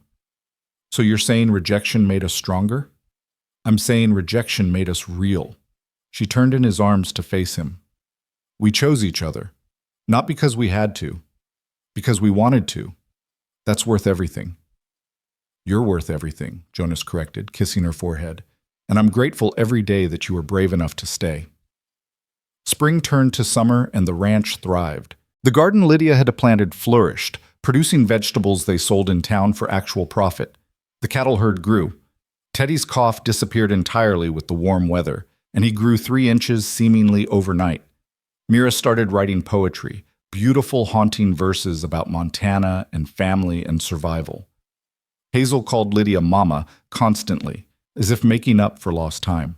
So you're saying rejection made us stronger? I'm saying rejection made us real. She turned in his arms to face him. We chose each other. Not because we had to. Because we wanted to. That's worth everything. You're worth everything, Jonas corrected, kissing her forehead. And I'm grateful every day that you were brave enough to stay. Spring turned to summer and the ranch thrived. The garden Lydia had planted flourished, producing vegetables they sold in town for actual profit. The cattle herd grew. Teddy's cough disappeared entirely with the warm weather, and he grew 3 inches seemingly overnight. Mira started writing poetry, beautiful, haunting verses about Montana and family and survival. Hazel called Lydia Mama constantly, as if making up for lost time.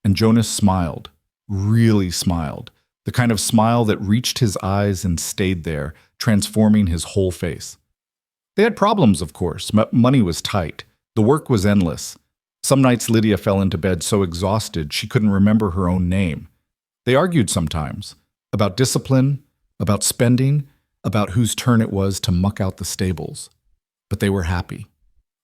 And Jonas smiled, really smiled, the kind of smile that reached his eyes and stayed there, transforming his whole face. They had problems, of course. Money was tight. The work was endless. Some nights Lydia fell into bed so exhausted she couldn't remember her own name. They argued sometimes, about discipline, about spending, about whose turn it was to muck out the stables. But they were happy.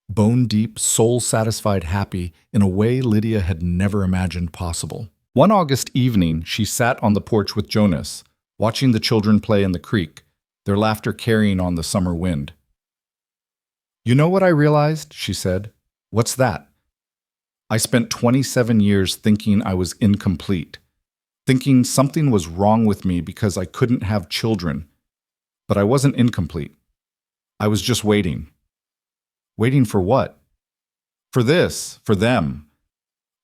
Bone-deep, soul-satisfied happy in a way Lydia had never imagined possible. One August evening, she sat on the porch with Jonas, watching the children play in the creek, their laughter carrying on the summer wind. "You know what I realized?" she said. "What's that?" "I spent 27 years thinking I was incomplete, thinking something was wrong with me because I couldn't have children. But I wasn't incomplete. I was just waiting." "Waiting for what?" "For this, for them."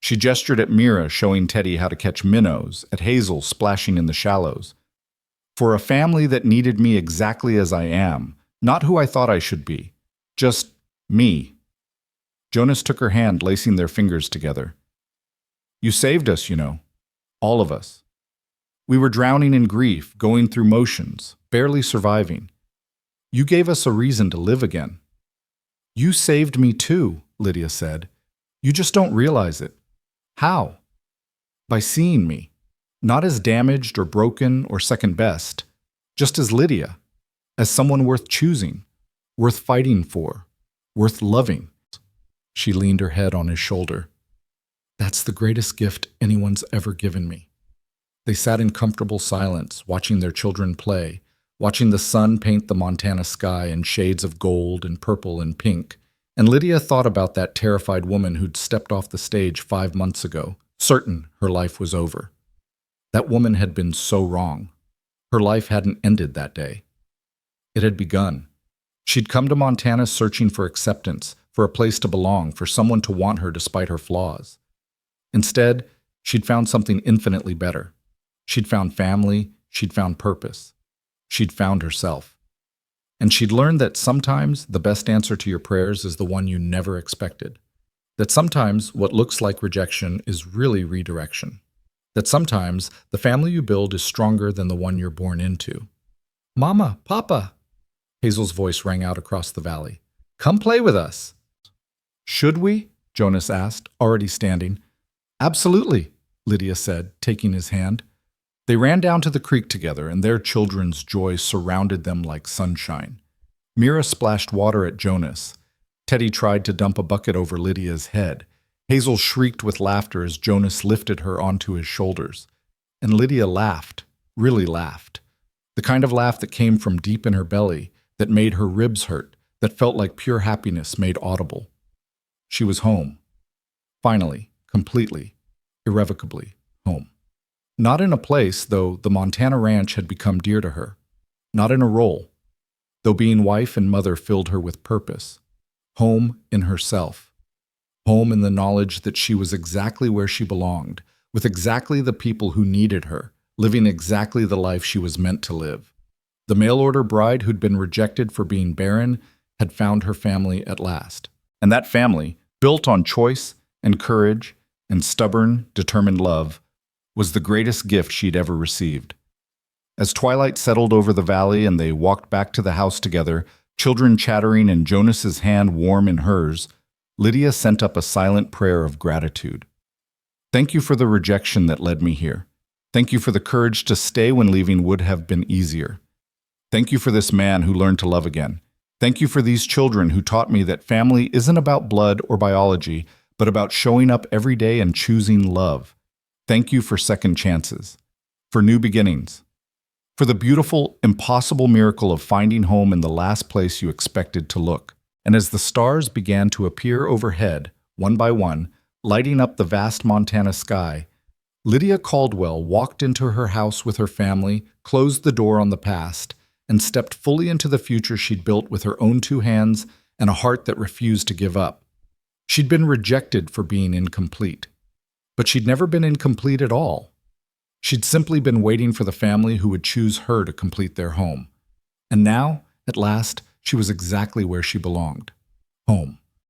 She gestured at Mira, showing Teddy how to catch minnows, at Hazel splashing in the shallows. "For a family that needed me exactly as I am, not who I thought I should be. Just me." Jonas took her hand, lacing their fingers together. "You saved us, you know. All of us. We were drowning in grief, going through motions, barely surviving. You gave us a reason to live again." "You saved me too," Lydia said. "You just don't realize it." "How?" "By seeing me. Not as damaged or broken or second best, just as Lydia, as someone worth choosing, worth fighting for, worth loving." She leaned her head on his shoulder. "That's the greatest gift anyone's ever given me." They sat in comfortable silence, watching their children play, watching the sun paint the Montana sky in shades of gold and purple and pink. And Lydia thought about that terrified woman who'd stepped off the stage 5 months ago, certain her life was over. That woman had been so wrong. Her life hadn't ended that day. It had begun. She'd come to Montana searching for acceptance, for a place to belong, for someone to want her despite her flaws. Instead, she'd found something infinitely better. She'd found family, she'd found purpose. She'd found herself. And she'd learned that sometimes the best answer to your prayers is the one you never expected. That sometimes what looks like rejection is really redirection. That sometimes the family you build is stronger than the one you're born into. "Mama, Papa," Hazel's voice rang out across the valley. "Come play with us." "Should we?" Jonas asked, already standing. "Absolutely," Lydia said, taking his hand. They ran down to the creek together, and their children's joy surrounded them like sunshine. Mira splashed water at Jonas. Teddy tried to dump a bucket over Lydia's head. Hazel shrieked with laughter as Jonas lifted her onto his shoulders. And Lydia laughed, really laughed. The kind of laugh that came from deep in her belly, that made her ribs hurt, that felt like pure happiness made audible. She was home. Finally, completely, irrevocably home. Not in a place, though the Montana ranch had become dear to her. Not in a role, though being wife and mother filled her with purpose. Home in herself. Home in the knowledge that she was exactly where she belonged, with exactly the people who needed her, living exactly the life she was meant to live. The mail-order bride who'd been rejected for being barren had found her family at last. And that family, built on choice and courage and stubborn, determined love, was the greatest gift she'd ever received. As twilight settled over the valley and they walked back to the house together, children chattering and Jonas's hand warm in hers, Lydia sent up a silent prayer of gratitude. "Thank you for the rejection that led me here. Thank you for the courage to stay when leaving would have been easier. Thank you for this man who learned to love again. Thank you for these children who taught me that family isn't about blood or biology, but about showing up every day and choosing love. Thank you for second chances, for new beginnings, for the beautiful, impossible miracle of finding home in the last place you expected to look." And as the stars began to appear overhead, one by one, lighting up the vast Montana sky, Lydia Caldwell walked into her house with her family, closed the door on the past, and stepped fully into the future she'd built with her own 2 hands and a heart that refused to give up. She'd been rejected for being incomplete. But she'd never been incomplete at all. She'd simply been waiting for the family who would choose her to complete their home. And now, at last, she was exactly where she belonged. Home.